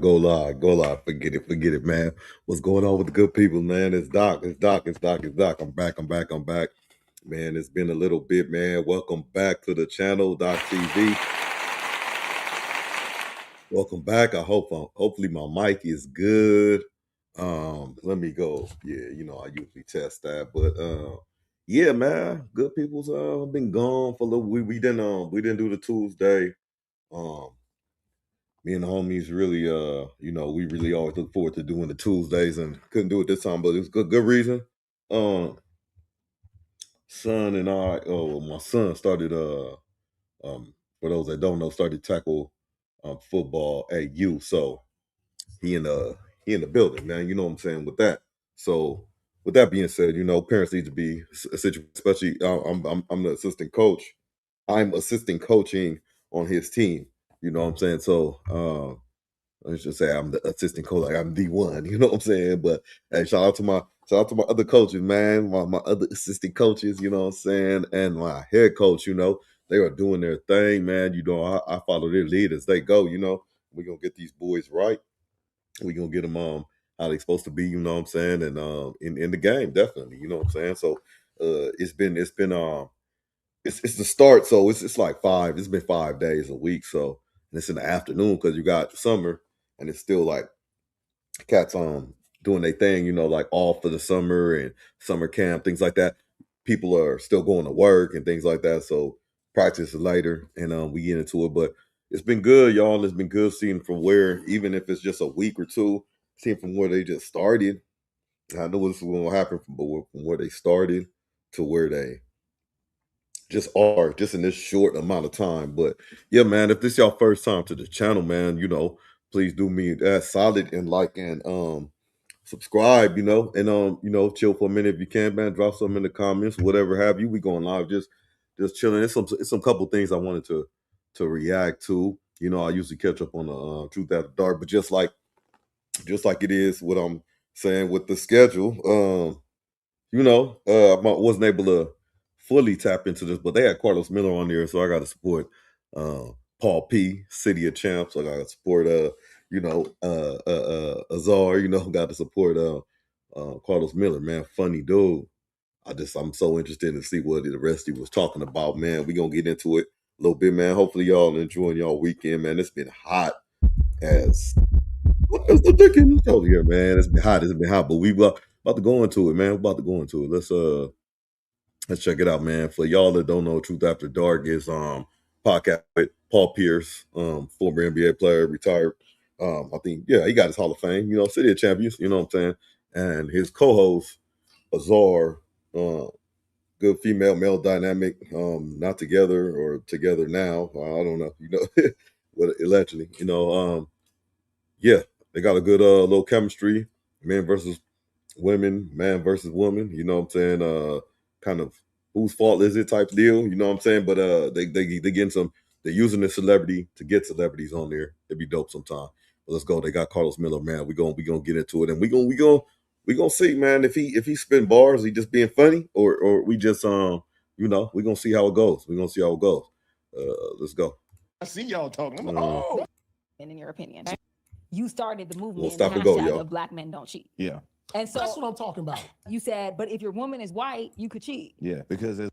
Go live. Forget it, man. What's going on with the good people, man? It's Doc. I'm back. Man, it's been a little bit, man. Welcome back to the channel, Doc TV. Welcome back. Hopefully my mic is good. Let me go. Yeah, I usually test that, but yeah, man. Good people's been gone for a little. We didn't do the Tuesday. Me and the homies really, we really always look forward to doing the Tuesdays and couldn't do it this time, but it was good reason. Son and I, my son started, for those that don't know, started tackle football at U. So he in the building, man. You know what I'm saying with that. So with that being said, parents need to be, especially I'm the assistant coach. I'm assistant coaching on his team. You know what I'm saying? So let's just say I'm the assistant coach, like I'm D1, you know what I'm saying? But hey, shout out to my other coaches, man, my other assistant coaches, you know what I'm saying, and my head coach, they are doing their thing, man. I follow their lead as they go, We're gonna get these boys right. We're gonna get them how they supposed to be, you know what I'm saying, and in the game, definitely, you know what I'm saying. So it's been it's the start, so it's been 5 days a week, so and it's in the afternoon because you got summer and it's still like cats doing their thing, like all for the summer and summer camp, things like that. People are still going to work and things like that, so practice is later and we get into it. But it's been good, y'all. It's been good seeing from where, even if it's just a week or two, seeing from where they just started. I know this is going to happen from where they started to where they just are just in this short amount of time. But yeah, man, if this is your first time to the channel, man, please do me that solid and like and subscribe, and chill for a minute if you can, man. Drop something in the comments, whatever have you. We going live, just chilling. It's some couple things I wanted to react to. I usually catch up on the Truth After Dark, but just like it is what I'm saying with the schedule. I wasn't able to fully tap into this, but they had Karlous Miller on there, so I got to support Paul P, City of Champs. I got to support AZAR. Got to support Karlous Miller, man, funny dude. I'm so interested to see what the rest he was talking about, man. We gonna get into it a little bit, man. Hopefully y'all enjoying y'all weekend, man. It's been hot as oh yeah, man. It's been hot, but we about to go into it, man. We're about to go into it. Let's check it out, man. For y'all that don't know, Truth After Dark is podcast with Paul Pierce, former NBA player, retired. I think, yeah, he got his Hall of Fame, City of Champions, you know what I'm saying? And his co-host, Azar, good female male dynamic, not together or together now. I don't know, what allegedly, yeah, they got a good little chemistry, men versus women, man versus woman, you know what I'm saying? Kind of whose fault is it type deal, you know what I'm saying? But they getting they're using the celebrity to get celebrities on there. It'd be dope sometime. But let's go. They got Karlous Miller, man. We gonna get into it, and we gonna see, man, if he spin bars, he just being funny, or we just we gonna see how it goes. We gonna see how it goes. Let's go. I see y'all talking. In your opinion, you started the movement. We'll stop and go, y'all. Of black men don't cheat. Yeah. And so that's what I'm talking about. You said, but if your woman is white, you could cheat. Yeah, because it's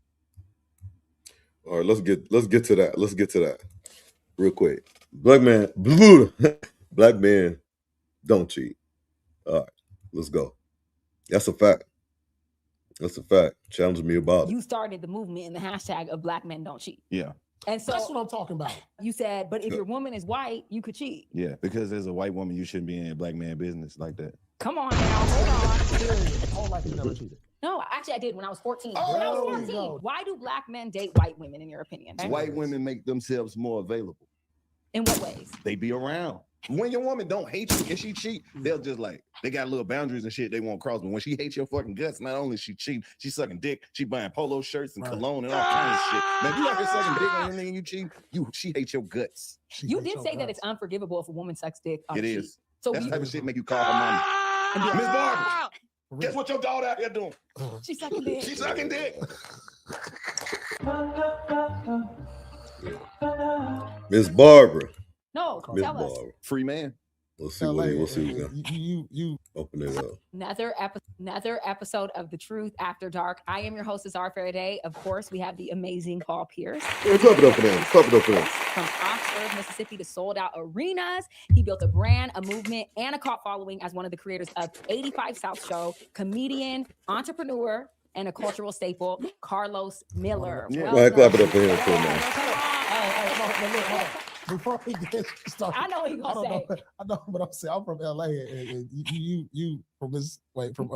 all right. Let's get to that. Let's get to that real quick. Black men don't cheat. All right, let's go. That's a fact. Challenge me about it. You started the movement in the hashtag of black men don't cheat. Yeah. And so that's what I'm talking about. You said, but if your woman is white, you could cheat. Yeah, because as a white woman, you shouldn't be in a black man business like that. Come on now, hold on. Whole life you never cheated. No, actually I did when I was 14. Oh, when I was 14. Why do black men date white women, in your opinion? White women make themselves more available. In what ways? They be around. When your woman don't hate you, if she cheat, they'll just like, they got little boundaries and shit they won't cross. But when she hates your fucking guts, not only she cheating, she sucking dick, she buying polo shirts and cologne and all kinds of shit. Man, you out here sucking dick on anything you cheat, she hates your guts. You did say that it's unforgivable if a woman sucks dick. It is. So that type of shit make you call her mama. Miss Barbara, guess what your daughter out here doing? She's sucking dick. She's sucking dick. Miss Barbara. No, tell us. Free man. Let's see LA, what we got. you Open it up. Another episode of The Truth After Dark. I am your host, AZAR Faraday. Of course, we have the amazing Paul Pierce. Yeah, clap it up for them. Clap it up for them. From Oxford, Mississippi to sold out arenas. He built a brand, a movement, and a cult following as one of the creators of 85 South Show, comedian, entrepreneur, and a cultural staple, Karlous Miller. Yeah. Go ahead, clap it up for him too, man. before we get started, I know what you're gonna say. I know what I'm saying. I'm from LA, and you from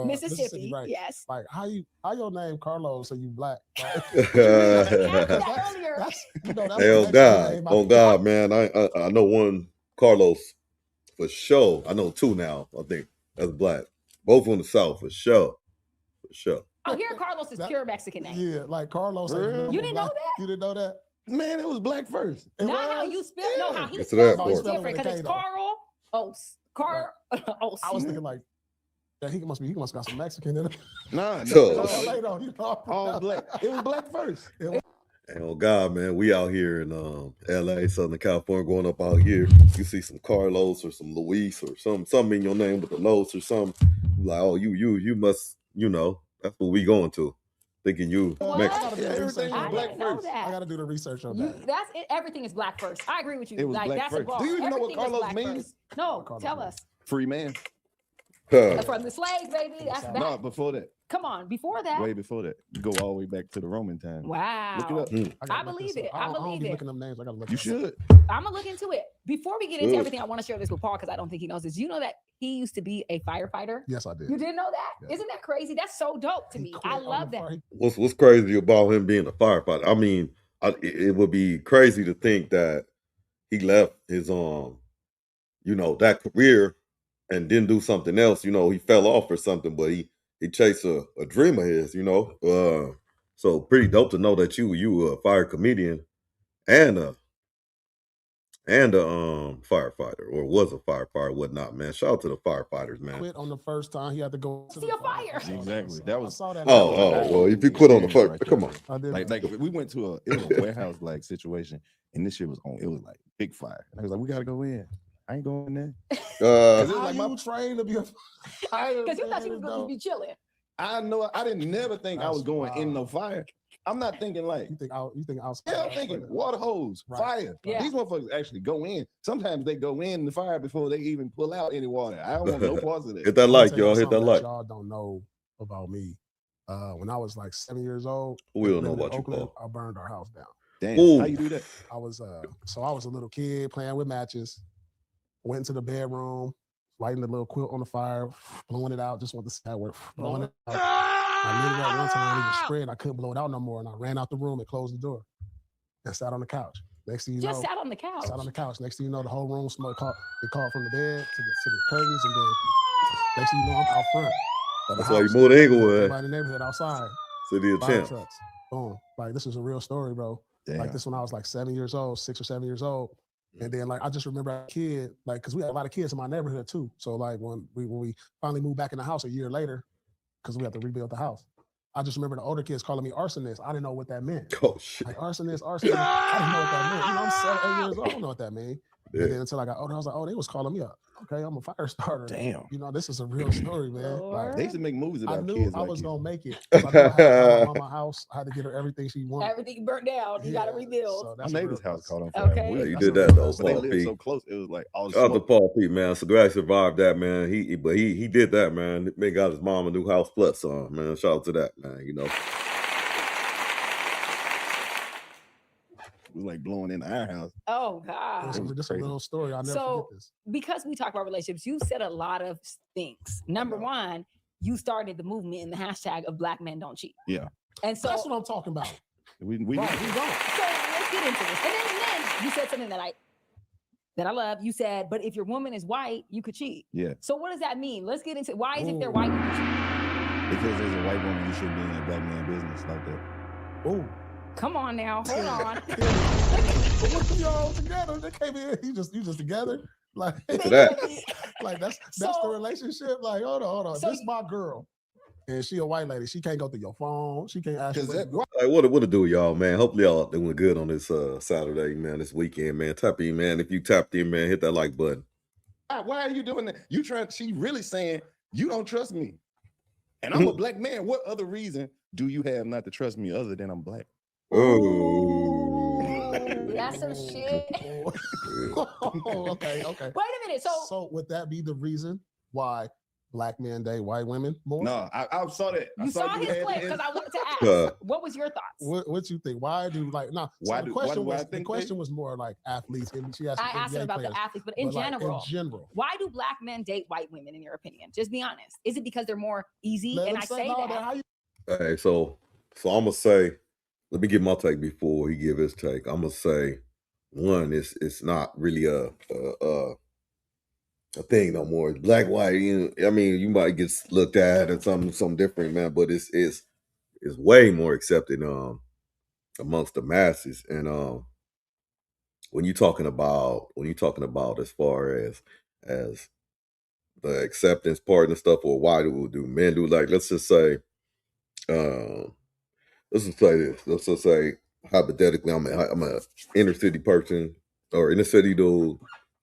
Mississippi, right? Yes. Like how your name Karlous, so you black? Right? Hey, oh God, man! I know one Karlous for sure. I know two now. I think that's black. Both from the South for sure. For sure. Oh, here Karlous is pure Mexican name. Yeah, like Karlous. Like, you didn't know that? You didn't know that? Man, it was black first. Not how you spell. No, how he It's spells that is part. different because it's Karl Os. Os. I was thinking like, yeah, he must got some Mexican in it. Nah, So- all black. It was black first. And oh God, man, we out here in LA, Southern California, growing up out here. You see some Karlous or some Luis or something in your name with the Los or something. You like, oh, you must, that's what we going to. Thinking you Mexican. Everything was black first. I gotta do the research on that. That's it. Everything is black first. I agree with you. It was like black that's first. a bar. Do you even know what Everything is Karlous black means? first. No, Karlous tell means? us. Free man. From the slaves, baby. That's back. No, before that. Come on, before that. Way before that. You go all the way back to the Roman time. Wow. Look it up. I believe it. I don't believe be it. looking them names. I gotta look. You them up. should. I'm gonna look into it. Before we get into everything, I want to share this with Paul because I don't think he knows this. You know that he used to be a firefighter? Yes, I did. You didn't know that? Yeah. Isn't that crazy? That's so dope to He me. quit I on love the that. fire. What's crazy about him being a firefighter? I mean, it would be crazy to think that he left his that career and didn't do something else. He fell off or something, but he chased a dream of his. So pretty dope to know that you were a fire comedian and a firefighter, or was a firefighter, whatnot, man. Shout out to the firefighters, man. Quit on the first time. He had to go to See a fire. Exactly. That was. I saw that. Well, if you quit on the first, Right come there. on. I did. Like we went to it was a warehouse like situation, and this shit was on. It was like big fire. I was like, we gotta go in. I ain't going there. How like you trained to be a fireman? Because you thought you was going to be chilling. I know. I didn't never think I was going in no fire. I'm not thinking like. You think outside? Yeah, I'm thinking water hose, Right. fire. Yeah. These motherfuckers actually go in. Sometimes they go in the fire before they even pull out any water. I don't want no parts of Hit that. that I'm like, gonna tell y'all. Hit something that like. Y'all don't know about me. When I was like 7 years old, We don't know living in about you, Oakland, Paul. I burned our house down. Damn, Ooh. how you do that? I was a little kid playing with matches. Went into the bedroom, lighting the little quilt on the fire, blowing it out. Just want to see how it worked. Blowing it out. I lit it up one time. It was spread. I couldn't blow it out no more, and I ran out the room and closed the door and sat on the couch. Next thing you Just know, sat on the couch. sat on the couch. Next thing you know, the whole room smoke. It called from the bed to the curtains, and then next thing you know, I'm out front. Of the That's why you house. moved to Inglewood. Everybody in the neighborhood outside. City of Fire Champs. trucks. Boom. Like this is a real story, bro. Damn. Like this when I was like 7 years old, 6 or 7 years old. And then like I just remember as a kid, like because we had a lot of kids in my neighborhood too. So like when we finally moved back in the house a year later, because we had to rebuild the house. I just remember the older kids calling me arsonist. I didn't know what that meant. Oh shit. Like arsonist. I didn't know what that meant. I'm 7, 8 years old. I don't know what that means. Yeah. And then until I got older, I was like, oh, they was calling me up. Okay, I'm a fire starter. Damn. This is a real story, man. Lord. They used to make movies I about knew kids I like was you. gonna make it. I knew I had to buy my mama house. I had to get her everything she wanted. Everything burnt down. You got to Yeah, rebuild. so My that's a neighbor's real- house caught on fire. Okay. Yeah, you That's did a that real though, story. But they Paul lived P. so close. It was like all the Shout out to smoke. Paul P, man. So glad he survived that, man. He did that, man. Man got his mom a new house plus son, man. Shout out to that, man. It was like blowing in our house. Oh, God. This It was is a crazy. real story. I'll never So- forget this. Because we talk about relationships, you said a lot of things. Number know. one, you started the movement in the hashtag of Black Men Don't Cheat. Yeah. And so, That's what I'm talking about. We Right, we don't. so let's get into this. And then you said something that I love. You said, but if your woman is white, you could cheat. Yeah. So what does that mean? Let's get into why is if they're Ooh. white, you can cheat? because there's a white woman, you should be in a black man business like that. Oh, Come on now, hold on. what y'all together? They came in. You just together. Like, To that. like that's So- the relationship. Like, hold on. So- This is my girl, and she a white lady. She can't go through your phone. She can't ask you. Because where that you Hey, what to do, y'all, man? Hopefully y'all doing good on this Saturday, man. This weekend, man. Tap in, man. If you tapped in, man, hit that like button. Why are you doing that? She really saying you don't trust me. And I'm a black man. What other reason do you have not to trust me other than I'm black? Ooh, that's some shit. Okay. Wait a minute. So would that be the reason why black men date white women more? No, I saw that. You saw his clip because I wanted to ask. What was your thoughts? What you think? Why do like no? Why so the question was more like athletes. And she asked I asked her about players, the athletes, but in general, why do black men date white women? In your opinion, just be honest. Is it because they're more easy? Let and him I say say no, that. Hey, so I'm gonna say, let me give my take before he give his take. I'm gonna say, one, it's not really a thing no more. Black, white, I mean, you might get looked at as something different, man, but it's way more accepted amongst the masses. And when you're talking about as far as the acceptance part and stuff, or why do men do, like, let's just say this. Let's just say hypothetically, I'm a inner city person or inner city dude,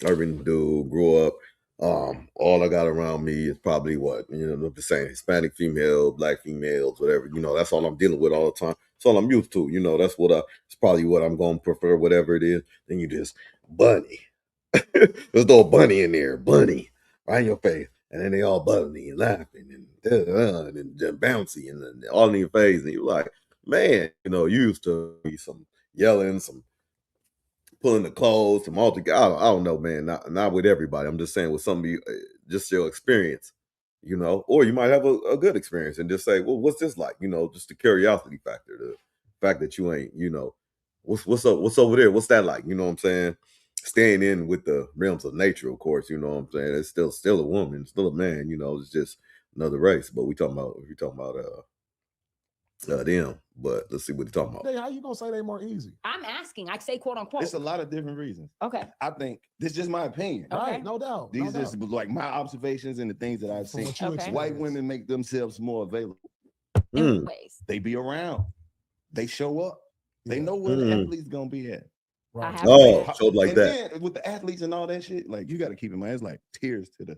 urban dude, grew up. All I got around me is probably the same Hispanic female, black females, whatever. That's all I'm dealing with all the time. That's all I'm used to. That's it's probably what I'm going to prefer, whatever it is. Then you just bunny. There's no bunny in there, bunny right in your face, and then they all bunny and laughing and bouncy and all in your face, and you're like, man, you used to be some yelling, some pulling the clothes, some altogether. I don't know, man. Not with everybody. I'm just saying with some of you, just your experience, or you might have a good experience and just say, well, what's this like? Just the curiosity factor, the fact that you ain't, what's up, what's over there, what's that like? You know what I'm saying? Staying in with the realms of nature, of course. You know what I'm saying? It's still a woman, still a man. It's just another race. But we talking about them. But let's see what he's talking about. How you gonna say they more easy? I'm asking. I say quote unquote. It's a lot of different reasons. Okay. I think this is just my opinion. Okay. Right, no doubt. These is like my observations and the things that I've seen. Okay. White women make themselves more available. In what ways? They be around. They show up. They know where the athlete's gonna be at. Right. Showed like and that. Then with the athletes and all that shit, like you got to keep in mind, it's like tears to the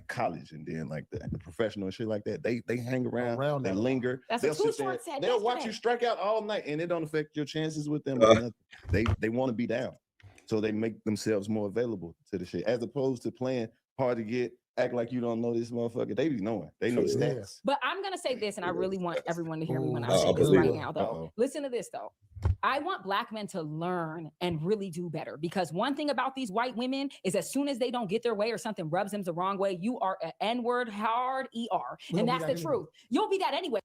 college, and then like the professional and shit like that. They hang around they linger. That's they'll what Too Short said. They'll watch you strike out all night, and it don't affect your chances with them. They want to be down, so they make themselves more available to the shit, as opposed to playing hard to get. Act like you don't know this motherfucker. They be knowing. They know the stats. But I'm gonna say this, and I really want everyone to hear me when I say this right now, though. Listen to this, though. I want black men to learn and really do better, because one thing about these white women is as soon as they don't get their way or something rubs them the wrong way, you are an N-word hard ER, and that's the truth. You'll be that anyway.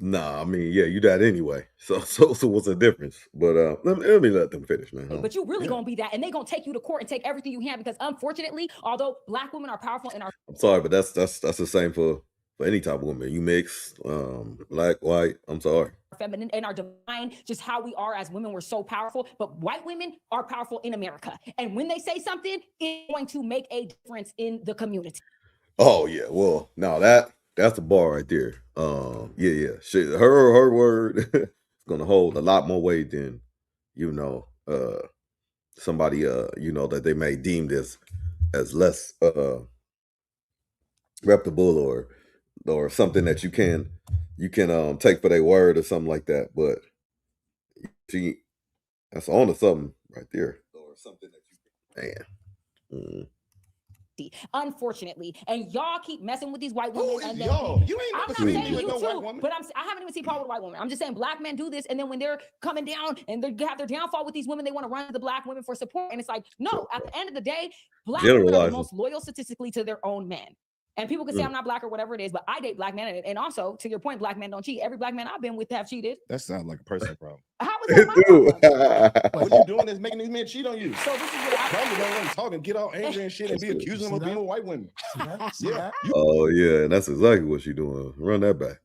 Nah, I mean, yeah, you that anyway. So what's the difference? But let me let them finish, man. But you really gonna be that, and they gonna take you to court and take everything you have, because unfortunately, although black women are powerful in our— I'm sorry, but that's the same for any type of woman. You mix black, white. I'm sorry. Feminine and our divine, just how we are as women, we're so powerful. But white women are powerful in America, and when they say something, it's going to make a difference in the community. Oh yeah, well, no, that's the bar right there. Yeah. Shit, her word is gonna hold a lot more weight than somebody that they may deem as less reputable or something that you can take for their word or something like that. But that's on to something right there, or something that you can. Unfortunately, and y'all keep messing with these white women. Who is and y'all? You ain't I'm never not seen saying me you with no white too, woman. but I haven't even seen Paul with a white woman. I'm just saying black men do this, and then when they're coming down and they have their downfall with these women, they want to run to the black women for support. And it's like, no, at the end of the day, black women are the most loyal statistically to their own men. And people can say I'm not black or whatever it is, but I date black men. And also, to your point, black men don't cheat. Every black man I've been with have cheated. That sounds like a personal problem. How is that my problem? What you doing is making these men cheat on you. So this is what I probably don't want to talk and get all angry and shit and be accusing them of being with white women. Yeah. Oh yeah, and that's exactly what you're doing. Run that back.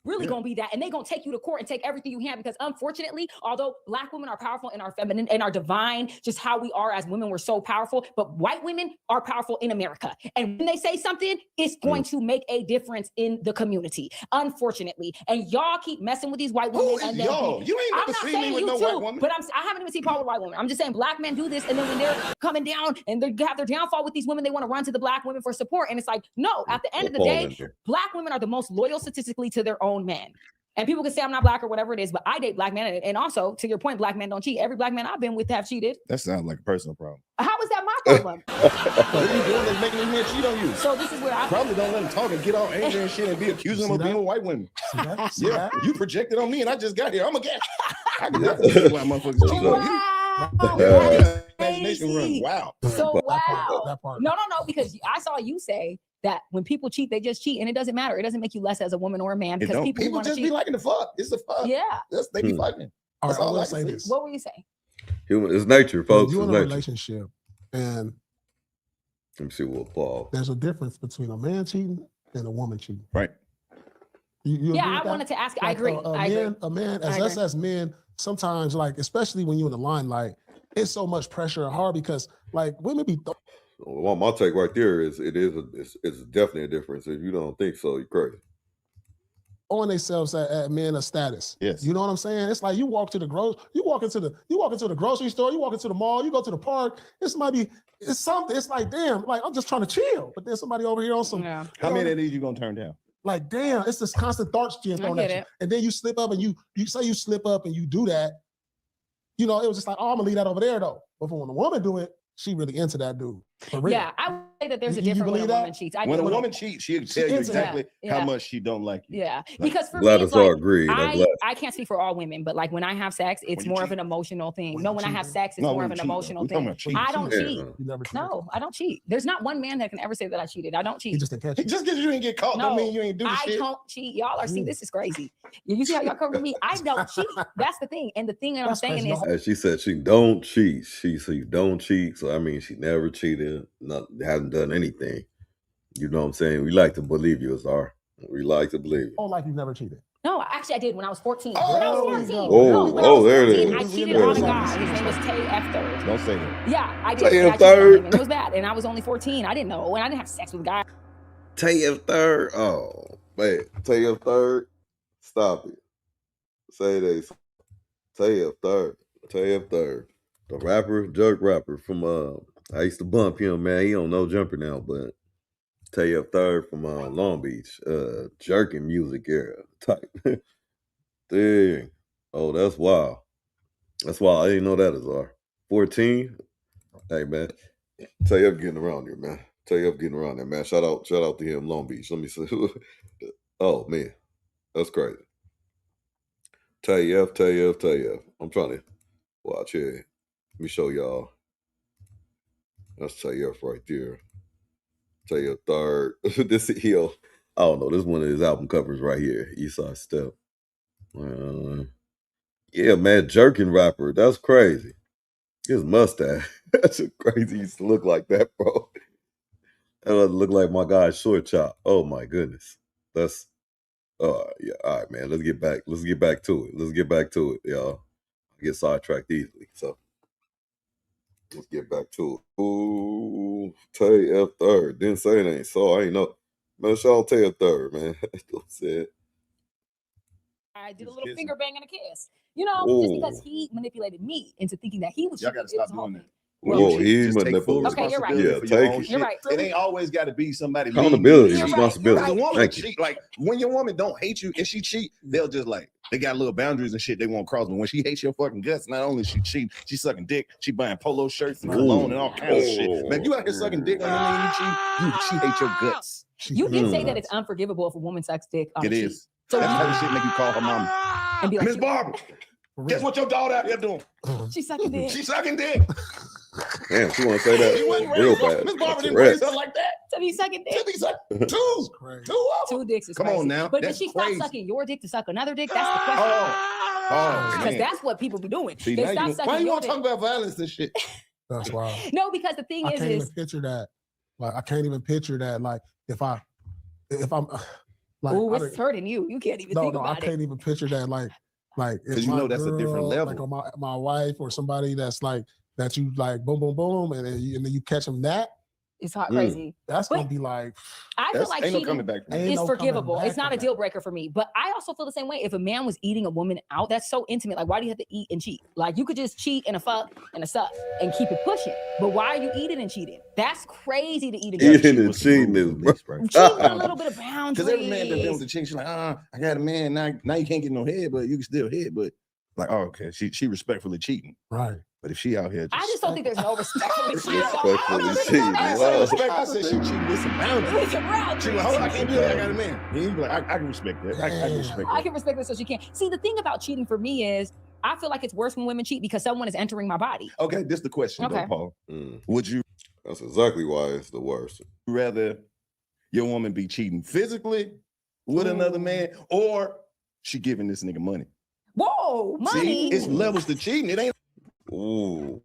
really gonna be that, and they're gonna take you to court and take everything you have, because unfortunately, although Black women are powerful and are feminine and are divine, just how we are as women, we're so powerful, but white women are powerful in America. And when they say something, it's going to make a difference in the community, unfortunately. And y'all keep messing with these white women. Who is y'all? You ain't never seen me with no white woman. But I haven't even seen Paul with white women. I'm just saying Black men do this, and then when they're coming down and they have their downfall with these women, they want to run to the Black women for support. And it's like, no, at the end of the day, Black women are the most loyal statistically to their own men. And people can say I'm not Black or whatever it is, but I date Black men. And also, to your point, Black men don't cheat. Every Black man I've been with have cheated. That sounds like a personal problem. How is that my problem? What are you doing that's making them cheat on you? So this is where I probably don't let them talk and get all angry and shit and be accusing them of being with white women. Yeah, you projected on me and I just got here. I'm a guy. I can definitely see why motherfuckers cheat on you. Imagination runs wild. So wow. No, because I saw you say that when people cheat, they just cheat, and it doesn't matter. It doesn't make you less as a woman or a man, because people just cheat. Be liking the fuck. It's the fuck. Yeah, they be fucking. That's all I say. This. What were you saying? Human, it's nature, folks. You're in a relationship, and let me see what Paul. There's a difference between a man cheating and a woman cheating. Right. You yeah, I wanted to ask. Like, I agree. A man, as us as men, sometimes, like, especially when you're in the limelight, it's so much pressure and hard because, like, women be. Well, my take right there is it's definitely a difference. If you don't think so, you're crazy. On themselves at men of status. Yes. You know what I'm saying? It's like you walk into the grocery store, you walk into the mall, you go to the park. It's something. It's like, damn, like I'm just trying to chill. But there's somebody over here on some. Yeah. How many of these you gonna turn down? Like, damn, it's this constant thought shit thrown at you. And then you slip up and you say you slip up and you do that. You know, it was just like, oh, I'm gonna leave that over there though. But when a woman do it, she really into that dude. For real. Yeah, I would say that there's a difference when a woman cheats. When a woman cheats, she'll tell you exactly how much she don't like you. Yeah, because for me, it's like, I can't speak for all women, but like when I have sex, it's more of an emotional thing. When I have sex, it's more of an emotional thing. I don't cheat. No, I don't cheat. There's not one man that can ever say that I cheated. I don't cheat. Just because you ain't get caught don't mean you ain't do the shit. I don't cheat. Y'all are see, this is crazy. You see how y'all cover me? I don't cheat. That's the thing. And the thing that I'm saying is, as she said, she don't cheat. She don't cheat. So I mean, she never cheated. Hasn't done anything. You know what I'm saying? We like to believe you, AZAR. We like to believe you. Oh, like you never cheated. No, actually I did when I was 14. Oh, when I was 14. Oh, there it is. I cheated on a guy. His name was Tay F. Third. Don't say that. Yeah, I did. Tay F. Third. It was bad. And I was only 14. I didn't know. And I didn't have sex with a guy. Tay F. Third. Oh, man. Tay F. Third. Stop it. Say they. Tay F. Third. Tay F. Third. The rapper, jerk rapper from I used to bump him, man. He don't know jumper now, but Tay F. Third from Long Beach, jerking music era type. Dang. Oh, that's wild. That's wild. I didn't know that, AZAR. 14. Hey, man. Tay F. getting around here, man. Tay F. getting around there, man. Shout out to him, Long Beach. Let me see. Oh man, that's crazy. Tay F. I'm trying to watch here. Let me show y'all. That's Tay F right there. Tay F. Third. This I don't know. This one of his album covers right here. Eastside Step. Yeah, man, jerking rapper. That's crazy. His mustache. That's crazy. He used to look like that, bro. That doesn't look like my guy Short Chop. Oh my goodness. That's yeah. All right, man. Let's get back to it, y'all. I get sidetracked easily. So let's get back to it. Ooh, Tay F. Third. Didn't say anything, so I ain't know. Man, shout out Tay F. Third, man. Don't say it. I did a little finger bang and a kiss. You know, just because he manipulated me into thinking that he was. Y'all gotta stop doing that. Whoa, he manipulated. Okay, you're right. Yeah, take it. You're right. It ain't always got to be somebody. Accountability, responsibility. Right. Woman cheat, like when your woman don't hate you, if she cheat, they'll just like they got little boundaries and shit they won't cross. But when she hates your fucking guts, not only she cheat, she sucking dick, she buying polo shirts and cologne and all kinds of shit. Man, you out here sucking dick on your man, she hates your guts. You did say that it's unforgivable if a woman sucks dick. It is. So that type of shit make you call her mama and be like, Miss Barbara. Guess what your daughter out here doing? She's sucking dick. She's sucking dick. Damn, she want to say that. She wasn't real raised bad. Miss Barbara didn't raise her like that. To be sucking dick. Two dicks is Come crazy. on now. But did she stop sucking your dick to suck another dick? That's the question. Because that's what people be doing. See, they stop sucking why you want to talk about violence and shit? That's why. No, because the thing I can't even picture that. Like I can't even picture that. Like if I'm Like, Oh, it's hurting you. You can't even think I about it. can't even picture that. Like because you know that's a different level. Like on my wife or somebody that's like that you like boom boom boom, and then you catch them that. It's hot crazy. That's gonna be like. I feel like ain't no cheating coming back. is forgivable. It's not a deal breaker for me. But I also feel the same way. If a man was eating a woman out, that's so intimate. Like, why do you have to eat and cheat? Like, you could just cheat and a fuck and a suck and keep it pushing. But why are you eating and cheating? That's crazy to eat and cheat. Eating and cheating is Cheating with a little bit of boundaries. Because every man that been with the chick, she's like, I got a man. Now you can't get no head, but you can still hit. But like, oh, okay, she respectfully cheating. Right. But if she out here, I just don't think there's no respectfully cheating. Respectfully cheating. Wow. I said she cheating with some boundaries. With some boundaries. She like, hold on, I can't do that. I got a man. And you be like, I can respect that. I can respect that. I can respect that so she can. See, the thing about cheating for me is I feel like it's worse when women cheat because someone is entering my body. Okay, this is the question, though, Paul. Would you? That's exactly why it's the worst. Rather your woman be cheating physically with another man, or she giving this nigga money? Whoa, money. See, it's levels to cheating. It ain't. Ooh,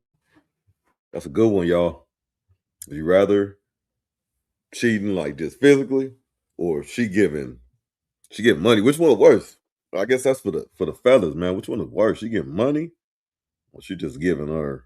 that's a good one, y'all. Would you rather cheating like just physically, or she giving money? Which one is worse? I guess that's for the fellas, man. Which one is worse? She getting money, or she just giving her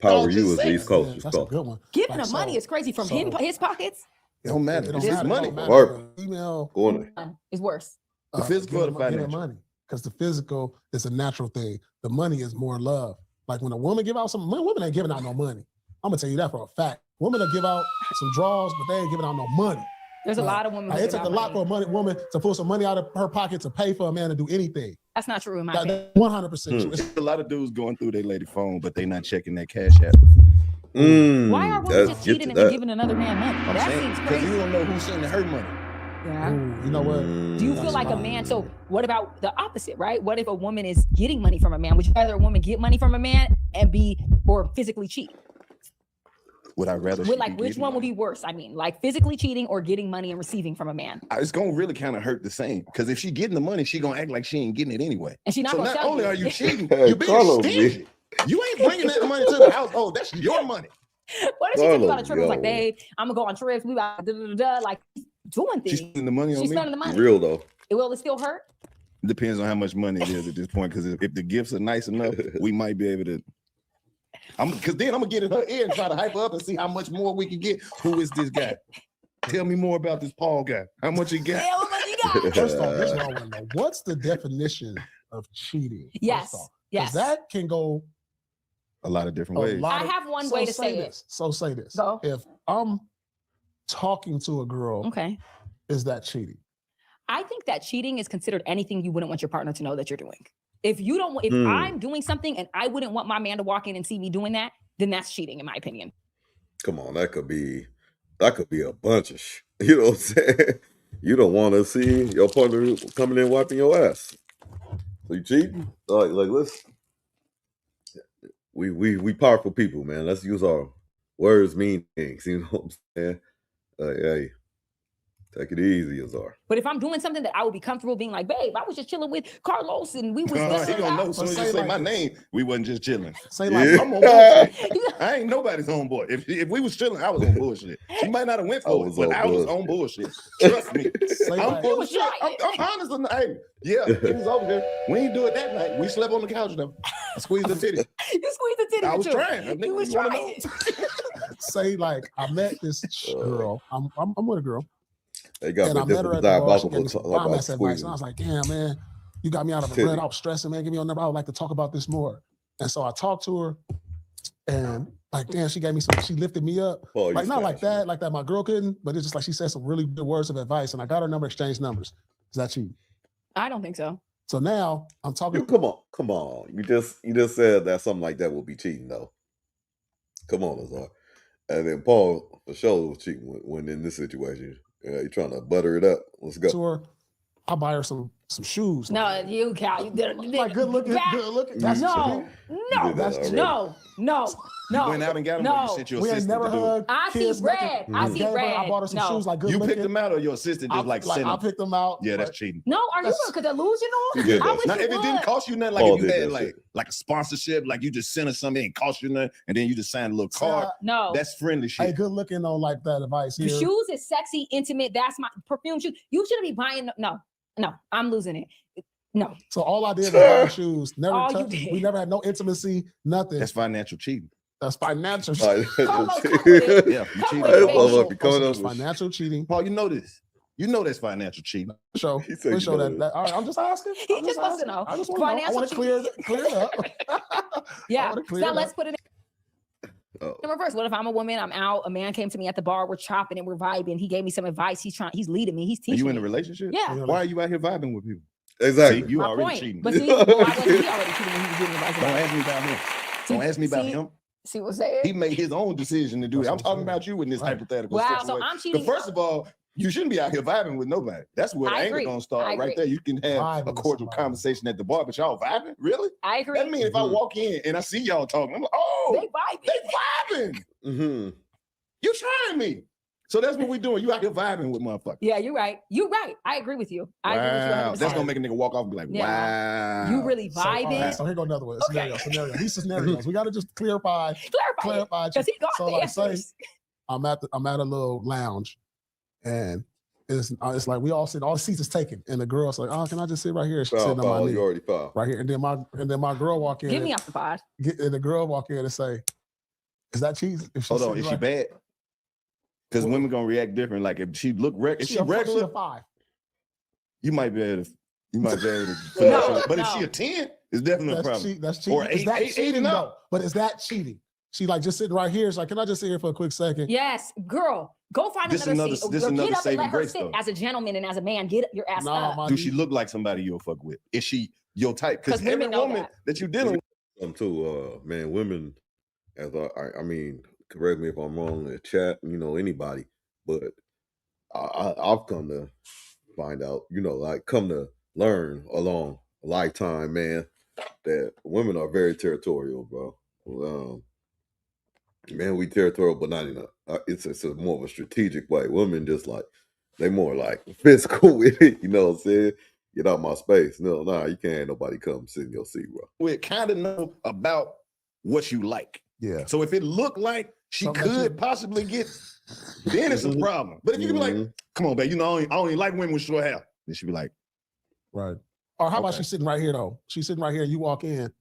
power? You as East Coast. That's a good one. Giving her money is crazy from his pockets. It don't matter. It don't It's matter. money. It don't matter. Female is worse. The physical or the financial? Money. Because the physical is a natural thing. The money is more love. Like when a woman give out some money, women ain't giving out no money. I'm gonna tell you that for a fact. Women will give out some draws, but they ain't giving out no money. There's a lot of women. It takes a lot for a woman to pull some money out of her pocket to pay for a man to do anything. That's not true in my opinion. 100% true. There's a lot of dudes going through their lady phone, but they not checking that cash app. Why are women just cheating and then giving another man money? That seems crazy. Because you don't know who's sending her money. Yeah. Ooh, you know what? Do you feel like a man? So what about the opposite, right? What if a woman is getting money from a man? Would you rather a woman get money from a man and or physically cheat? Would I rather? Which one would be worse? I mean, like physically cheating or getting money and receiving from a man? It's gonna really kind of hurt the same. Because if she getting the money, she gonna act like she ain't getting it anyway. And she not so gonna not tell only you. are you cheating, you being stingy. You ain't bringing that money to the household. That's your money. What if she take you on a trip? It was like, babe, I'm gonna go on trips. We got like doing things. She's spending the money on me. She's spending the money. Real though. Will it still hurt? Depends on how much money it is at this point. Because if the gifts are nice enough, we might be able to. Because then I'm gonna get in her ear and try to hype her up and see how much more we can get. Who is this guy? Tell me more about this Paul guy. How much he got? How much he got? First off, this is what I want to know. What's the definition of cheating? Yes. Yes. That can go a lot of different ways. I have one way to say it. So say this. Go. If I'm talking to a girl, okay, is that cheating? I think that cheating is considered anything you wouldn't want your partner to know that you're doing. If you don't, if I'm doing something and I wouldn't want my man to walk in and see me doing that, then that's cheating, in my opinion. Come on, that could be a bunch of you know what I'm saying? You don't want to see your partner coming in wiping your ass. So you cheating? Like let's we powerful people, man. Let's use our words mean things. You know what I'm saying? Hey, take it easy, AZAR. But if I'm doing something that I would be comfortable being like, babe, I was just chilling with Karlous and we was he gonna know as soon as you say my name, we wasn't just chilling. Say like, I'm on bullshit. I ain't nobody's on board. If we was chilling, I was on bullshit. She might not have went for it, but I was on bullshit. Trust me. I'm full of shit. I'm honest enough. Hey, yeah, he was over there. We ain't do it that night. We slept on the couch though. I squeezed the titty. You squeezed the titty. I was trying. You was trying. Say like, I met this girl. I'm with a girl. They got and I met her at the bar. She gave me some bomb ass advice. And I was like, damn, man, you got me out of a rut. I was stressing, man. Give me your number. I would like to talk about this more. And so I talked to her and like, damn, she gave me some, she lifted me up. Like, not like that my girl couldn't, but it's just like she said some really good words of advice. And I got her number, exchanged numbers. Is that cheating? I don't think so. So now I'm talking. Come on. You just said that something like that will be cheating though. Come on, AZAR. And then Paul for sure was cheating when in this situation. Yeah, you're trying to butter it up. Let's go. To her, I buy her some some shoes. No, you Cal. You did Like good looking, good looking. That's no, no, That's already. no, no, no. You went out and got them, or you sent your we ain't assistant never to do it? hugged. I see kids red. nothing. I I see gave her- red. I bought her some No. shoes like good You looking. picked them out, or your assistant just like sent I them? picked them out. Yeah, that's but cheating. No, are you That's- delusional? Yeah, I wish Now, you if it would. didn't cost you nothing, like Paul if you did had that shit. like a sponsorship, like you just sent her something, it ain't cost you nothing, and then you just signed a little card. No. That's friendly Hey, shit. good looking on like that advice The here. shoes is sexy, intimate. That's my perfume shoes. You shouldn't be buying. No, I'm losing it. No. So all I did was buy the shoes. Never All you touched. did. We never had no intimacy. Nothing. That's financial cheating. That's financial. Like, Carlos, come with it. Yeah, you Come cheating. with it, baby. Paul up, coming up It's with- financial cheating. Paul, you know this. You know that's financial cheating. Show. He said We you show know that. that. All right, I'm just asking. He I'm just wants to asking. know. I just want to know. I want to clear it up. Yeah. wanna clear Now it let's up. put it Oh. in reverse. What if I'm a woman? I'm out. A man came to me at the bar. We're chopping and we're vibing. He gave me some advice. He's leading me. He's Are teaching you in a me. relationship? Yeah. Why are you out here vibing with people? Exactly. See, you My already point. cheating. But see, well, I wasn't, he already cheating when he was giving advice. Don't ask me about him. Don't ask me about him. See what I'm saying? He made his own decision to do it. That's I'm what I'm talking saying. about you in this Right. hypothetical Wow. situation. So I'm cheating. But first of all, you shouldn't be out here vibing with nobody. That's where the I anger agree. gonna start I right agree. there. You can have Vibing a with cordial somebody. conversation at the bar, but y'all vibing? Really? I agree. That means if I walk in and I see y'all talking, I'm like, oh, They vibing. they vibing. Mm-hmm. You trying me. So that's what we doing. You out here vibing with motherfuckers. Yeah, you're right. You're right. I agree with you. I agree with you 100%. That's gonna make a nigga walk off and be like, Yeah. wow. You really So, all right, vibing. so here go another one. Okay. Scenario. These scenarios. We got to just clarify. Clarify because he got So the like say answers. I'm at a little lounge, and it's like we all sit, all the seats is taken, and the girl's like, oh, can I just sit right here? She's Foul, sitting on my foul. knee You already fouled. right here, and then my girl walk in. Get me off the pod. And the girl walk in and say, "Is that cheese?" If Hold on, sitting is she right- bad? Because Well- women gonna react different. Like if she look if she a regular, 5. you might be able to. You might be able to. No, but if no. she a 10, it's definitely a problem. That's cheating. Or Is that eight cheating and though? up. But is that cheating? She like just sitting right here. It's like, can I just sit here for a quick second? Yes, girl, go find This another another- seat. this Or another get up and saving let her grace, sit though. as a gentleman and as a man. Get your ass Nah, up. my Do dude- she look like somebody you'll fuck with? Is she your type? Because 'Cause every women know woman that. that you're dealing with, Something too, man, women, as I mean, correct me if I'm wrong in the chat, anybody, but I've come to find out, like come to learn along a lifetime, man, that women are very territorial, bro. Man, we territorial, but not in it's a more of a strategic way. Women just like, they more like physical with it, you know what I'm saying? Get out my space. No, you can't have nobody come sit in your seat, bro. we kind of know about what you like. Yeah. So if it looked like she Something that could you- possibly get, then it's a problem. But if you be like, Mhm. come on, babe, I only like women with short hair. Then she be like, Right. Or how about Okay. she's sitting right here though? She's sitting right here. You walk in, and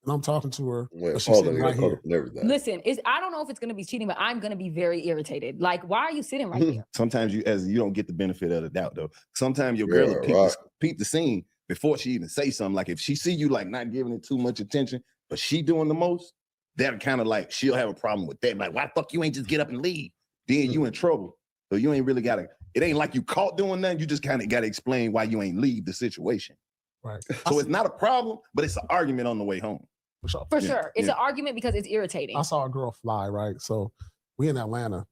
I'm talking to her. Well, but she's Paul sitting done right got caught here. up in everything. Listen, I don't know if it's gonna be cheating, but I'm gonna be very irritated. Like, why are you sitting right here? sometimes you don't get the benefit of the doubt though. Sometimes your girl Yeah, will right. peep the scene before she even say something. Like if she see you like not giving it too much attention, but she doing the most, that kind of like she'll have a problem with that. Like, why the fuck you ain't just get up and leave? Then you in trouble. So you ain't really gotta. It ain't like you caught doing that. You just kind of gotta explain why you ain't leave the situation. Right. So it's not a problem, but it's an argument on the way home. For sure. For Yeah, sure. It's yeah. an argument because it's irritating. I saw a girl fly, right? So we in Atlanta,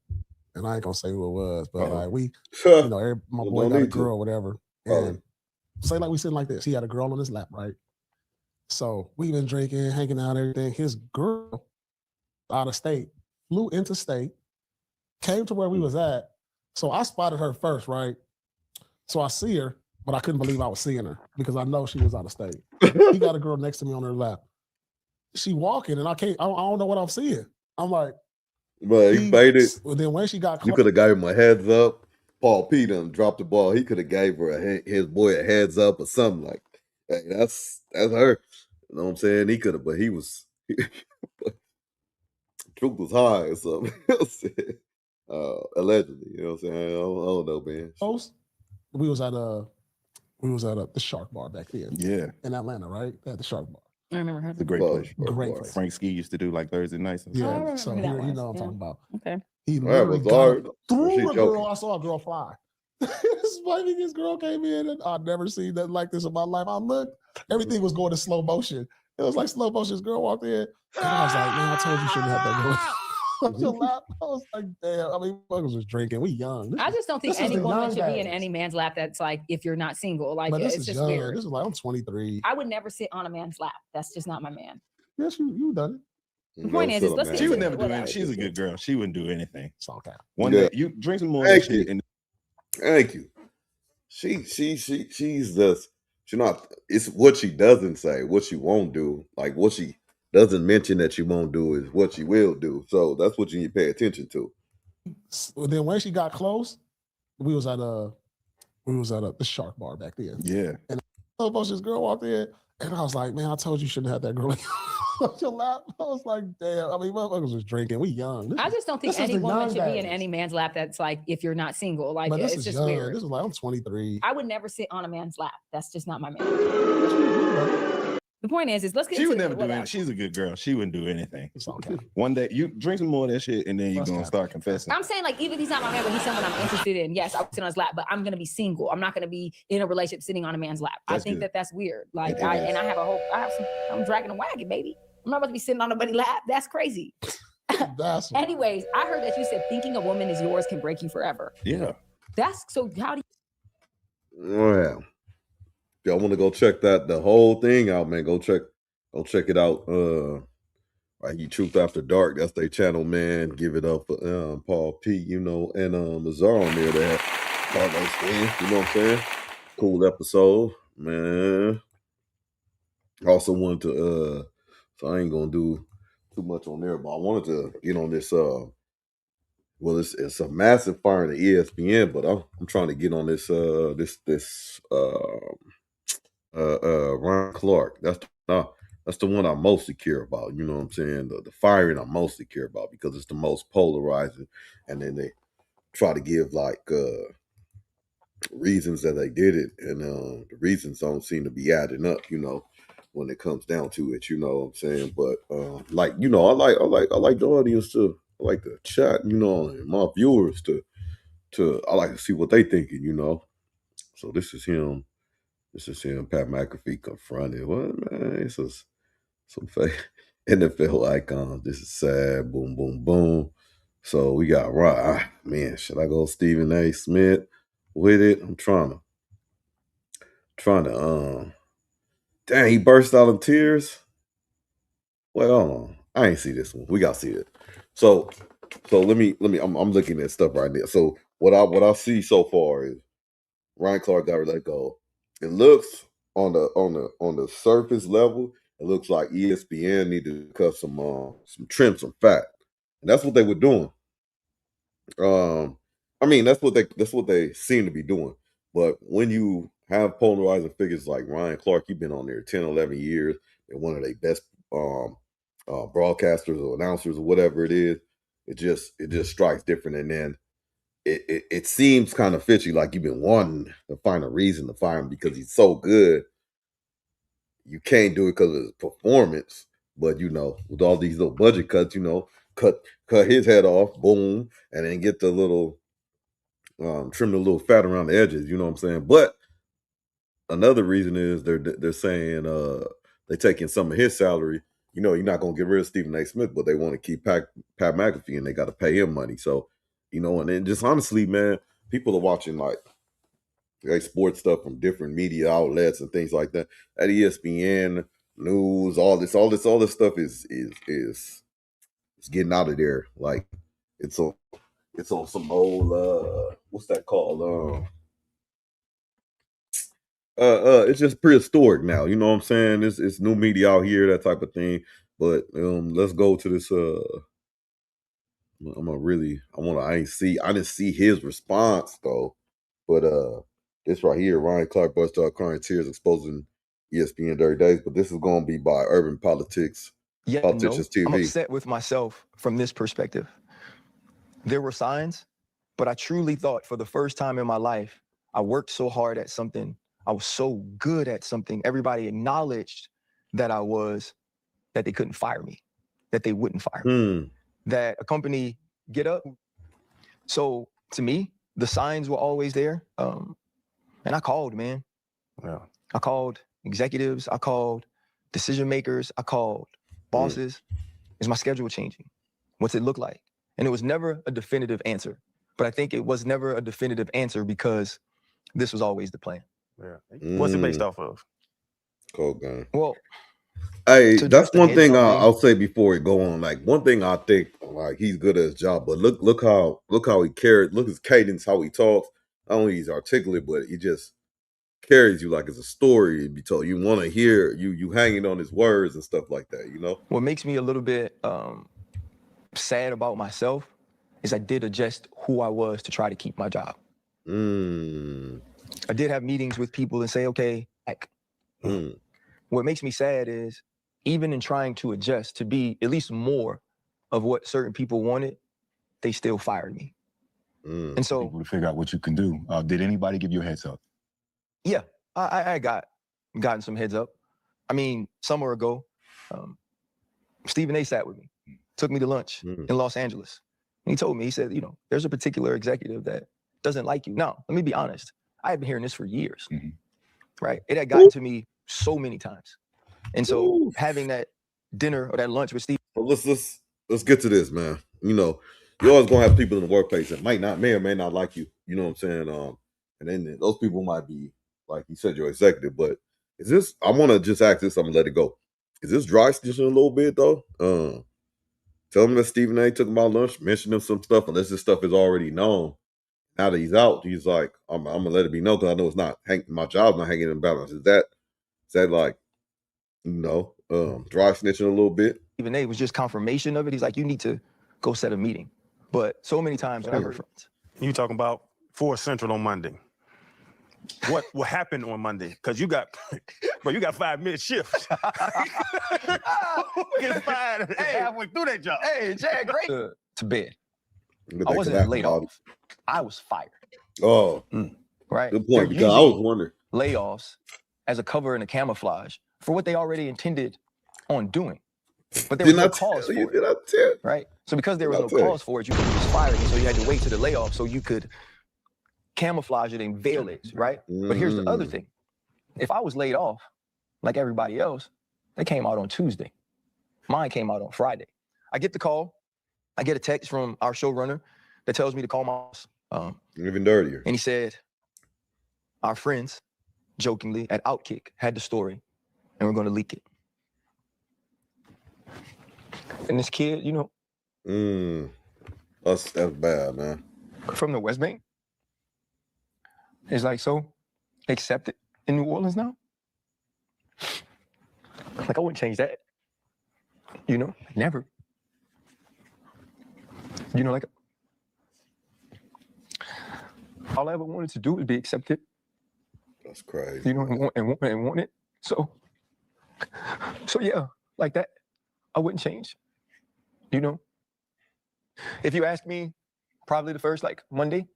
and I ain't gonna say who it was, but Uh-oh. like we, Huh. my Well, boy don't got a need to. girl, whatever. Oh. And say like we sitting like this. He had a girl on his lap, right? So we been drinking, hanging out, everything. His girl out of state, flew into state, came to where we was at. So I spotted her first, right? So I see her, but I couldn't believe I was seeing her because I know she was out of state. He got a girl next to me on her lap. She walking, and I don't know what I'm seeing. I'm like, But he faded. Well, then when she got You caught, could have gave him a heads up. Paul P done dropped the ball. He could have gave her his boy a heads up or something like, hey, that's her. You know what I'm saying? He could have, but he was truth was high or something. You know what I'm saying? Allegedly, you know what I'm saying? I don't know, man. post, we was at the Shark Bar back then Yeah, in Atlanta, right? At the Shark Bar. I remember her. it's a great Bar, place. bar, Great bar. place. Frank Ski used to do like Thursday nights. And Yeah, remember so who that here, you was, know what I'm yeah. talking about. Okay. He Well, literally it was got hard. through She the girl. joking. I saw a girl fly. This funny, this girl came in, and I'd never seen nothing like this in my life. I looked, everything was going in slow motion. It was like slow motion. This girl walked in, and I was like, man, I told you shouldn't have that girl. on your lap. I was like, damn. I mean, fuckers was drinking. We young. I just don't think this is any the woman young should be in days. any man's lap that's like, if you're not single. Like, But this it's is just young. weird. This is like, I'm 23. I would never sit on a man's lap. That's just not my man. Yes, you done it. The point is let's get She would into never do anything. She's a good girl. She wouldn't do anything. It's okay. One day you drink some more of that shit. And Thank you. She's just, she's not, it's what she doesn't say, what she won't do. Like what she doesn't mention that she won't do is what she will do. So that's what you need to pay attention to. Well, then when she got close, we was at the Shark Bar back then. Yeah. And a bunch of this girl walked in, and I was like, man, I told you shouldn't have that girl on your lap. I was like, damn. I mean, motherfuckers was drinking. We young. I just don't think any woman should be in any man's lap that's like, if you're not single. Like, but this it's is just young. weird. This is like, I'm 23. I would never sit on a man's lap. That's just not my man. The point is let's get. She would never do anything. She's a good girl. She wouldn't do anything. It's okay. One day you drink some more of that shit, and then you're gonna start confessing. I'm saying, like, even if he's not my man, but he's someone I'm interested in. Yes, I'll sit on his lap, but I'm gonna be single. I'm not gonna be in a relationship sitting on a man's lap. I think that's weird. Like, I'm dragging a wagon, baby. I'm not about to be sitting on nobody's lap. That's crazy. Anyways, I heard that you said thinking a woman is yours can break you forever. Yeah. That's so. How do you? Well, y'all want to go check the whole thing out, man? Go check it out. Right, Truth After Dark. That's their channel, man. Give it up for Paul P. You know, and AZAR on there. That Karlous Miller. You know what I'm saying? Cool episode, man. Also wanted to so I ain't gonna do too much on there, but I wanted to get on this. Well, it's a massive fire in the ESPN, but I'm trying to get on this Ryan Clark. That's the one I mostly care about. You know what I'm saying? The firing I mostly care about because it's the most polarizing, and then they try to give like reasons that they did it, and the reasons don't seem to be adding up. You know, when it comes down to it, you know what I'm saying? But like, you know, I like the audience to like to chat, you know, and my viewers to I like to see what they thinking, you know. So this is him, Pat McAfee confronted. What, man? This is some fake NFL icons. This is sad. Boom, boom, boom. So we got man. Should I go Stephen A. Smith with it? I'm trying to dang, he burst out in tears. Well, hold on. I ain't see this one. We gotta see it. So let me. I'm looking at stuff right now. So what I see so far is Ryan Clark got let go. It looks on the surface level, it looks like ESPN needed to cut trim some fat, and that's what they were doing. I mean that's what they seem to be doing. But when you have polarizing figures like Ryan Clark, you've been on there 10, 11 years, and one of their best broadcasters or announcers or whatever it is, it just strikes different. And then it seems kind of fishy, like you've been wanting to find a reason to fire him because he's so good. You can't do it because of his performance, but you know, with all these little budget cuts, you know, cut his head off, boom, and then get the little trim the little fat around the edges. You know what I'm saying? But another reason is they're saying they're taking some of his salary. You know, you're not gonna get rid of Stephen A. Smith, but they want to keep Pat McAfee, and they got to pay him money. So, you know, and then just honestly, man, people are watching like sports stuff from different media outlets and things like that. At ESPN, news, all this stuff is getting out of there. Like it's on some old what's that called? It's just prehistoric now. You know what I'm saying? It's new media out here, that type of thing. But let's go to this. I didn't see his response though, but this right here, Ryan Clark burst out crying tears, exposing ESPN Dirty Days. But this is going to be by Urban Politics, Politicians TV. I'm upset with myself from this perspective. There were signs, but I truly thought for the first time in my life, I worked so hard at something. I was so good at something. Everybody acknowledged that that they couldn't fire me, that they wouldn't fire me, that a company get up. So to me, the signs were always there. And I called, man. Yeah. I called executives. I called decision makers. I called bosses. Is my schedule changing? What's it look like? And it was never a definitive answer. But I think it was never a definitive answer because this was always the plan. Yeah. What's it based off of? Cold gun. Well, hey, to that's address the one head thing zone thing- I'll say before we go on. Like one thing I think like he's good at his job, but look how he carries. Look his cadence, how he talks. Not only he's articulate, but he just carries you like it's a story to be told. You want to hear you hanging on his words and stuff like that. You know. What makes me a little bit sad about myself is I did adjust who I was to try to keep my job. I did have meetings with people and say, okay, like, what makes me sad is even in trying to adjust to be at least more of what certain people wanted, they still fired me. And so people to figure out what you can do. Did anybody give you a heads up? Yeah, I gotten some heads up. I mean, summer ago, Stephen A sat with me, took me to lunch in Los Angeles. And he told me, he said, you know, there's a particular executive that doesn't like you. Now, let me be honest. I have been hearing this for years, right? It had gotten to me so many times. And so having that dinner or that lunch with Steve. Well, let's get to this, man. You know, you're always gonna have people in the workplace that may or may not like you. You know what I'm saying? And then those people might be, like you said, your executive. But is this? I want to just ask this. I'm gonna let it go. Is this dry stitching a little bit though? Tell him that Stephen A took him out lunch, mention him some stuff, unless this stuff is already known. Now that he's out, he's like, I'm gonna let it be known because I know it's not my job's not hanging in balance. Is that like, you know, dry snitching a little bit? Stephen A was just confirmation of it. He's like, you need to go set a meeting. But so many times when I heard friends. You talking about 4 Central on Monday. What happened on Monday? Because you got 5-minute shifts. Get fired halfway through that job. Hey, Chad, great. To bed. I wasn't laid off. I was fired. Oh, right. Good point. Because I was wondering. Layoffs as a cover and a camouflage for what they already intended on doing. But there was no cause for it. Right? So because there was no cause for it, you could just fire me. So you had to wait to the layoff so you could camouflage it and veil it, right? But here's the other thing. If I was laid off, like everybody else, they came out on Tuesday. Mine came out on Friday. I get the call. I get a text from our showrunner that tells me to call my boss. Even dirtier. And he said, our friends, jokingly, at Outkick had the story, and we're going to leak it. And this kid, you know. That's bad, man. From the West Bank. It's like, so, accepted in New Orleans now? Like, I wouldn't change that. You know, never. You know, like, all I ever wanted to do was be accepted. That's crazy. You know, and want it. So yeah, like that, I wouldn't change. You know, if you ask me, probably the first like Monday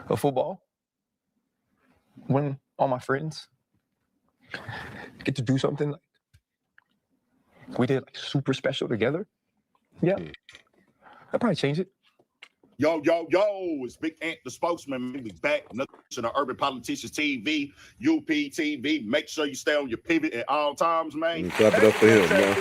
of football, when all my friends get to do something like we did, like super special together. Yeah, I'd probably change it. Yo, it's Big Ant, the spokesman. We back. Another edition of Urban Politicians TV, UPTV. Make sure you stay on your pivot at all times, man. Clap it up for him, man.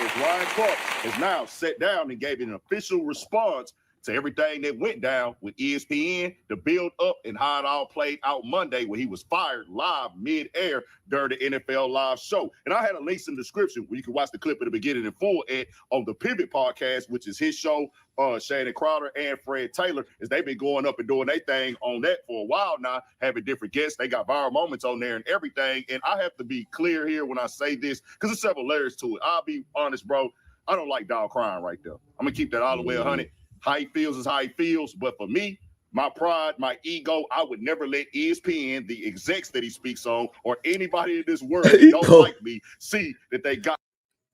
As Ryan Clark has now sat down and gave an official response to everything that went down with ESPN, the build up and how it all played out Monday when he was fired live mid-air during the NFL live show. And I had a link in the description where you can watch the clip at the beginning in full on the Pivot podcast, which is his show, Shannon Crowder and Fred Taylor, as they've been going up and doing their thing on that for a while now, having different guests. They got viral moments on there and everything. And I have to be clear here when I say this, because there's several layers to it. I'll be honest, bro. I don't like dog crying right there. I'm going to keep that all the way 100. How he feels is how he feels. But for me, my pride, my ego, I would never let ESPN, the execs that he speaks on, or anybody in this world that don't like me, see that they got.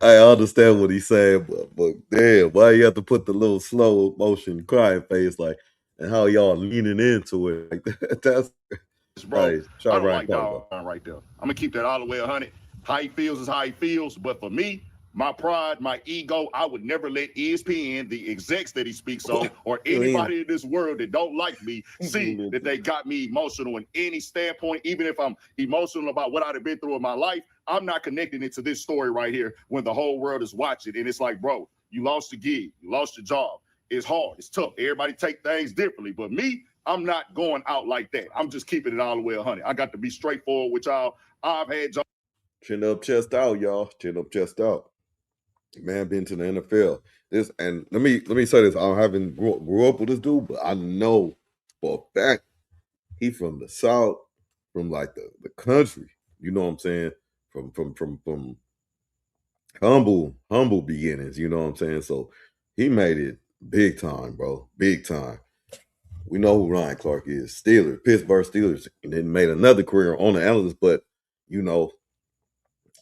I understand what he's saying, but damn, why you have to put the little slow motion crying face like, and how y'all leaning into it like that? That's bro. Right. I don't like dog right there. I'm gonna keep that all the way 100. How he feels is how he feels. But for me, my pride, my ego, I would never let ESPN, the execs that he speaks on, or anybody in this world that don't like me, see that they got me emotional in any standpoint. Even if I'm emotional about what I've been through in my life, I'm not connecting it to this story right here when the whole world is watching. And it's like, bro, you lost your gig, you lost your job. it's hard. It's tough. Everybody take things differently. But me, I'm not going out like that. I'm just keeping it all the way 100. I got to be straightforward with y'all. I've had jobs. Chin up, chest out, y'all. Chin up, chest out. Man, been to the NFL. This and let me say this. I haven't grew up with this dude, but I know for a fact he from the South, from like the country. You know what I'm saying? From humble beginnings. You know what I'm saying? So he made it big time, bro. Big time. We know who Ryan Clark is. Steelers, Pittsburgh Steelers, and then made another career on the analyst. But you know,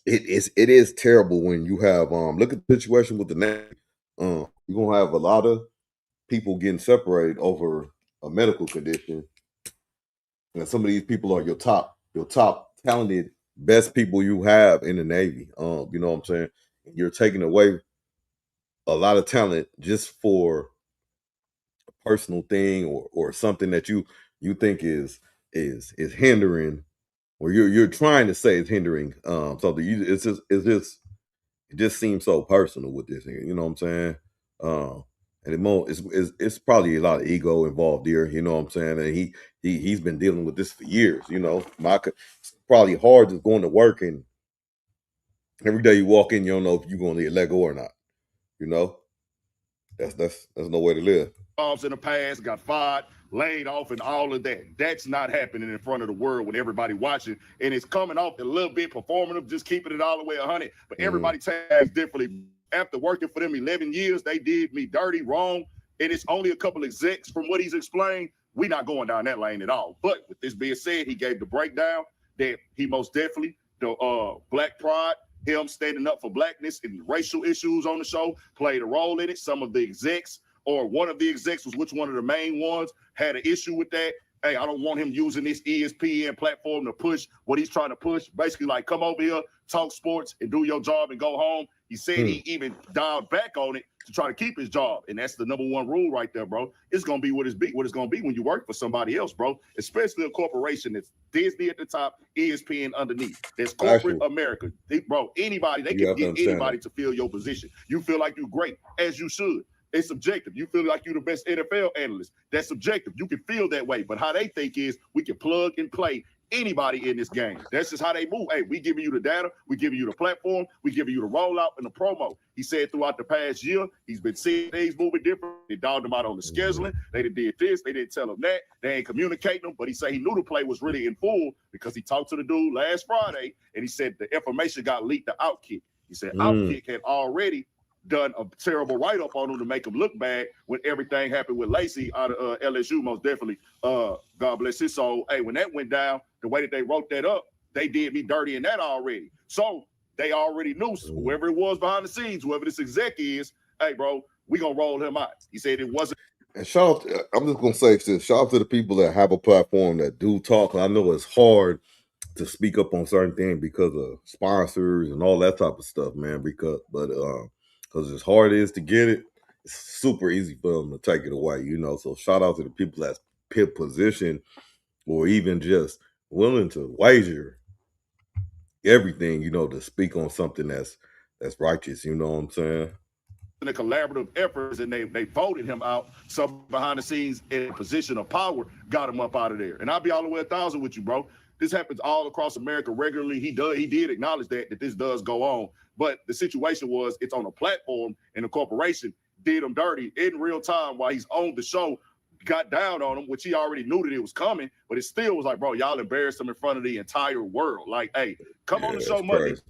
it is terrible when you have look at the situation with the Navy. You're gonna have a lot of people getting separated over a medical condition, and some of these people are your top talented, best people you have in the Navy. You know what I'm saying? You're taking away a lot of talent just for a personal thing or something that you think is hindering, or you're trying to say is hindering something. It just seems so personal with this thing. You know what I'm saying? And it's probably a lot of ego involved here. You know what I'm saying? And he's been dealing with this for years. You know, it's probably hard just going to work and every day you walk in, you don't know if you're going to get let go or not. You know, that's no way to live. In the past, got fired, laid off, and all of that. That's not happening in front of the world with everybody watching, and it's coming off a little bit performative, just keeping it all the way 100. But everybody takes differently. After working for them 11 years, they did me dirty, wrong, and it's only a couple execs from what he's explained. We're not going down that lane at all. But with this being said, he gave the breakdown that he most definitely, the Black Pride, him standing up for blackness and racial issues on the show, played a role in it. Some of the execs, or one of the execs was which one of the main ones, had an issue with that. Hey, I don't want him using this ESPN platform to push what he's trying to push. Basically, like, come over here, talk sports, and do your job and go home. He said he even dialed back on it to try to keep his job. And that's the #1 rule right there, bro. It's going to be what it's going to be when you work for somebody else, bro. Especially a corporation that's Disney at the top, ESPN underneath. There's corporate America. Bro, anybody, they can get anybody to fill your position. You feel like you're great, as you should. It's subjective. You feel like you're the best NFL analyst. That's subjective. You can feel that way. But how they think is we can plug and play anybody in this game. That's just how they move. Hey, we giving you the data. We giving you the platform. We giving you the rollout and the promo. He said throughout the past year, he's been seeing things moving different. They dogged him out on the scheduling. They did this. They didn't tell him that. They ain't communicating him. But he said he knew the play was really in full because he talked to the dude last Friday, and he said the information got leaked to Outkick. He said Outkick had already done a terrible write-up on him to make him look bad when everything happened with Lacey out of LSU, most definitely. God bless his soul. Hey, when that went down, the way that they wrote that up, they did me dirty in that already. So they already knew whoever it was behind the scenes, whoever this exec is, hey, bro, we going to roll him out. He said it wasn't. And shout out, I'm just going to say this, shout out to the people that have a platform that do talk. I know it's hard to speak up on certain things because of sponsors and all that type of stuff, man, because as hard it is to get it, it's super easy for them to take it away, you know. So shout out to the people that's pit position or even just willing to wager everything, you know, to speak on something that's righteous, you know what I'm saying? The collaborative efforts, and they voted him out. Some behind the scenes in a position of power got him up out of there. And I'll be all the way 1,000 with you, bro. This happens all across America regularly. He did acknowledge that this does go on. But the situation was it's on a platform, and the corporation did him dirty in real time while he's on the show, got down on him, which he already knew that it was coming, but it still was like, bro, y'all embarrassed him in front of the entire world. Like, hey, come on the show Monday. Crazy.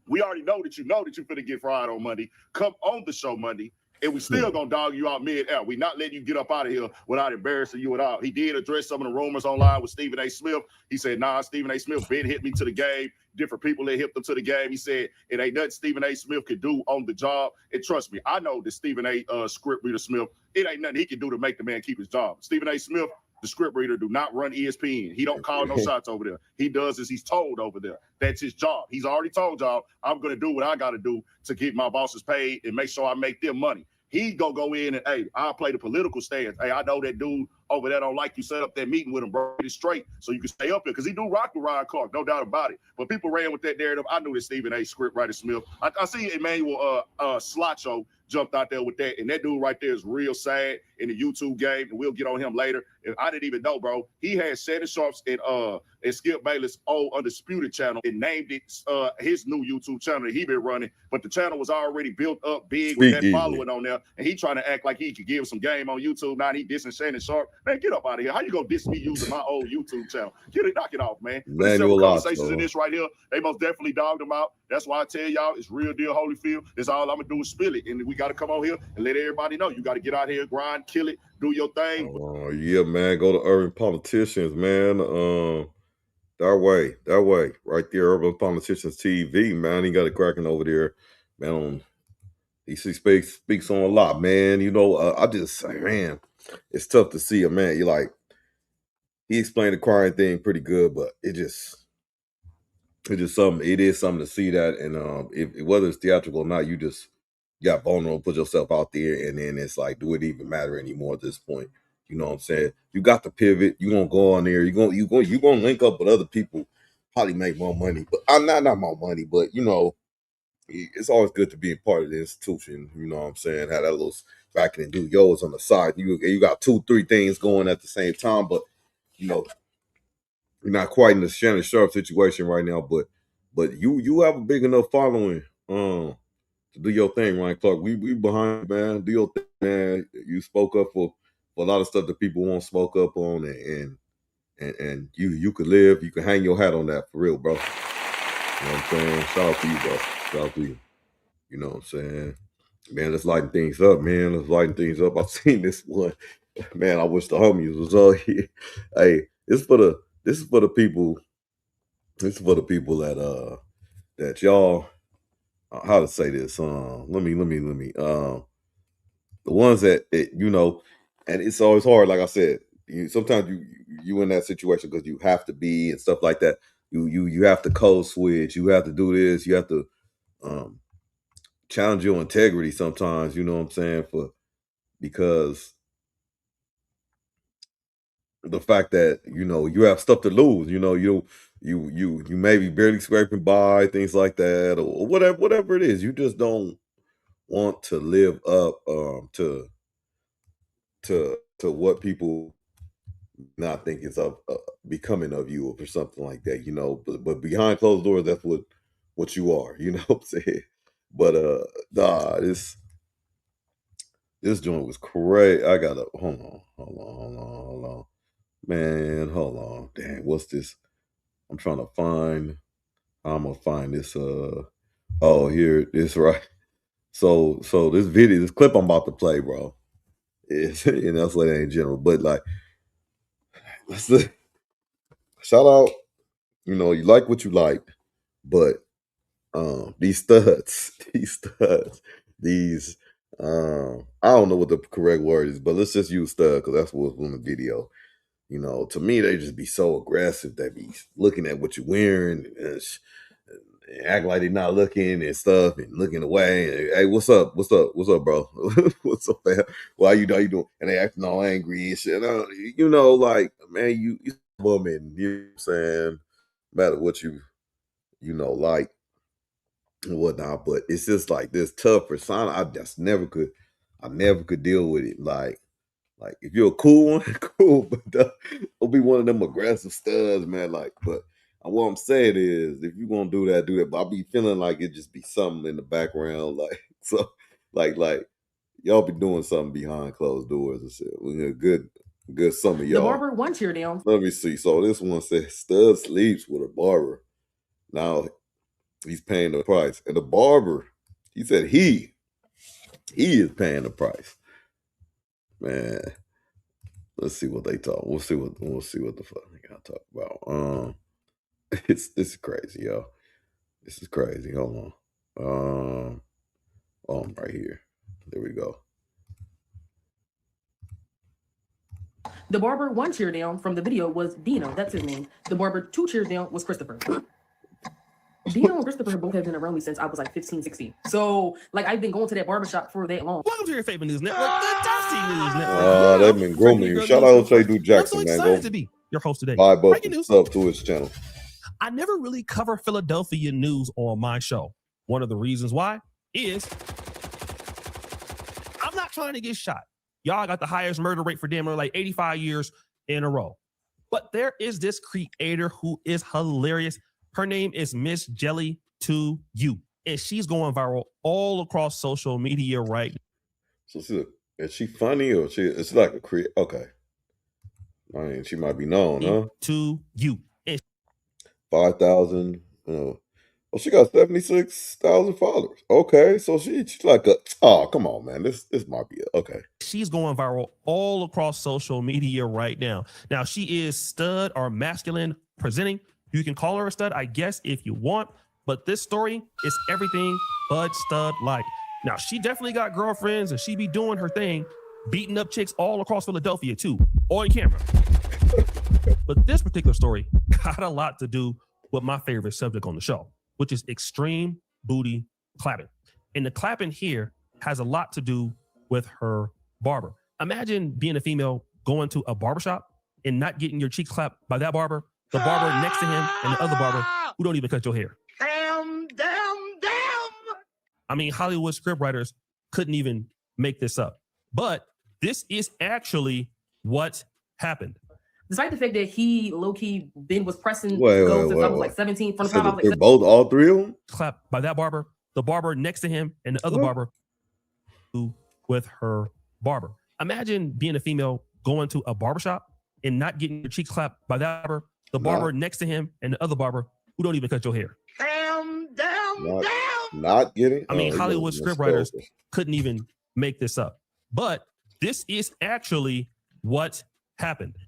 We already know that you're finna get fried on Monday. Come on the show Monday, and we still gonna dog you out mid-air. We not letting you get up out of here without embarrassing you at all. He did address some of the rumors online with Stephen A. Smith. He said, nah, Stephen A. Smith been hit me to the game. Different people that hit them to the game. He said, it ain't nothing Stephen A. Smith could do on the job. And trust me, I know that Stephen A. Script reader Smith, it ain't nothing he can do to make the man keep his job. Stephen A. Smith, the script reader, do not run ESPN. He don't call no shots over there. He does as he's told over there. That's his job. He's already told y'all, I'm going to do what I got to do to get my bosses paid and make sure I make them money. He go in and, hey, I'll play the political stance. Hey, I know that dude over there don't like you set up that meeting with him, bro. It's straight so you can stay up here because he do rock with Ryan Clark, no doubt about it. But people ran with that narrative. I knew that Stephen A. Script writer Smith. I see Emmanuel Slacho jumped out there with that. And that dude right there is real sad in the YouTube game, and we'll get on him later. And I didn't even know, bro. He had Shannon Sharp's and Skip Bayless old Undisputed channel and named it his new YouTube channel that he been running. But the channel was already built up big with that following on there. And he trying to act like he could give some game on YouTube. Now he dissing Shannon Sharp. Man, get up out of here. How you gonna diss me using my old YouTube channel? Knock it off, man. There's several conversations in this right here. They most definitely dogged him out. That's why I tell y'all it's real deal Holyfield. That's all I'm gonna do is spill it. And we gotta come on here and let everybody know. You gotta get out here, grind, kill it, do your thing. Yeah, man. Go to Urban Politicians, man. That way, right there, Urban Politicians TV, man. He got it cracking over there, man. He speaks on a lot, man. You know, I just say, man, it's tough to see a man. You like, he explained the crying thing pretty good, but it's just something. It is something to see that, and if whether it's theatrical or not, you just got vulnerable, put yourself out there, and then it's like, do it even matter anymore at this point? You know what I'm saying? You got to pivot. You gonna go on there. You gonna link up with other people, probably make more money. But I'm not more money, but you know, it's always good to be a part of the institution. You know what I'm saying? Have that little backing and do yours on the side. You got 2-3 things going at the same time, but you know, you're not quite in the Shannon Sharp situation right now. But you have a big enough following to do your thing, Ryan Clark. We behind you, man. Do your thing, man. You spoke up for a lot of stuff that people won't spoke up on, and you could live. You can hang your hat on that for real, bro. You know what I'm saying? Shout out to you, bro. Shout out to you. You know what I'm saying? Man, let's lighten things up, man. Let's lighten things up. I've seen this one. Man, I wish the homies was all here. Hey, this is for the people. This is for the people that y'all. How to say this? Let me. The ones that you know, and it's always hard. Like I said, sometimes you in that situation because you have to be and stuff like that. You have to code switch. You have to do this. You have to challenge your integrity sometimes. You know what I'm saying? Because the fact that you know you have stuff to lose. You know you may be barely scraping by, things like that, or whatever it is. You just don't want to live up to what people not think is of becoming of you or something like that, you know. But behind closed doors, that's what you are, you know what I'm saying? But nah, this joint was crazy. I gotta hold on, man, hold on. Damn, what's this? I'm trying to find. I'm gonna find this. Oh, here, this right. So this clip I'm about to play, bro. Is and that's what it ain't general, but like, shout out. You know, you like what you like, but these studs, I don't know what the correct word is, but let's just use stud because that's what's on the video. You know, to me, they just be so aggressive. They be looking at what you're wearing and act like they're not looking and stuff and looking away. And, hey, what's up, bro? What's up, man? Why you doing? And they acting all angry and shit. You know, like, man, you woman, you know what I'm saying? No matter what you know, like and whatnot, but it's just like this tough persona. I never could deal with it. Like if you're a cool one, cool, but don't be one of them aggressive studs, man. Like, but what I'm saying is, if you gonna do that, do that. But I be feeling like it just be something in the background, like so, like y'all be doing something behind closed doors and shit. We a good some of y'all. The barber one cheer down. Let me see. So this one says stud sleeps with a barber. Now he's paying the price, and the barber, he said he is paying the price. Man, let's see what they talk. We'll see what the fuck they gotta talk about. This is crazy, y'all. This is crazy. Hold on. I'm right here. There we go. The barber one cheer down from the video was Dino. That's his name. The barber 2 cheers down was Christopher. Dino and Christopher both have been around me since I was like 15, 16. So, like, I've been going to that barbershop for that long. Welcome to your favorite news network, the Dusty News Network. They've been grooming you. Shout out to Trey Jackson, I'm so man. excited to be your host today. Buy up to his channel. I never really cover Philadelphia news on my show. One of the reasons why is trying to get shot. Y'all got the highest murder rate for damn near like 85 years in a row. But there is this creator who is hilarious. Her name is Miss Jelly to You, and she's going viral all across social media right now. So is she funny or it's like a create? Okay. I mean, she might be known, huh? To You. 5,000. Oh, she got 76,000 followers. Okay, so she's like oh, come on, man. This might be okay. She's going viral all across social media right now. Now, she is stud or masculine presenting. You can call her a stud, I guess, if you want. But this story is everything but stud-like. Now, she definitely got girlfriends and she be doing her thing, beating up chicks all across Philadelphia too, on camera. But this particular story got a lot to do with my favorite subject on the show, which is extreme booty clapping. And the clapping here has a lot to do with her barber. Imagine being a female going to a barbershop and not getting your cheeks clapped by that barber, the barber next to him, and the other barber who don't even cut your hair. I mean, Hollywood scriptwriters couldn't even make this up. But this is actually what happened. Despite the fact that he low-key was pressing go since I was like 17. From the time I was like both, all three of them? Clap by that barber, the barber next to him, and the other barber with her barber. Imagine being a female going to a barbershop and not getting your cheeks clapped by that barber, the barber next to him, and the other barber who don't even cut your hair. Not getting. I mean, Hollywood scriptwriters couldn't even make this up. But this is actually what happened.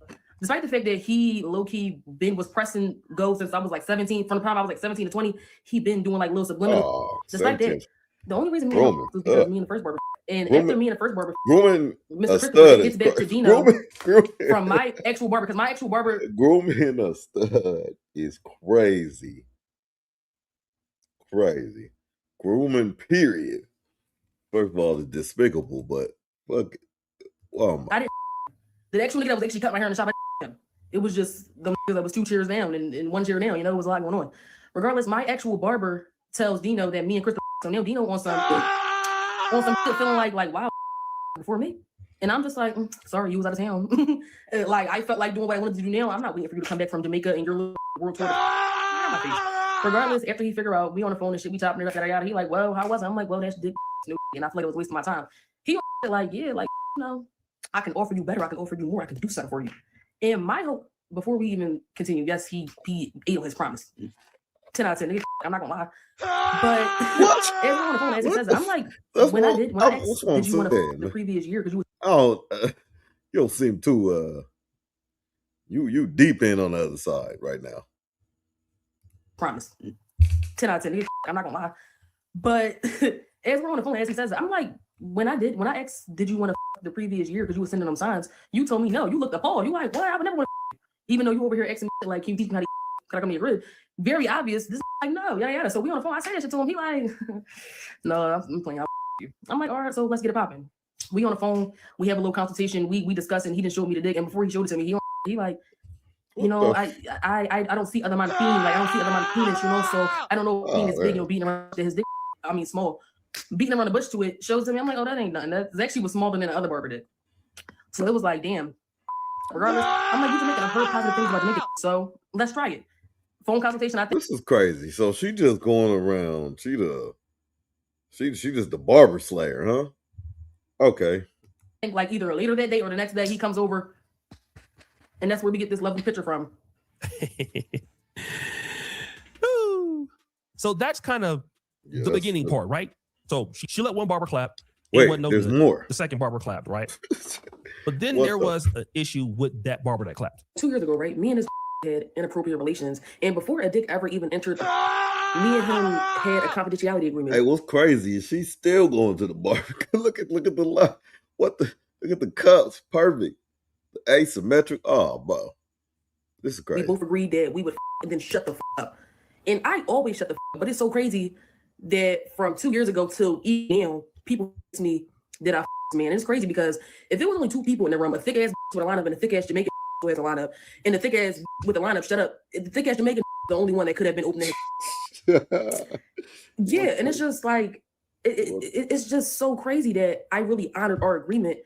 Despite the fact that he low-key was pressing go since I was like 17. From the time I was like 17 to 20, he been doing like little subliminal. Despite that, the only reason was because me and the first barber. And after me and the first barber, Mr. Christopher gets back to Dino from my actual barber, because my actual barber. Grooming a stud is crazy. Crazy. Grooming, period. First of all, it's despicable, but look. I didn't. The actual nigga that was actually cut my hair in the shop, it was just the nigga that was 2 chairs down and 1 chair down. You know, it was a lot going on. Regardless, my actual barber tells Dino that me and Christopher. So now Dino wants some shit feeling like wow before me. And I'm just like, sorry, you was out of town. Like, I felt like doing what I wanted to do now. I'm not waiting for you to come back from Jamaica and your little world tour. Regardless, after he figure out, we on the phone and shit, we chopping it up, yada yada. He like, well, how was it? I'm like, well, that's dick, and I feel like it was wasting my time. He like, yeah, like, I can offer you better. I can offer you more. I can do something for you. And my hope, before we even continue, yes, he ate on his promise. 10 out of 10. I'm not gonna lie. But everyone on the phone as he says it, I'm like, when I asked, did you want to the previous year? Because you don't seem too you deep in on the other side right now. Promise. 10 out of 10. I'm not gonna lie. But everyone on the phone as he says it, I'm like, when I asked, did you want to the previous year because you were sending them signs, you told me no. You looked appalled. You like, what? I would never want to, even though you over here asking me like, can you teach me how to can I come to your crib? Very obvious. This like, no, yada yada. So we on the phone. I say that shit to him. He like, no, I'm playing out you. I'm like, all right, so let's get it popping. We on the phone. We have a little consultation. We discuss, and he didn't show me the dick. And before he showed it to me, he like, you know, I don't see other amount of penis. Like I don't see other amount of penis, you know. So I don't know if penis big, you know, beating around his dick. I mean small. Beating around the bush to it shows to me. I'm like, oh, that ain't nothing. That actually was smaller than the other barber did. So it was like, damn. Regardless, I'm like, you can make it. I've heard positive things about Jamaica, so let's try it. Phone consultation. I think this is crazy. So she just going around. She just the barber slayer, huh? Okay. I think like either later that day or the next day he comes over, and that's where we get this lovely picture from. So that's kind of the beginning part, right? So she let one barber clap. Wait, there's more. The second barber clapped, right? But then there was an issue with that barber that clapped. 2 years ago, right? Me and his had inappropriate relations, and before a dick ever even entered, me and him had a confidentiality agreement. Hey, what's crazy is she's still going to the barber. look at the line. Look at the cups, perfect, the asymmetric. Oh, bro, this is crazy. We both agreed that we would and then shut the up, and I always shut the up. But it's so crazy that from 2 years ago till now, people ask me that I man. And it's crazy because if it was only 2 people in the room, a thick ass with a lineup and a thick ass Jamaican has a lineup, and the thick ass with the lineup, shut up. The thick ass Jamaican the only one that could have been opening. Yeah, and it's just like It's just so crazy that I really honored our agreement.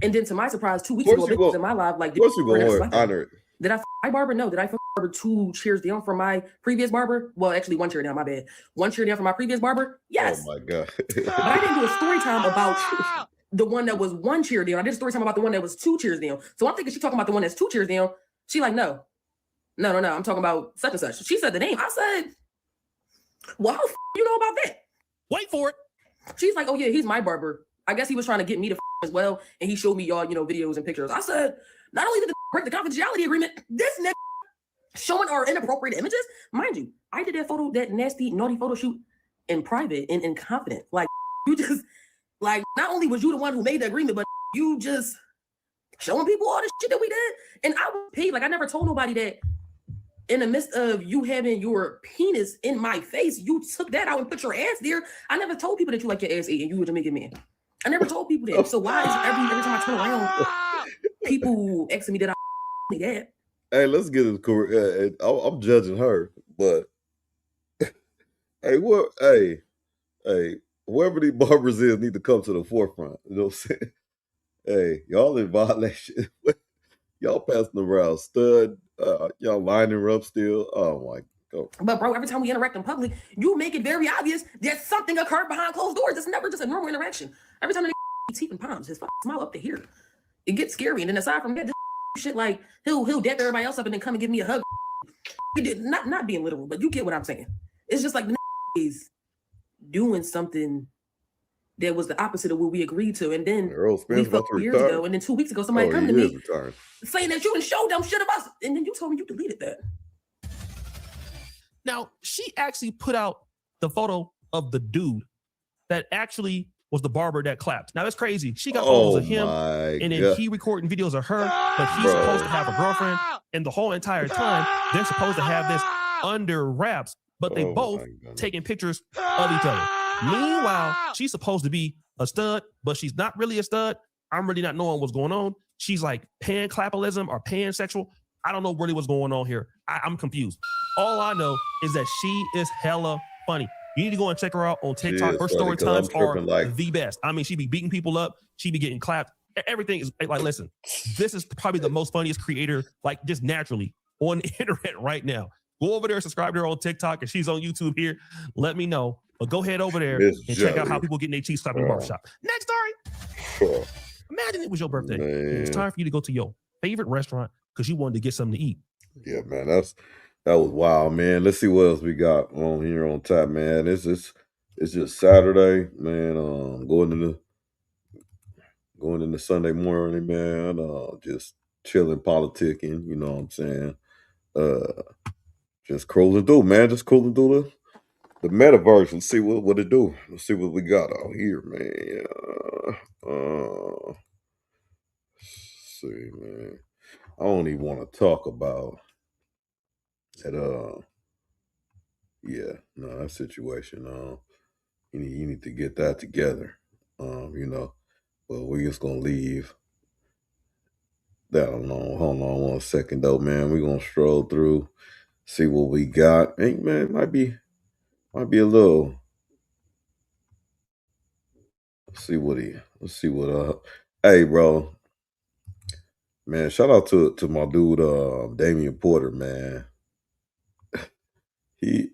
And then to my surprise, 2 weeks ago, a bitch in my live, like, of course you gonna honor it. did I my barber? No. Did I barber 2 chairs down from my previous barber? Well, actually 1 chair down, my bad. 1 chair down from my previous barber? Yes. Oh my God. But I didn't do a story time about the one that was 1 chair down. I did a story time about the one that was 2 chairs down. So I'm thinking she's talking about the one that's 2 chairs down. She like, no. I'm talking about such and such. She said the name. I said, well, how you know about that? Wait for it. She's like, oh yeah, he's my barber. I guess he was trying to get me to as well, and he showed me y'all, videos and pictures. I said, not only did the break the confidentiality agreement, this nigga showing our inappropriate images. Mind you, I did that nasty, naughty photo shoot in private and in confidence. Like, you just, like, not only was you the one who made the agreement, but you just showing people all this shit that we did. And I was paid. Like, I never told nobody that in the midst of you having your penis in my face, you took that out and put your ass there. I never told people that you like your ass ate and you were a Jamaican man. I never told people that. So why is every time I turn around, people asking me that I that? Hey, let's get it correct. I'm judging her, but hey, whoever these barbers is need to come to the forefront. You know what I'm saying? Hey, y'all in violation. Y'all passing around stud. Y'all lining her up still. Oh my God. But bro, every time we interact in public, you make it very obvious that something occurred behind closed doors. It's never just a normal interaction. Every time they teeth and palms, his smile up to here, it gets scary. And then aside from that, this shit, like he'll dap everybody else up and then come and give me a hug. He did not being literal, but you get what I'm saying. It's just like the is doing something that was the opposite of what we agreed to. And then we fucked years ago, and then 2 weeks ago, somebody come to me saying that you didn't show them shit of us, and then you told me you deleted that. Now, she actually put out the photo of the dude that actually was the barber that clapped. Now, that's crazy. She got photos of him, and then he recording videos of her, but he's supposed to have a girlfriend, and the whole entire time, they're supposed to have this under wraps, but they both taking pictures of each other. Meanwhile, she's supposed to be a stud, but she's not really a stud. I'm really not knowing what's going on. She's like pan-clappalism or pansexual. I don't know really what's going on here. I'm confused. All I know is that she is hella funny. You need to go and check her out on TikTok. Her story times are the best. I mean, she be beating people up. She be getting clapped. Everything is like, listen, this is probably the most funniest creator, like just naturally on the internet right now. Go over there, subscribe to her on TikTok, and she's on YouTube here. Let me know. But go ahead over there and check out how people getting their cheese slapped in the barbershop. Next story. Imagine it was your birthday. It was time for you to go to your favorite restaurant because you wanted to get something to eat. Yeah, man, that was wild, man. Let's see what else we got on here on top, man. It's just Saturday, man. Going into Sunday morning, man. Just chilling, politicking. You know what I'm saying? Just cruising through, man. Just cruising through the metaverse and see what it do. Let's see what we got out here, man. Let's see, man. I don't even want to talk about that. Yeah, no, that situation. You need to get that together. You know, but we're just gonna leave that alone. Hold on 1 second, though, man. We're gonna stroll through, see what we got. Hey, man, it might be a little. Let's see what. Hey, bro. Man, shout out to my dude, Damian Porter, man. He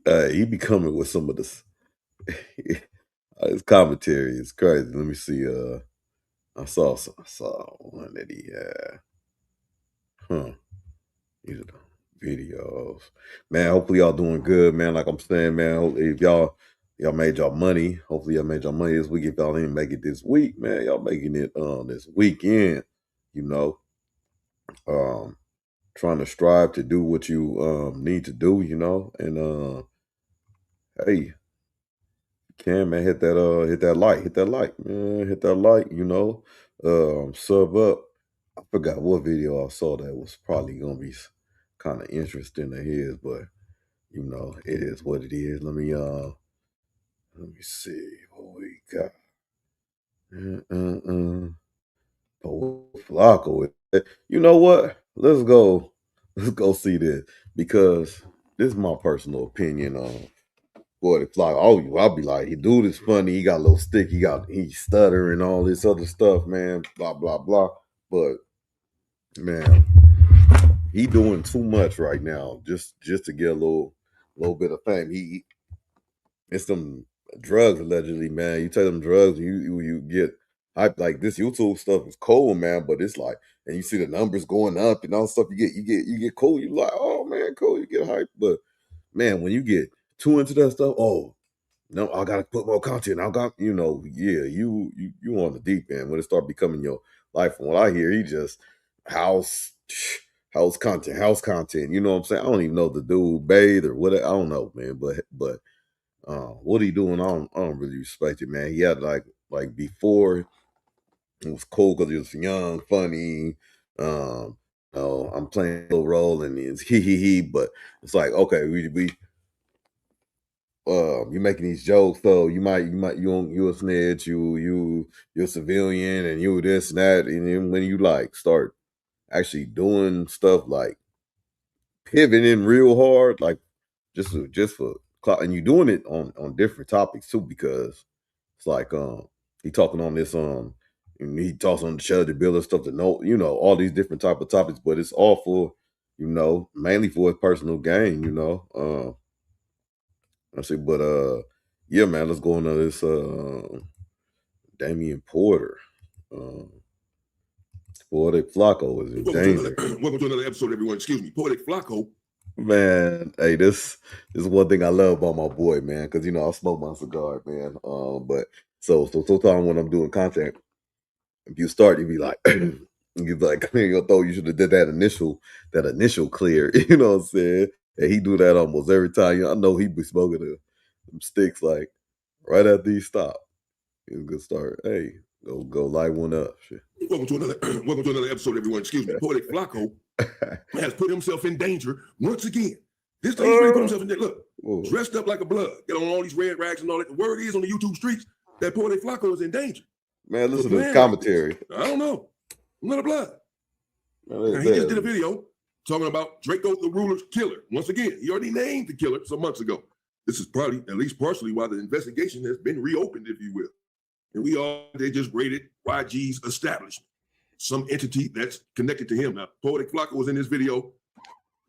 be coming with some of this. His commentary is crazy. Let me see. I saw one that he had. These are the videos. Man, hopefully y'all doing good, man. Like I'm saying, man. Hopefully if y'all made y'all money. Hopefully y'all made y'all money this week. If y'all didn't make it this week, man, y'all making it this weekend. You know, trying to strive to do what you need to do. You know, and hey, can man hit that like, man, hit that like. You know, sub up. I forgot what video I saw that was probably gonna be kind of interesting to his, but you know, it is what it is. Let me see what we got. FLAKKO. You know what? Let's go see this, because this is my personal opinion on boy, the FLAKKO, I'll be like, he dude is funny. He got a little stick. He stutter and all this other stuff, man. Blah blah blah. But man, he doing too much right now just to get a little bit of fame. It's some drugs allegedly, man. You take them drugs, you get hype. Like this YouTube stuff is cold, man. But it's like, and you see the numbers going up and all the stuff. You get cool. You like, oh man, cool. You get hype, but man, when you get too into that stuff, oh no, I gotta put more content. I got, you on the deep end when it start becoming your life. From what I hear, he just house content. You know what I'm saying? I don't even know the dude bathe or whatever. I don't know, man. But what he doing? I don't really respect it, man. He had like before, it was cool because he was young, funny. Oh, I'm playing a little role and it's he, but it's like, okay, we you're making these jokes, so you a snitch, you're a civilian, and you this and that, and then when you like start actually doing stuff like pivoting real hard, like just for clout, and you doing it on different topics too, because it's like he talking on this and he talks on the shelter bill and stuff to know, all these different type of topics, but it's all for mainly for his personal gain, I say, but yeah, man, let's go into this Damian Porter. Poetic FLAKKO is in danger. Welcome to another episode, everyone. Excuse me, Poetic FLAKKO. Man, hey, this is one thing I love about my boy, man, because I smoke my cigar, man. But so sometimes when I'm doing content, if you start, you be like, clear your throat. You should have did that initial clear. You know what I'm saying? And he do that almost every time. I know he be smoking them sticks like right after he stop. He's gonna start. Hey, go light one up. Shit. Welcome to another episode, everyone. Excuse me, Poetic FLAKKO has put himself in danger once again. This thing really put himself in danger. Look, dressed up like a blood, get on all these red rags and all that. The word is on the YouTube streets that Poetic FLAKKO is in danger. Man, listen to the commentary. I don't know. I'm not a blood. Man, he just did a video talking about Draco the Ruler's killer. Once again, he already named the killer some months ago. This is probably, at least partially, why the investigation has been reopened, if you will. And they just raided YG's establishment, some entity that's connected to him. Now, Poetic FLAKKO was in this video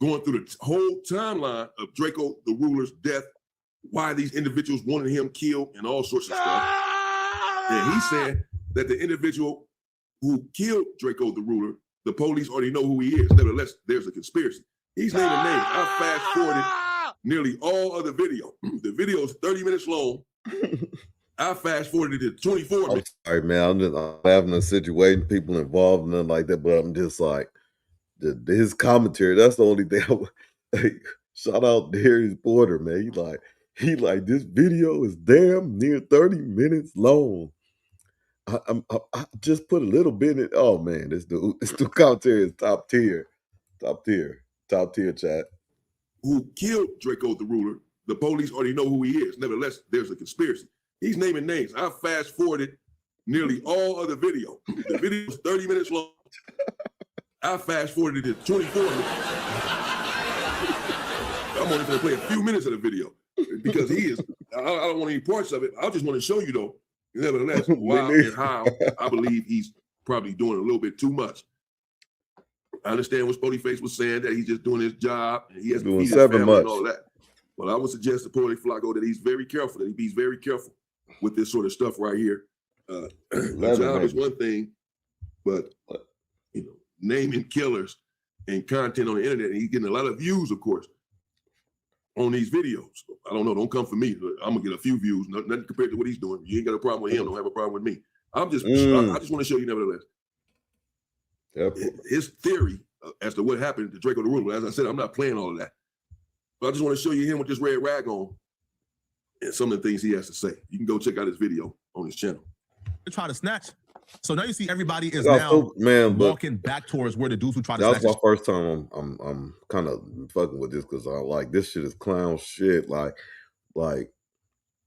going through the whole timeline of Draco the Ruler's death, why these individuals wanted him killed, and all sorts of stuff. And he said that the individual who killed Draco the Ruler, the police already know who he is. Nevertheless, there's a conspiracy. He's naming names. I fast-forwarded nearly all of the video. The video is 30 minutes long. I fast-forwarded it to 24 minutes. All right, man. I'm just having a situation, people involved, and nothing like that, but I'm just like, his commentary, that's the only thing shout out Darius Porter, man. He like, this video is damn near 30 minutes long. I just put a little bit in it. Oh man, this dude commentary is top tier, chat. Who killed Draco the Ruler? The police already know who he is. Nevertheless, there's a conspiracy. He's naming names. I fast-forwarded nearly all of the video. The video is 30 minutes long. I fast-forwarded it to 24 minutes. I'm only going to play a few minutes of the video because I don't want any parts of it. I just want to show you, though, nevertheless, why and how I believe he's probably doing a little bit too much. I understand what Spotify was saying, that he's just doing his job and he has to feed his family and all of that. But I would suggest to Poetic FLAKKO that he's very careful, that he be very careful with this sort of stuff right here. The job is one thing, but naming killers and content on the internet, and he's getting a lot of views, of course, on these videos. I don't know, don't come for me. I'm gonna get a few views, nothing compared to what he's doing. You ain't got a problem with him, don't have a problem with me. I just want to show you, nevertheless, his theory as to what happened to Draco the Ruler. As I said, I'm not playing all of that, but I just want to show you him with this red rag on and some of the things he has to say. You can go check out his video on his channel. They try to snatch. So now you see everybody is now walking back towards where the dudes who try to snatch. That's my first time I'm kind of fucking with this, because I like, this shit is clown shit. Like,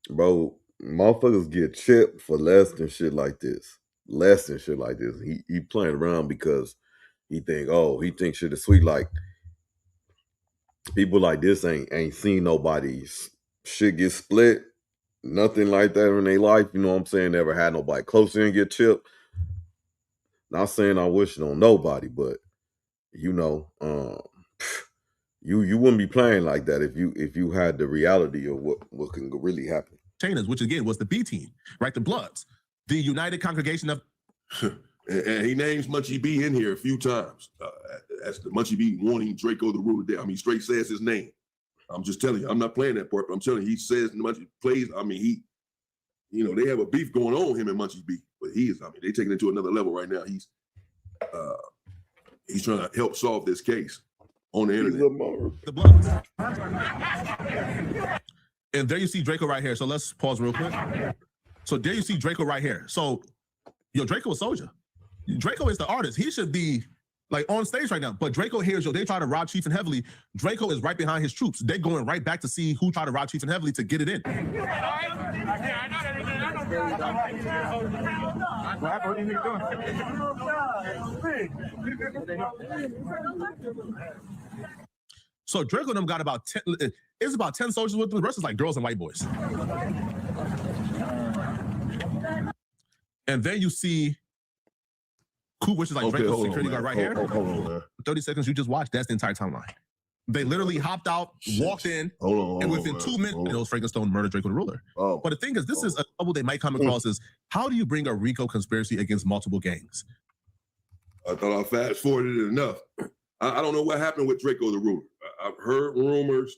bro, motherfuckers get chipped for less than shit like this. He playing around because he thinks shit is sweet. Like, people like this ain't seen nobody shit gets split. Nothing like that in their life. You know what I'm saying? Never had nobody close in get chipped. Not saying I wish it on nobody, but you know, you wouldn't be playing like that if you had the reality of what can really happen. Containers, which again was the B team, right? The Bloods, the United Congregation of. And he names Munchie B in here a few times. As the Munchie B wanting Draco the ruler there. I mean, straight says his name. I'm just telling you, I'm not playing that part, but I'm telling you, he says Munchie plays. I mean, they have a beef going on, him and Munchie B. But they taking it to another level right now. He's trying to help solve this case on the internet. The Bloods. And there you see Draco right here. So let's pause real quick. So there you see Draco right here. So, Draco is Soldier. Draco is the artist. He should be like on stage right now. But Draco hears, they try to rob Chief and Heavily. Draco is right behind his troops. They're going right back to see who tried to rob Chief and Heavily to get it in. So Draco and them got about 10, it's about 10 soldiers with them. The rest is like girls and white boys. And then you see Coop, which is like Draco's security guard right here. Hold on, man. 30 seconds you just watched, that's the entire timeline. They literally hopped out, walked in, and within 2 minutes, it was Frankenstone murdered Draco the ruler. But the thing is, this is a trouble they might come across is, how do you bring a RICO conspiracy against multiple gangs? I thought I fast forwarded it enough. I don't know what happened with Draco the ruler. I've heard rumors,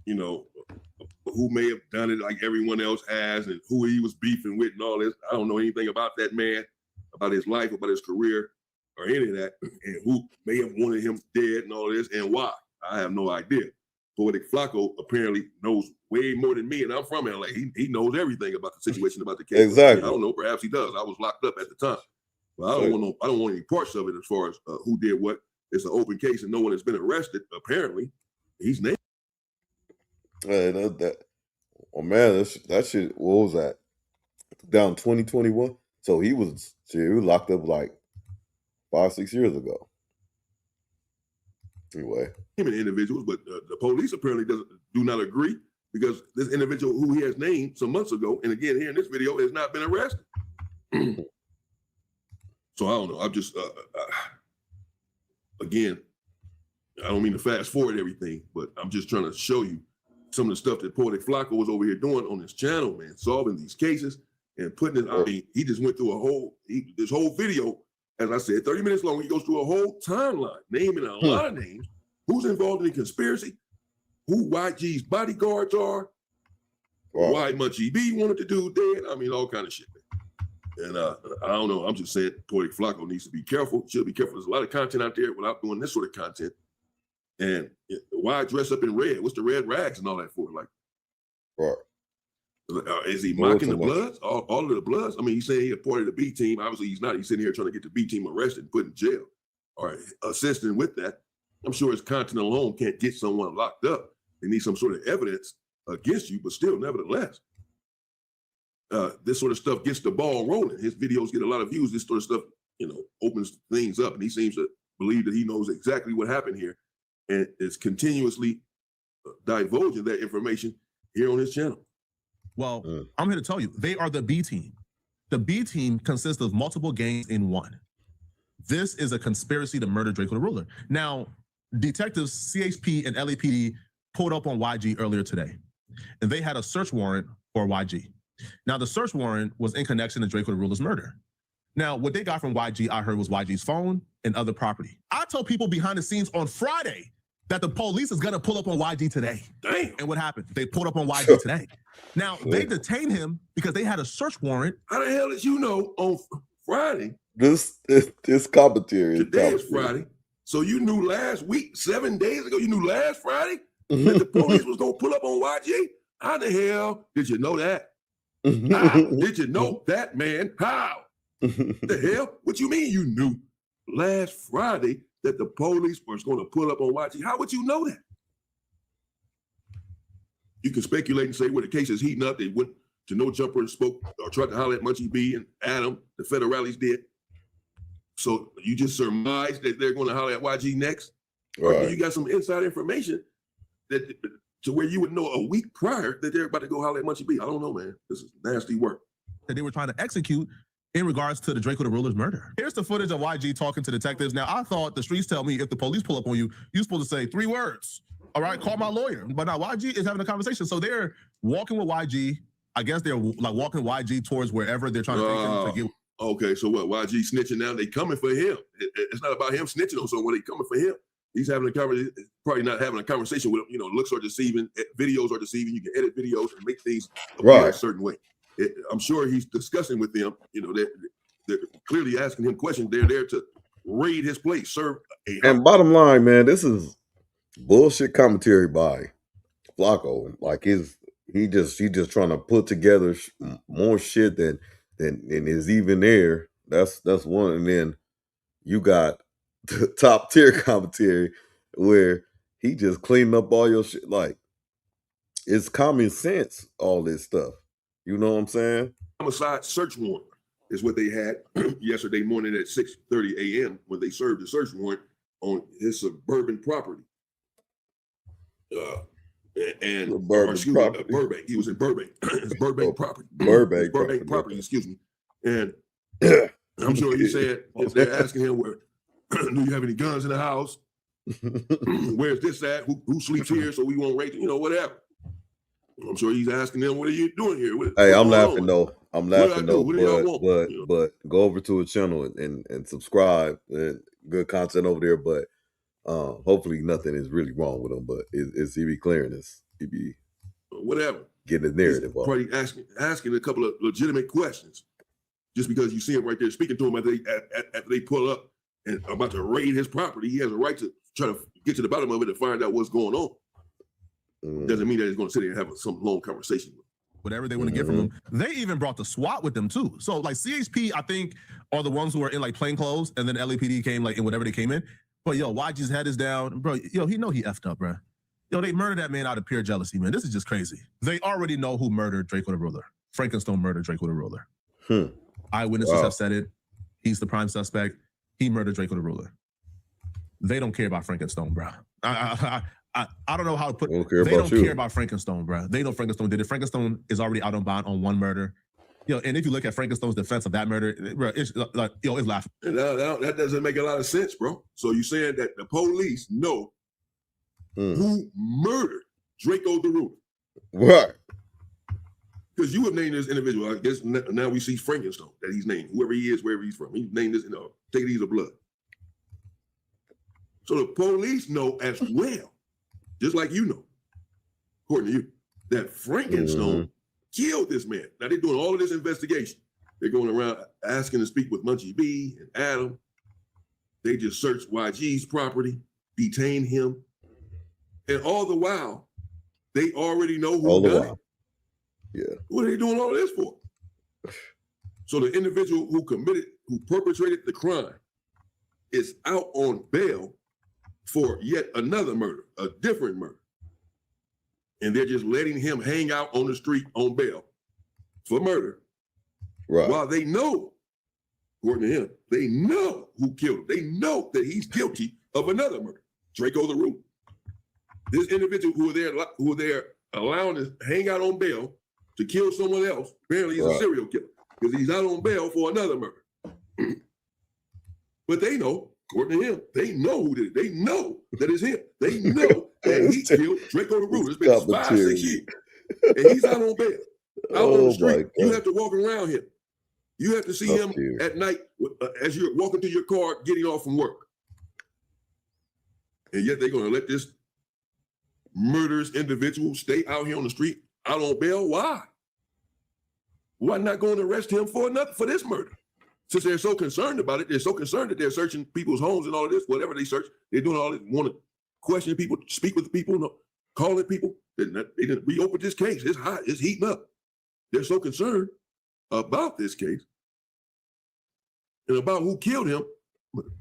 who may have done it like everyone else has and who he was beefing with and all this. I don't know anything about that man, about his life, about his career, or any of that, and who may have wanted him dead and all this, and why. I have no idea. Poetic FLAKKO apparently knows way more than me, and I'm from LA. He knows everything about the situation, about the case. Exactly. I don't know. Perhaps he does. I was locked up at the time. But I don't want any parts of it as far as who did what. It's an open case, and no one has been arrested. Apparently, he's named. Oh man, that shit. What was that? Down 2021. So he was locked up like 5-6 years ago. Anyway, Him and individuals, but the police apparently do not agree because this individual who he has named some months ago, and again here in this video, has not been arrested. So I don't know. I'm just again, I don't mean to fast forward everything, but I'm just trying to show you some of the stuff that Poetic FLAKKO was over here doing on this channel, man, solving these cases and putting it. I mean, he just went through this whole video. As I said, 30 minutes long, he goes through a whole timeline, naming a lot of names, who's involved in the conspiracy, who YG's bodyguards are, why Munchie B wanted the dude dead. I mean, all kind of shit. And I don't know. I'm just saying, Poetic FLAKKO needs to be careful. Should be careful. There's a lot of content out there without doing this sort of content. And why dress up in red? What's the red rags and all that for? Like, is he mocking the Bloods? All of the Bloods? I mean, he's saying he's a part of the B team. Obviously, he's not. He's sitting here trying to get the B team arrested and put in jail or assisting with that. I'm sure his content alone can't get someone locked up. They need some sort of evidence against you, but still, nevertheless, this sort of stuff gets the ball rolling. His videos get a lot of views. This sort of stuff, opens things up, and he seems to believe that he knows exactly what happened here and is continuously divulging that information here on his channel. Well, I'm here to tell you, they are the B team. The B team consists of multiple gangs in one. This is a conspiracy to murder Draco the ruler. Now, detectives CHP and LAPD pulled up on YG earlier today, and they had a search warrant for YG. Now, the search warrant was in connection to Draco the ruler's murder. Now, what they got from YG, I heard, was YG's phone and other property. I told people behind the scenes on Friday that the police is gonna pull up on YG today. Damn. And what happened? They pulled up on YG today. Now, they detained him because they had a search warrant. How the hell did you know on Friday? This commentary. Today is Friday. So you knew last week, 7 days ago, you knew last Friday that the police was gonna pull up on YG? How the hell did you know that? How did you know that, man? How? The hell? What you mean you knew last Friday that the police was going to pull up on YG? How would you know that? You can speculate and say, well, the case is heating up. They went to No Jumper and spoke or tried to holler at Munchie B and Adam, the federales did. So you just surmise that they're going to holler at YG next? Right. Or you got some inside information that to where you would know a week prior that they're about to go holler at Munchie B. I don't know, man. This is nasty work. That they were trying to execute in regards to the Draco the Ruler's murder. Here's the footage of YG talking to detectives. Now, I thought the streets tell me if the police pull up on you, you're supposed to say 3 words. All right, call my lawyer. But now YG is having a conversation. So they're walking with YG. I guess they're like walking YG towards wherever they're trying to take him to get. Okay, so what? YG snitching now? They coming for him. It's not about him snitching on someone. They coming for him. He's having a conversation, probably not having a conversation with him. You know, looks are deceiving, videos are deceiving. You can edit videos and make things appear a certain way. I'm sure he's discussing with them. You know, they're clearly asking him questions. They're there to raid his place, serve. And bottom line, man, this is bullshit commentary by FLAKKO. Like he just trying to put together more shit than is even there. That's one. And then you got the top tier commentary where he just cleaned up all your shit. Like, it's common sense, all this stuff. You know what I'm saying? Homicide search warrant is what they had yesterday morning at 6:30 a.m. when they served the search warrant on his suburban property. Burbank. He was in Burbank. His Burbank property. Burbank property, excuse me. And I'm sure he said, if they're asking him, where do you have any guns in the house? Where's this at? Who sleeps here so we won't raid, you know, whatever. I'm sure he's asking them, what are you doing here? Hey, I'm laughing though. But go over to his channel and subscribe. And good content over there. But hopefully nothing is really wrong with him. But is he be clearing this? He be whatever. Getting his narrative off. Probably asking a couple of legitimate questions. Just because you see him right there speaking to him after they pull up and about to raid his property, he has a right to try to get to the bottom of it and find out what's going on. Doesn't mean that he's going to sit there and have some long conversation with him. Whatever they want to get from him. They even brought the SWAT with them too. So like CHP, I think, are the ones who are in like plain clothes, and then LAPD came like in whatever they came in. But yo, YG's head is down, bro. Yo, he know he effed up, bro. Yo, they murdered that man out of pure jealousy, man. This is just crazy. They already know who murdered Draco the Ruler. Frankenstone murdered Draco the Ruler. Eyewitnesses have said it. He's the prime suspect. He murdered Draco the Ruler. They don't care about Frankenstone, bro. I don't know how to put it. They don't care about Frankenstone, bro. They know Frankenstone did it. Frankenstone is already out on bond on one murder. Yo, and if you look at Frankenstone's defense of that murder, bro, it's like, yo, it's laughable. That doesn't make a lot of sense, bro. So you're saying that the police know who murdered Draco the Ruler? Right. Because you have named this individual. I guess now we see Frankenstone that he's named. Whoever he is, wherever he's from. He named this, take it easy of blood. So the police know as well, just like you know, according to you, that Frankenstone killed this man. Now they're doing all of this investigation. They're going around asking to speak with Munchie B and Adam. They just searched YG's property, detained him. And all the while, they already know who done it. Yeah. What are they doing all this for? So the individual who perpetrated the crime is out on bail for yet another murder, a different murder. And they're just letting him hang out on the street on bail for murder. Right. While they know, according to him, they know who killed him. They know that he's guilty of another murder, Draco the Ruler. This individual who they're allowing to hang out on bail to kill someone else, apparently he's a serial killer because he's out on bail for another murder. But they know, according to him, they know who did it. They know that it's him. They know that he killed Draco the Ruler. It's been 5-6 years. And he's out on bail, out on the street. You have to walk around him. You have to see him at night as you're walking to your car, getting off from work. And yet they're going to let this murderous individual stay out here on the street, out on bail. Why? Why not going to arrest him for this murder? Since they're so concerned about it, they're so concerned that they're searching people's homes and all of this, whatever they search, they're doing all this, want to question people, speak with people, calling people. They didn't reopen this case. It's hot. It's heating up. They're so concerned about this case and about who killed him.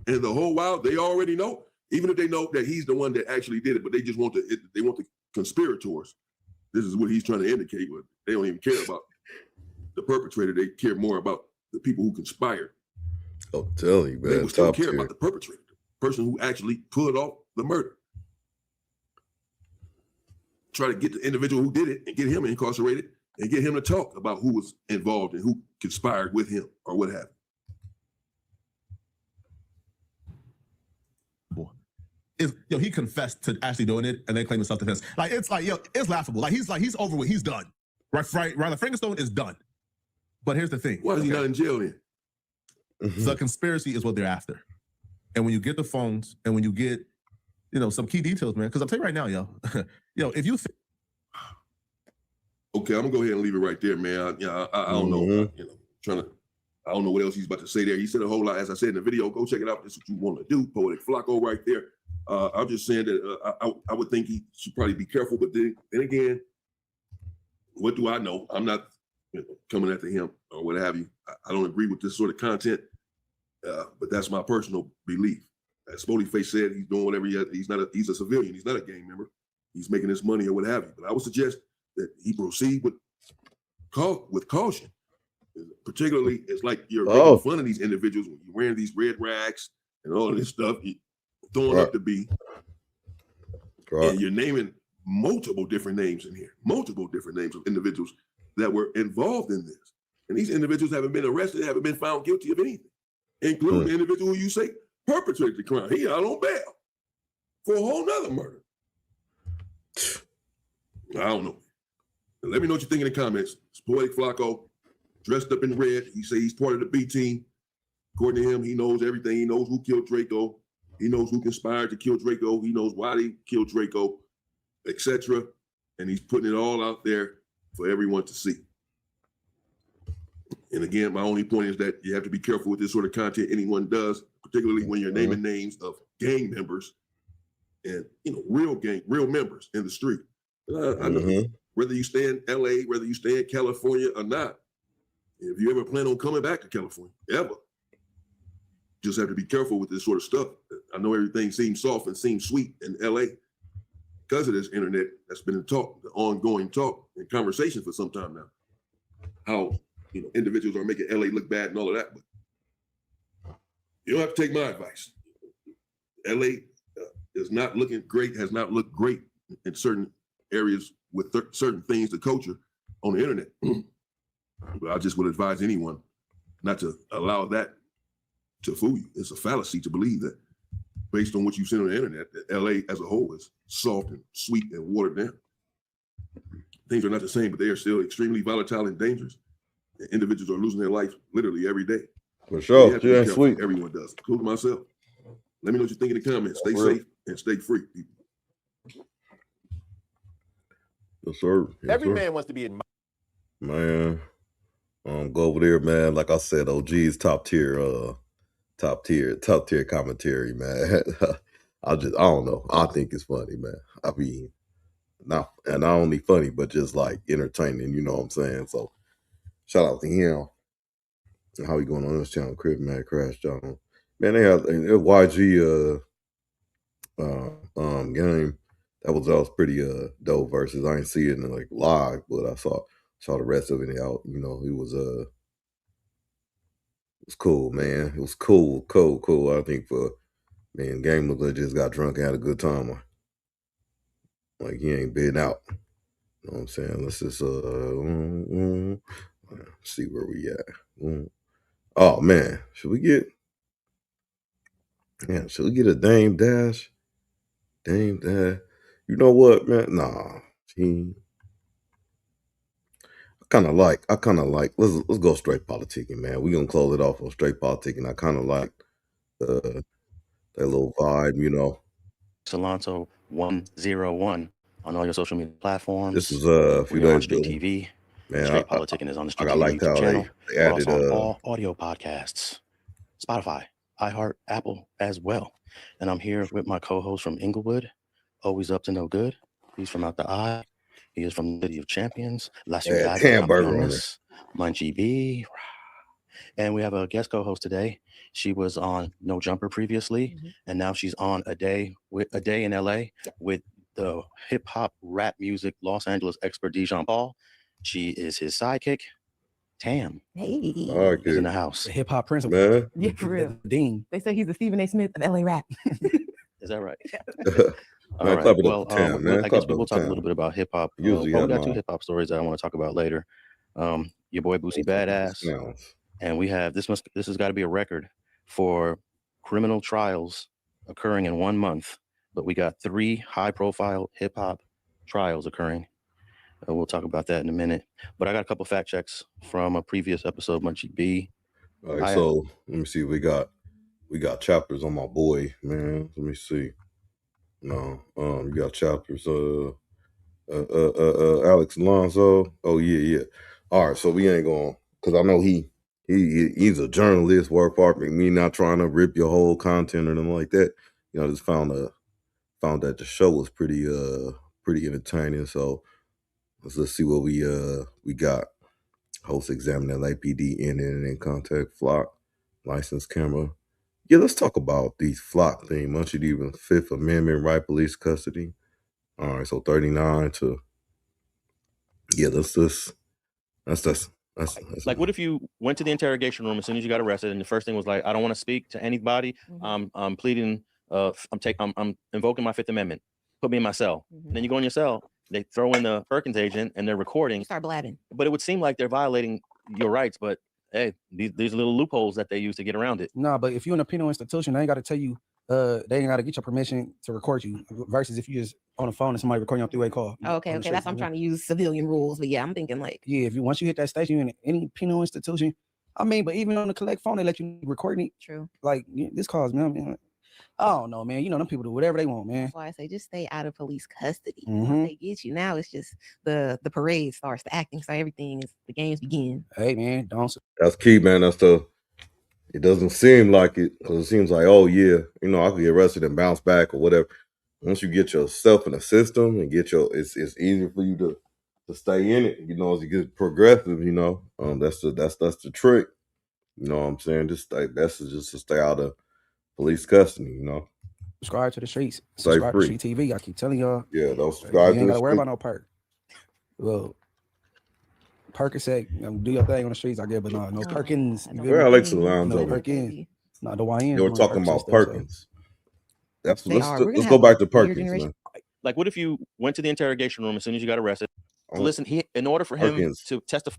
And the whole while, they already know, even if they know that he's the one that actually did it, but they just want the conspirators. This is what he's trying to indicate. But they don't even care about the perpetrator. They care more about the people who conspired. I'm telling you, man. They will still care about the perpetrator, the person who actually pulled off the murder. try to get the individual who did it and get him incarcerated and get him to talk about who was involved and who conspired with him or what happened. He confessed to actually doing it and then claiming self-defense. Like, it's like, it's laughable. He's over with. He's done. Right? Rather, Frankenstein is done. But here's the thing. Why is he not in jail then? The conspiracy is what they're after. And when you get the phones and when you get, some key details, man, because I'll tell you right now, if you think. Okay, I'm gonna go ahead and leave it right there, man. I don't know. I don't know what else he's about to say there. He said a whole lot. As I said in the video, go check it out. That's what you want to do. Poetic FLAKKO right there. I'm just saying that I would think he should probably be careful. But then again, what do I know? I'm not coming after him or what have you. I don't agree with this sort of content, but that's my personal belief. As Spotyface said, he's doing whatever he's a civilian. He's not a gang member. He's making his money or what have you. But I would suggest that he proceed with caution. Particularly, it's like you're making fun of these individuals when you're wearing these red rags and all of this stuff, you're throwing up the B. And you're naming multiple different names in here, multiple different names of individuals that were involved in this. And these individuals haven't been arrested, haven't been found guilty of anything, including the individual who you say perpetrated the crime. He out on bail for a whole nother murder. I don't know. Let me know what you think in the comments. It's Poetic FLAKKO, dressed up in red. He say he's part of the B team. According to him, he knows everything. He knows who killed Draco. He knows who conspired to kill Draco. He knows why they killed Draco, etc. And he's putting it all out there for everyone to see. And again, my only point is that you have to be careful with this sort of content anyone does, particularly when you're naming names of gang members and real members in the street. I know whether you stay in LA, whether you stay in California or not, if you ever plan on coming back to California, ever, just have to be careful with this sort of stuff. I know everything seems soft and seems sweet in LA because of this internet that's been in talk, the ongoing talk and conversation for some time now. How individuals are making LA look bad and all of that, but you don't have to take my advice. LA is not looking great, has not looked great in certain areas with certain things, the culture on the internet. But I just would advise anyone not to allow that to fool you. It's a fallacy to believe that based on what you've seen on the internet, that LA as a whole is soft and sweet and watered down. Things are not the same, but they are still extremely volatile and dangerous. And individuals are losing their life literally every day. For sure. Yeah, sweet. Everyone does, including myself. Let me know what you think in the comments. Stay safe and stay free, people. Yes, sir. Yes, Every sir. man wants to be admired. Man, go over there, man. Like I said, OG's top tier commentary, man. I don't know. I think it's funny, man. I mean, not only funny, but just like entertaining. You know what I'm saying? So, shout out to him. And how he going on this channel, Crib Man Crash John. Man, they have a YG game. That was pretty dope versus. I ain't see it in like live, but I saw the rest of it out. It was cool, man. It was cool. I think Game looked like just got drunk and had a good time. Like he ain't been out. You know what I'm saying? Let's just see where we at. Oh man, should we get a Dame Dash? Dame Dash. You know what, man? Nah. I kind of like. Let's go straight politicking, man. We're gonna close it off on straight politicking. I kind of like that little vibe, Salonto 101 on all your social media platforms. This is a few We're on days Street ago. TV. Man, Straight Politicking is on the Street I TV liked YouTube how channel. they We're added also on all audio podcasts, Spotify, iHeart, Apple as well. And I'm here with my co-host from Inglewood, always up to no good. He's from out the eye. He is from the City of Champions, La Ciudad de hamburger on Campeones, Munchie B. And we have a guest co-host today. She was on No Jumper previously, and now she's on a day in LA with the hip hop rap music Los Angeles expert Dijon Paul. She is his sidekick. Tam is in the house. The hip hop principal. Man. Yeah, for real. Dean. They say he's the Stephen A. Smith of LA rap. Is that right? All Man, right. clap it Well, up for Tam, man. I Clap guess it up we'll for talk a Tam. little bit about hip hop. Usually We have got two my hip hop stories that I want to talk about later. Your boy Boosie Badass, sounds. and we have this has got to be a record for criminal trials occurring in 1 month. But we got 3 high-profile hip hop trials occurring. We'll talk about that in a minute. But I got a couple fact checks from a previous episode, Munchie B. All right, so let me see. We got chapters on my boy, man. Let me see. No, you got chapters. Alex Alonso. Oh yeah. All right, so we ain't going because I know he's a journalist. Work for me, not trying to rip your whole content or anything like that. You know, I just found that the show was pretty entertaining. So let's see what we got. Host examining LAPD in contact flock license camera. Yeah, let's talk about these flock thing. Munchie even Fifth Amendment right police custody. All right, so 39 to that's like what if you went to the interrogation room as soon as you got arrested and the first thing was like, I don't want to speak to anybody. I'm pleading I'm invoking my Fifth Amendment. Put me in my cell. And then you go in your cell, they throw in the Perkins agent and they're recording. Start blabbing. But it would seem like they're violating your rights, but hey, these little loopholes that they use to get around it. No, but if you're in a penal institution, they ain't got to tell you, they ain't got to get your permission to record you. Versus if you just on the phone and somebody recording your three-way call. Okay, that's why I'm trying to use civilian rules. But yeah, I'm thinking like, yeah, once you hit that station, you're in any penal institution. I mean, but even on the collect phone, they let you record it. True. Like this calls me. I mean, I don't know, man. You know, them people do whatever they want, man. That's why I say just stay out of police custody. Mhm. Once they get you, now it's just the parade starts, the acting, so everything is the games begin. Hey, man, don't. That's key, man. It doesn't seem like it because it seems like, oh yeah, you know, I could get arrested and bounce back or whatever. Once you get yourself in the system and it's easier for you to stay in it. You know, as you get progressive, you know, that's the trick. You know what I'm saying? Just stay. Best is just to stay out of police custody. You know. Subscribe to the streets. Stay Subscribe free. to Street TV. I keep telling y'all. Yeah, don't subscribe You to ain't the gotta worry street. about no perk. Well, Percocet, do your thing on the streets, I guess, but no Perkins. Where Alex Alonso? No Perkins. No, the YN. They were talking about Perkins. Let's go back to Perkins, man. Like, what if you went to the interrogation room as soon as you got arrested? Listen, in order for him Perkins. to testify,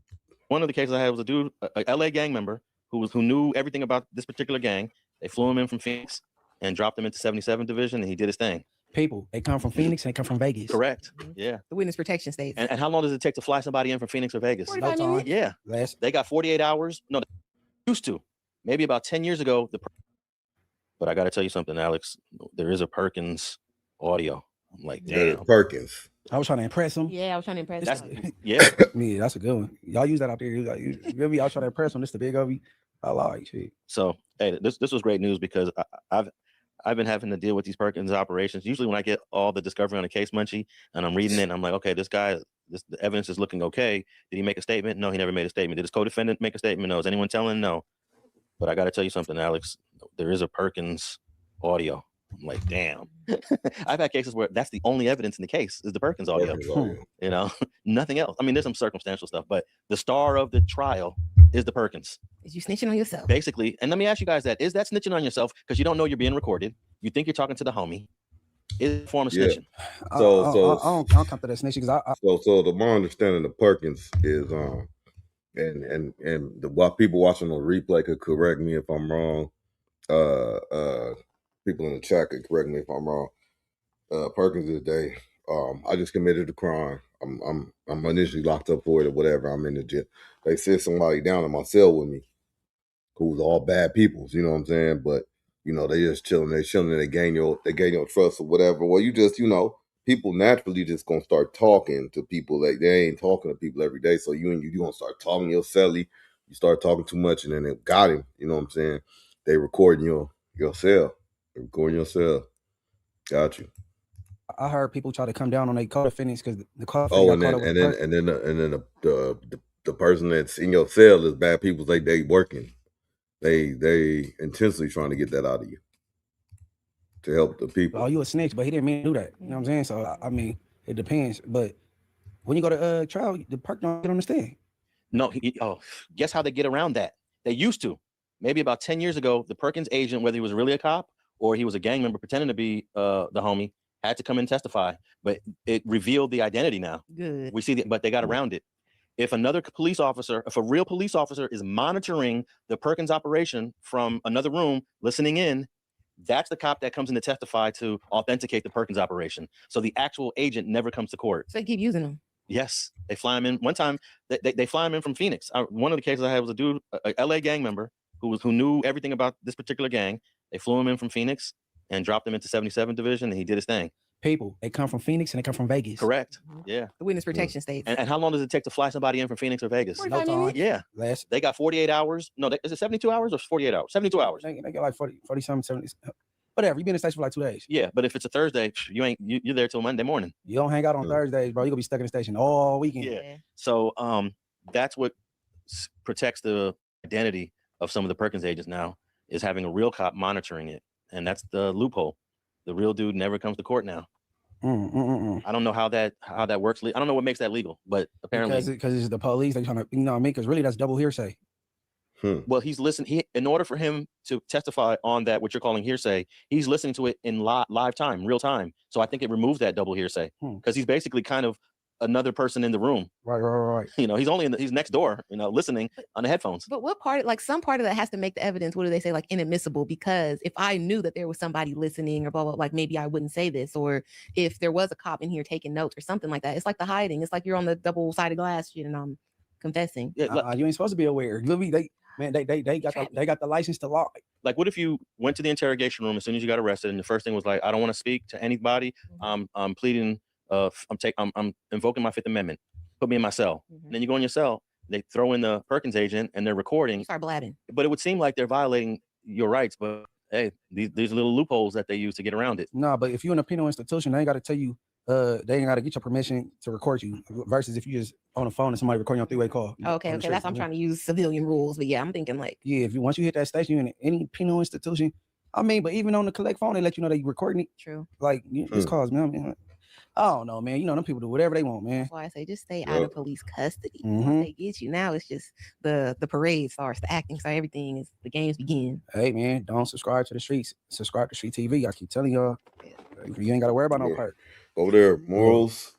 one of the cases I had was a dude, a LA gang member who knew everything about this particular gang. They flew him in from Phoenix and dropped him into 77 Division, and he did his thing. People, they come from Phoenix, they come from Vegas. Correct. Yeah. The witness protection states. And how long does it take to fly somebody in from Phoenix or Vegas? 45 minutes. Yeah. They got 48 hours. No, they used to. Maybe about 10 years ago. But I got to tell you something, Alex. There is a Perkins audio. I'm like, damn. Perkins. I was trying to impress him. Yeah, I was trying to impress. Yeah. Yeah, that's a good one. Y'all use that out there. You feel me? I was trying to impress him. This the big of you. I like shit. So, hey, this was great news because I've been having to deal with these Perkins operations. Usually when I get all the discovery on a case, Munchie, and I'm reading it, and I'm like, okay, the evidence is looking okay. Did he make a statement? No, he never made a statement. Did his co-defendant make a statement? No. Is anyone telling? No. But I got to tell you something, Alex. There is a Perkins audio. I'm like, damn. I've had cases where that's the only evidence in the case is the Perkins audio. You know, nothing else. I mean, there's some circumstantial stuff, but the star of the trial is the Perkins. Is you snitching on yourself? Basically. And let me ask you guys that. Is that snitching on yourself? Because you don't know you're being recorded. You think you're talking to the homie. Is it a form of snitching? I don't come to that snitching because So the my understanding of Perkins is and while people watching on replay could correct me if I'm wrong. People in the chat could correct me if I'm wrong. Perkins is I just committed a crime. I'm initially locked up for it or whatever. I'm in the jail. They sit somebody down in my cell with me who's all bad people, you know what I'm saying? But you know, they just chilling, they gain your trust or whatever. Well, you just, you know, people naturally just gonna start talking to people like they ain't talking to people every day. So you gonna start talking your celly, you start talking too much and then they got him, you know what I'm saying? They recording your cell. They're recording your cell. Got you. I heard people try to come down on their co-defendants because the co-defendant and then the person that's in your cell is bad people. They working. They intentionally trying to get that out of you to help the people. Oh, you a snitch, but he didn't mean to do that. You know what I'm saying? So I mean, it depends. But when you go to trial, the perk don't get on the stand. No. Guess how they get around that? They used to. Maybe about 10 years ago, the Perkins agent, whether he was really a cop or he was a gang member pretending to be the homie, had to come and testify, but it revealed the identity now. Good. We see that, but they got around it. If another police officer, if a real police officer is monitoring the Perkins operation from another room, listening in, that's the cop that comes in to testify to authenticate the Perkins operation. So the actual agent never comes to court. So they keep using them. Yes, they fly him in. One time, they fly him in from Phoenix. One of the cases I had was a dude, a LA gang member who knew everything about this particular gang. They flew him in from Phoenix and dropped him into 77 Division, and he did his thing. People, they come from Phoenix and they come from Vegas. Correct. Yeah. The witness protection states. And how long does it take to fly somebody in from Phoenix or Vegas? 45 minutes. Yeah. They got 48 hours. No, is it 72 hours or 48 hours? 72 hours. They got like 40 something, 70. Whatever. You've been in the station for like 2 days. Yeah, but if it's a Thursday, you're there till Monday morning. You don't hang out on Thursdays, bro. You're gonna be stuck in the station all weekend. Yeah. So that's what protects the identity of some of the Perkins agents now, is having a real cop monitoring it. And that's the loophole. The real dude never comes to court now. I don't know how that works. I don't know what makes that legal, but apparently because it's the police. They trying to, you know what I mean? Because really, that's double hearsay. Well, he's listening. In order for him to testify on that, what you're calling hearsay, he's listening to it in live time, real time. So I think it removes that double hearsay because he's basically kind of another person in the room. Right. You know, he's next door, you know, listening on the headphones. But what part, like some part of that has to make the evidence, what do they say, like inadmissible? Because if I knew that there was somebody listening or blah, blah, like maybe I wouldn't say this, or if there was a cop in here taking notes or something like that. It's like the hiding. It's like you're on the double-sided glass shit and I'm confessing. Yeah, you ain't supposed to be aware. They got the license to lie. Like, what if you went to the interrogation room as soon as you got arrested and the first thing was like, I don't want to speak to anybody. I'm pleading, I'm invoking my Fifth Amendment. Put me in my cell. And then you go in your cell, they throw in the Perkins agent and they're recording. Start blabbing. But it would seem like they're violating your rights. But hey, these little loopholes that they use to get around it. No, but if you're in a penal institution, they ain't got to tell you, they ain't got to get your permission to record you. Versus if you just on the phone and somebody recording your three-way call. Okay. That's I'm trying to use civilian rules, but yeah, I'm thinking like. Yeah, if once you hit that station, you're in any penal institution. I mean, but even on the collect phone, they let you know they recording it. True. Like this calls me. I mean, I don't know, man. You know, them people do whatever they want, man. That's why I say just stay out of police custody. Once they get you, now it's just the parade starts, the acting starts, everything is the games begin. Hey, man, don't subscribe to the streets. Subscribe to Street TV. I keep telling y'all, you ain't got to worry about no perk. Over there, morals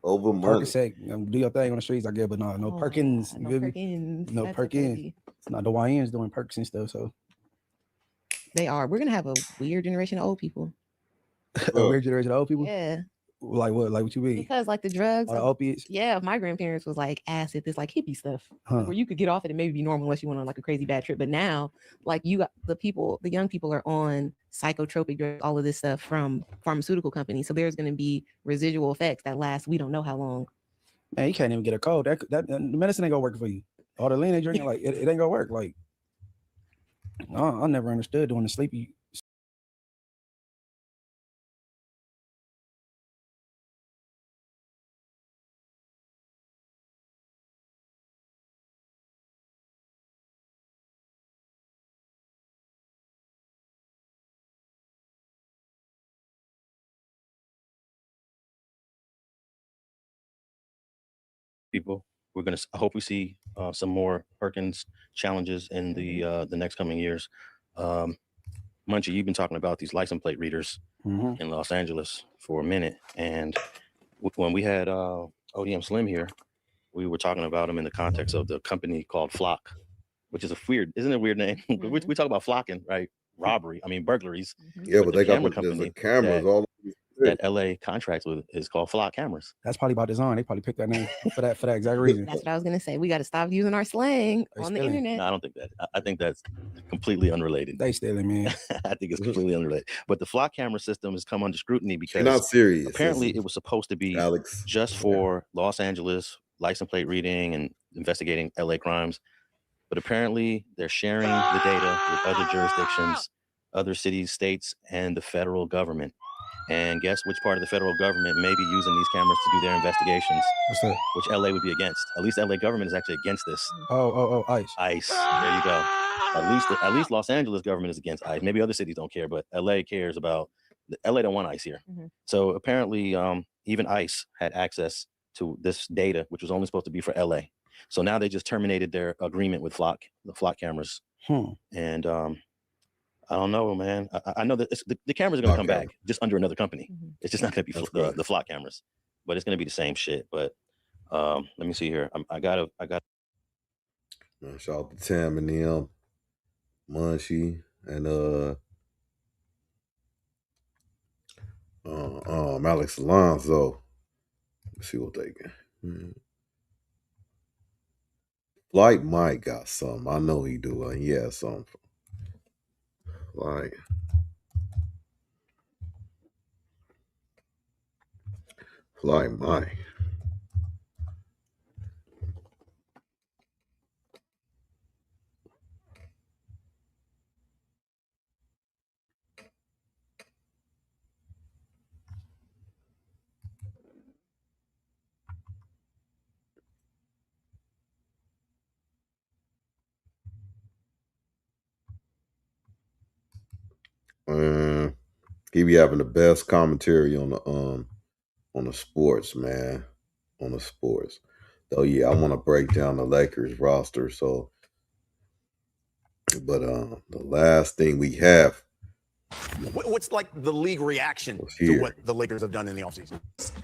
over money. Perkins, do your thing on the streets, I guess, but no Perkins. No Perkins. No Perkins. It's not the YNs doing perks and stuff, so. They are. We're gonna have a weird generation of old people. A weird generation of old people? Yeah. Like what? Like what you mean? Because like the drugs, the opiates. Yeah, my grandparents was like acid, this like hippie stuff, where you could get off it and maybe be normal unless you went on like a crazy bad trip. But now, like you got the young people are on psychotropic drugs, all of this stuff from pharmaceutical companies. So there's going to be residual effects that last we don't know how long. Man, you can't even get a cold. That the medicine ain't gonna work for you. All the lean they drinking, like it ain't gonna work. Like I never understood doing the sleepy. People, I hope we see some more Perkins challenges in the next coming years. Munchie, you've been talking about these license plate readers in Los Angeles for a minute, and when we had ODM Slim here, we were talking about him in the context of the company called FLAKK, which is isn't it a weird name? We talk about flocking, right? Robbery, burglaries. Yeah, but they got the cameras all that LA contracts with is called FLAKK cameras. That's probably by design. They probably picked that name for that exact reason. That's what I was gonna say. We got to stop using our slang on the internet. No, I don't think that. I think that's completely unrelated. They stealing, man. I think it's completely unrelated. But the FLAKK camera system has come under scrutiny because not serious. Apparently, it was supposed to be just for Los Angeles license plate reading and investigating LA crimes. But apparently, they're sharing the data with other jurisdictions, other cities, states, and the federal government. And guess which part of the federal government may be using these cameras to do their investigations? What's that? Which LA would be against. At least LA government is actually against this. Oh, ICE. ICE. There you go. At least Los Angeles government is against ICE. Maybe other cities don't care, but LA cares about. LA don't want ICE here. So apparently, even ICE had access to this data, which was only supposed to be for LA. So now they just terminated their agreement with FLAKK, the FLAKK cameras. And I don't know, man. I know that the cameras are going to come back just under another company. It's just not going to be the FLAKKO cameras, but it's going to be the same shit. But let me see here. I got. Man, shout out to Tam and them, Munchie, and Alex Alonso. Let's see what they get. Flight Mike got something. I know he do. He has something. Like Flight Mike. He be having the best commentary on the sports, man. On the sports. So yeah, I want to break down the Lakers roster. So, but the last thing we have. What's like the league reaction to what the Lakers have done in the offseason?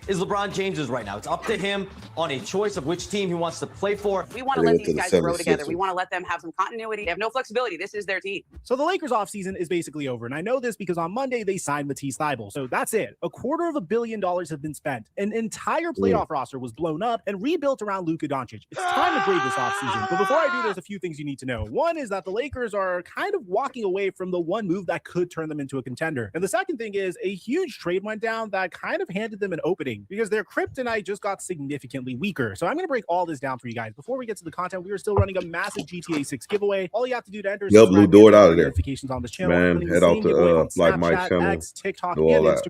Is LeBron James's right now. It's up to him on a choice of which team he wants to play for. We want to let these guys grow together. We want to let them have some continuity. They have no flexibility. This is their team. So the Lakers offseason is basically over. And I know this because on Monday they signed Matisse Thybulle. So that's it. $250 million have been spent. An entire playoff roster was blown up and rebuilt around Luka Doncic. It's time to grade this offseason. But before I do, there's a few things you need to know. One is that the Lakers are kind of walking away from the one move that could turn them into a contender. And the second thing is a huge trade went down that kind of handed them an opening because their kryptonite just got significantly weaker. So I'm going to break all this down for you guys. Before we get to the content, we are still running a massive GTA 6 giveaway. All you have to do to enter is Blue Door out of there. Notifications on this channel. Man, head out to like my channel. X, TikTok, and Instagram.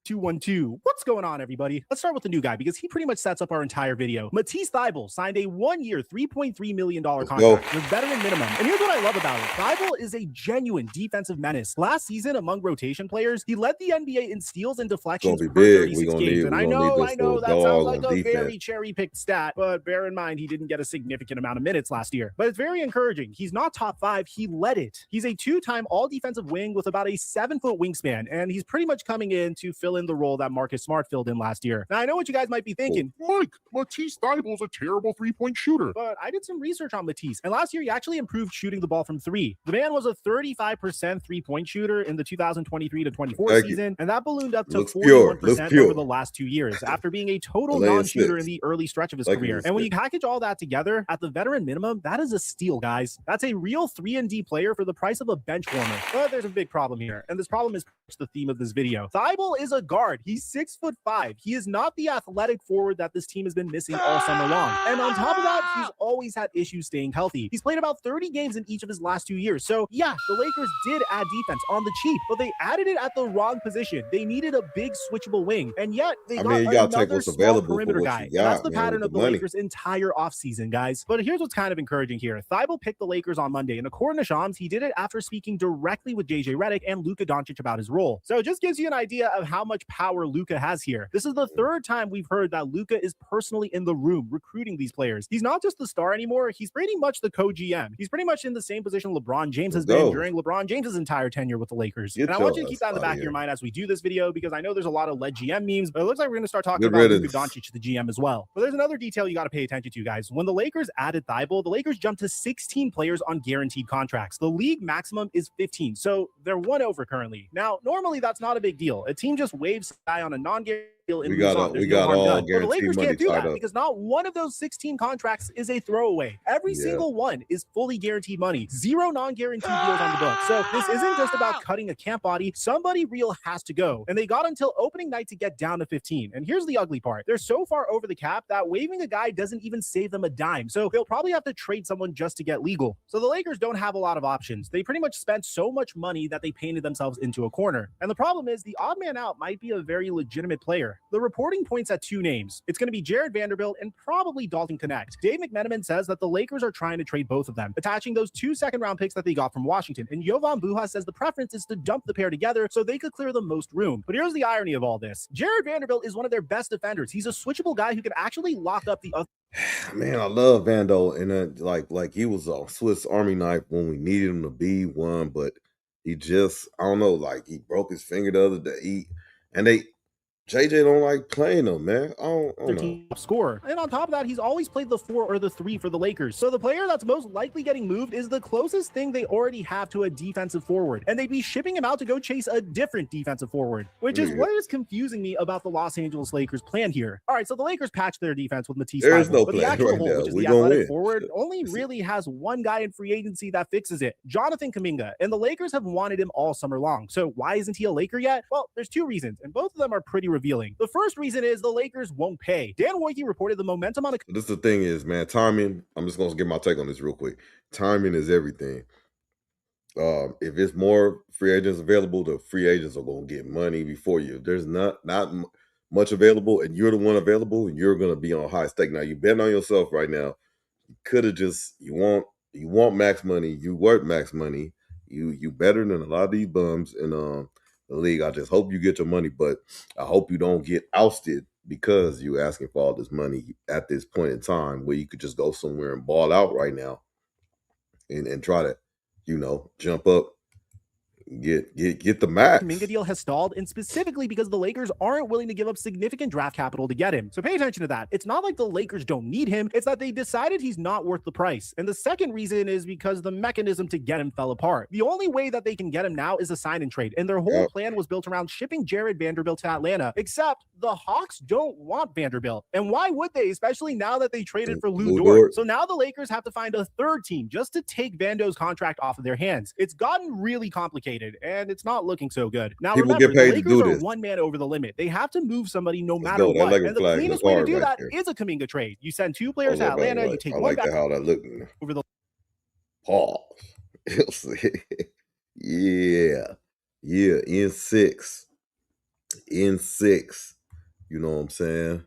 212. What's going on, everybody? Let's start with the new guy because he pretty much sets up our entire video. Matisse Thybulle signed a 1-year, $3.3 million contract with veteran minimum. And here's what I love about it. Thybulle is a genuine defensive menace. Last season, among rotation players, he led the NBA in steals and deflections per 36 games. And I know that sounds like a very cherry-picked stat, but bear in mind, he didn't get a significant amount of minutes last year. But it's very encouraging. He's not top 5. He led it. He's a 2-time all-defensive wing with about a 7-foot wingspan, and he's pretty much coming in to fill in the role that Marcus Smart filled in last year. Now, I know what you guys might be thinking. Mike, Matisse Thybulle's a terrible three-point shooter. But I did some research on Matisse, and last year he actually improved shooting the ball from 3. The man was a 35% three-point shooter in the 2023-24 season, and that ballooned up to 41% over the last 2 years after being a total non-shooter in the early stretch of his career. And when you package all that together at the veteran minimum, that is a steal, guys. That's a real 3-and-D player for the price of a bench warmer. But there's a big problem here, and this problem is the theme of this video. Thybulle is a guard. He's 6'5". He is not the athletic forward that this team has been missing all summer long. And on top of that, he's always had issues staying healthy. He's played about 30 games in each of his last 2 years. So yeah, the Lakers did add defense on the cheap, but they added it at the wrong position. They needed a big switchable wing, and yet they got another small perimeter guy. That's the pattern of the Lakers' entire offseason, guys. But here's what's kind of encouraging here. Thybulle picked the Lakers on Monday, and according to Shams, he did it after speaking directly with JJ Redick and Luka Doncic about his role. So it just gives you an idea of how much power Luka has here. This is the third time we've heard that Luka is personally in the room recruiting these players. He's not just the star anymore. He's pretty much the co-GM. He's pretty much in the same position LeBron James has been during LeBron James's entire tenure with the Lakers. And I want you to keep that in the back of your mind as we do this video, because I know there's a lot of lead GM memes, but it looks like we're going to start talking about Luka Doncic, the GM, as well. But there's another detail you got to pay attention to, guys. When the Lakers added Thybulle, the Lakers jumped to 16 players on guaranteed contracts. The league maximum is 15, so they're 1 over currently. Now, normally that's not a big deal. A team just waves a guy on a non-guaranteed deal. We got all guaranteed. But the Lakers can't do that because not one of those 16 contracts is a throwaway. Every single one is fully guaranteed money. 0 non-guaranteed deals on the book. So this isn't just about cutting a camp body. Somebody real has to go. And they got until opening night to get down to 15. And here's the ugly part. They're so far over the cap that waiving a guy doesn't even save them a dime. So they'll probably have to trade someone just to get legal. So the Lakers don't have a lot of options. They pretty much spent so much money that they painted themselves into a corner. And the problem is the odd man out might be a very legitimate player. The reporting points at 2 names. It's going to be Jared Vanderbilt and probably Dalton Connect. Dave McMenamin says that the Lakers are trying to trade both of them, attaching those 2 second-round picks that they got from Washington. And Jovan Buha says the preference is to dump the pair together so they could clear the most room. But here's the irony of all this. Jared Vanderbilt is one of their best defenders. He's a switchable guy who can actually lock up the other. Man, I love Vando, and like he was a Swiss Army knife when we needed him to be one, but He just, I don't know, like he broke his finger the other day. JJ don't like playing him, man. I don't know. Team scorer. And on top of that, he's always played the 4 or the 3 for the Lakers. So the player that's most likely getting moved is the closest thing they already have to a defensive forward. And they'd be shipping him out to go chase a different defensive forward, which is what is confusing me about the Los Angeles Lakers plan here. All right, so the Lakers patched their defense with Matisse There is Thybulle, no but the plan actual right hole, now. which is We the gonna athletic win. forward, only really has one guy in free agency that fixes it, Jonathan Kuminga. And the Lakers have wanted him all summer long. So why isn't he a Laker yet? Well, there's 2 reasons, and both of them are pretty revealing. The first reason is the Lakers won't pay. Dan Wojcicki reported the momentum on the... This the thing is, man, timing, I'm just going to get my take on this real quick. Timing is everything. If it's more free agents available, the free agents are going to get money before you. If there's not much available and you're the one available, you're going to be on high stake. Now, you betting on yourself right now. You could have just, you want max money. You work max money. You better than a lot of these bums in the league. I just hope you get your money, but I hope you don't get ousted because you're asking for all this money at this point in time where you could just go somewhere and ball out right now and try to, jump up, get the max. Kuminga deal has stalled, and specifically because the Lakers aren't willing to give up significant draft capital to get him. So pay attention to that. It's not like the Lakers don't need him. It's that they decided he's not worth the price. And the second reason is because the mechanism to get him fell apart. The only way that they can get him now is a sign and trade. And their whole plan was built around shipping Jared Vanderbilt to Atlanta, except the Hawks don't want Vanderbilt. And why would they, especially now that they traded for Lou Dort? So now the Lakers have to find a third team just to take Vando's contract off of their hands. It's gotten really complicated, and it's not looking so good. Now, People remember, get paid the to do Lakers are this. one man over the limit. They have to move somebody no matter go. That what. Laker And the flag cleanest is way to hard do right that there. is a Kuminga trade. You send 2 players to Atlanta, you take I one like back how that looked. over the... Pause. Yeah, in 6. You know what I'm saying?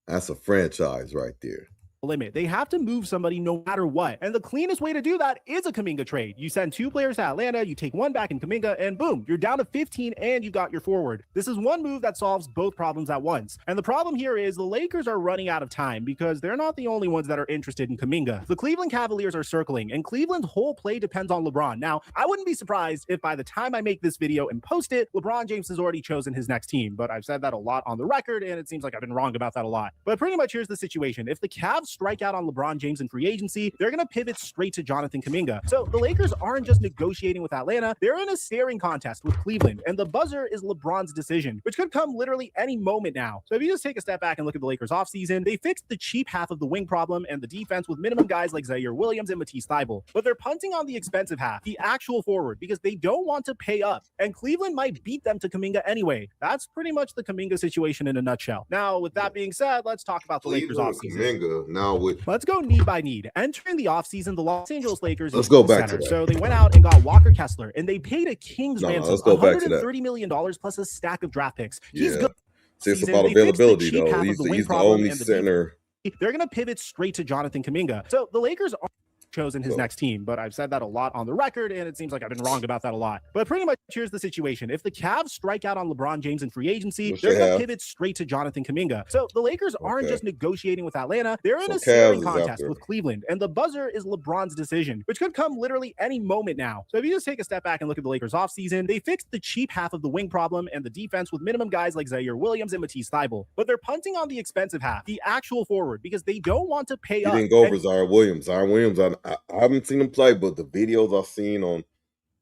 That's a franchise right there. limit. They have to move somebody no matter what. And the cleanest way to do that is a Kuminga trade. You send 2 players to Atlanta, you take one back in Kuminga, and boom, you're down to 15 and you got your forward. This is one move that solves both problems at once. And the problem here is the Lakers are running out of time because they're not the only ones that are interested in Kuminga. The Cleveland Cavaliers are circling, and Cleveland's whole play depends on LeBron. Now, I wouldn't be surprised if by the time I make this video and post it, LeBron James has already chosen his next team, but I've said that a lot on the record, and it seems like I've been wrong about that a lot. But pretty much here's the situation. If the Cavs strike out on LeBron James in free agency, they're going to pivot straight to Jonathan Kuminga. So the Lakers aren't just negotiating with Atlanta, they're in a staring contest with Cleveland, and the buzzer is LeBron's decision, which could come literally any moment now. So if you just take a step back and look at the Lakers offseason, they fixed the cheap half of the wing problem and the defense with minimum guys like Zaire Williams and Matisse Thybulle. But they're punting on the expensive half, the actual forward, because they don't want to pay up. And Cleveland might beat them to Kuminga anyway. That's pretty much the Kuminga situation in a nutshell. Now, with that being said, let's talk about the Lakers offseason. Kuminga, now with Let's go need by need. Entering the offseason, the Los Angeles Lakers Let's go needed a back to center. that. So they went out and got Walker Kessler, and they paid a king's No, ransom, let's go back to that. $130 million plus a stack of draft picks. He's Yeah. good. See, it's season. about They fixed the availability, cheap though. half of He's the the, wing he's the problem only and the center. They're going to pivot straight to Jonathan Kuminga. So the Lakers are chosen his next team, but I've said that a lot on the record, and it seems like I've been wrong about that a lot. But pretty much here's the situation. If the Cavs strike out on LeBron James in free agency, Which they're they going to have. pivot straight to Jonathan Kuminga. So the Lakers aren't Okay. just negotiating with Atlanta, they're in So a Cavs staring is contest after. with Cleveland, and the buzzer is LeBron's decision, which could come literally any moment now. So if you just take a step back and look at the Lakers offseason, they fixed the cheap half of the wing problem and the defense with minimum guys like Zaire Williams and Matisse Thybulle. But they're punting on the expensive half, the actual forward, because they don't want to pay He up. didn't go And over Zaire Williams. Zaire Williams, I haven't seen him play, but the videos I've seen on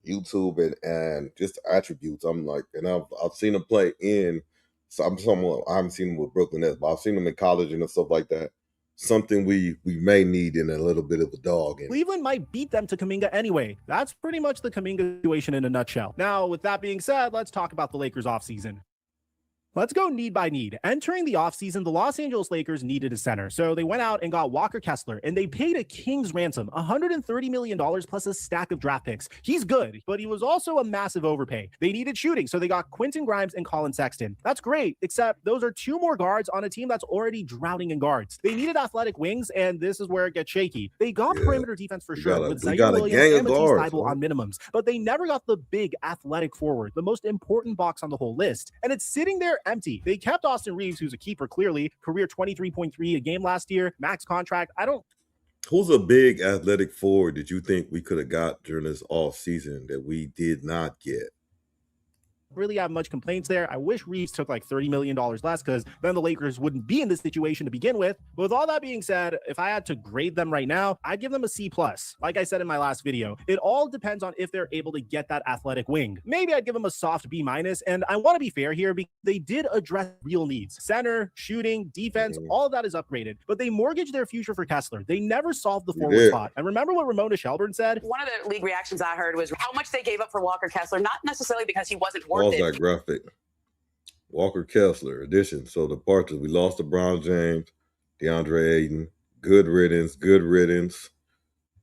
YouTube and just the attributes, I'm like, and I've seen him play in. So I haven't seen him with Brooklyn Nets, but I've seen him in college and stuff like that. Something we may need in a little bit of a dog. And Cleveland might beat them to Kuminga anyway. That's pretty much the Kuminga situation in a nutshell. Now, with that being said, let's talk about the Lakers offseason. Let's go need by need. Entering the offseason, the Los Angeles Lakers needed a center. So they went out and got Walker Kessler, and they paid a king's ransom, $130 million plus a stack of draft picks. He's good, but he was also a massive overpay. They needed shooting, so they got Quentin Grimes and Colin Sexton. That's great, except those are 2 more guards on a team that's already drowning in guards. They needed athletic wings, and this is where it gets shaky. They got perimeter defense for sure with Zaire Williams and Matisse Thybulle on minimums, but they never got the big athletic forward, the most important box on the whole list. And it's sitting there empty. They kept Austin Reeves, who's a keeper clearly, career 23.3 a game last year, max contract. Who's a big athletic forward that you think we could have got during this off season that we did not get? Really have much complaints there. I wish Reeves took like $30 million less, because then the Lakers wouldn't be in this situation to begin with. But with all that being said, if I had to grade them right now, I'd give them a C+. Like I said in my last video, it all depends on if they're able to get that athletic wing. Maybe I'd give them a soft B-, and I want to be fair here because they did address real needs. Center, shooting, defense, all of that is upgraded, but they mortgaged their future for Kessler. They never solved the forward spot. And remember what Ramona Shelburne said? One of the league reactions I heard was how much they gave up for Walker Kessler, not necessarily because he wasn't worth it. That graphic. Walker Kessler addition. So the part that we lost to Brown James, DeAndre Ayton, good riddance.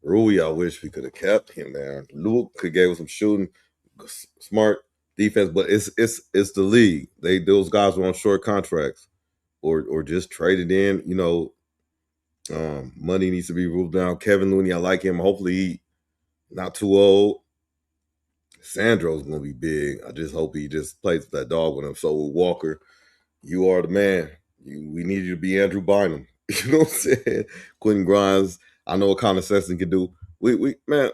Rui, I wish we could have kept him there. Luke could give us some shooting, smart defense, but it's the league. Those guys were on short contracts or just traded in. You know, money needs to be ruled down. Kevin Looney, I like him. Hopefully he not too old. Sandro's gonna be big. I just hope he just plays that dog with him. So Walker, you are the man. We need you to be Andrew Bynum. You know what I'm saying? Quentin Grimes. I know what Connor Sexton can do. We man,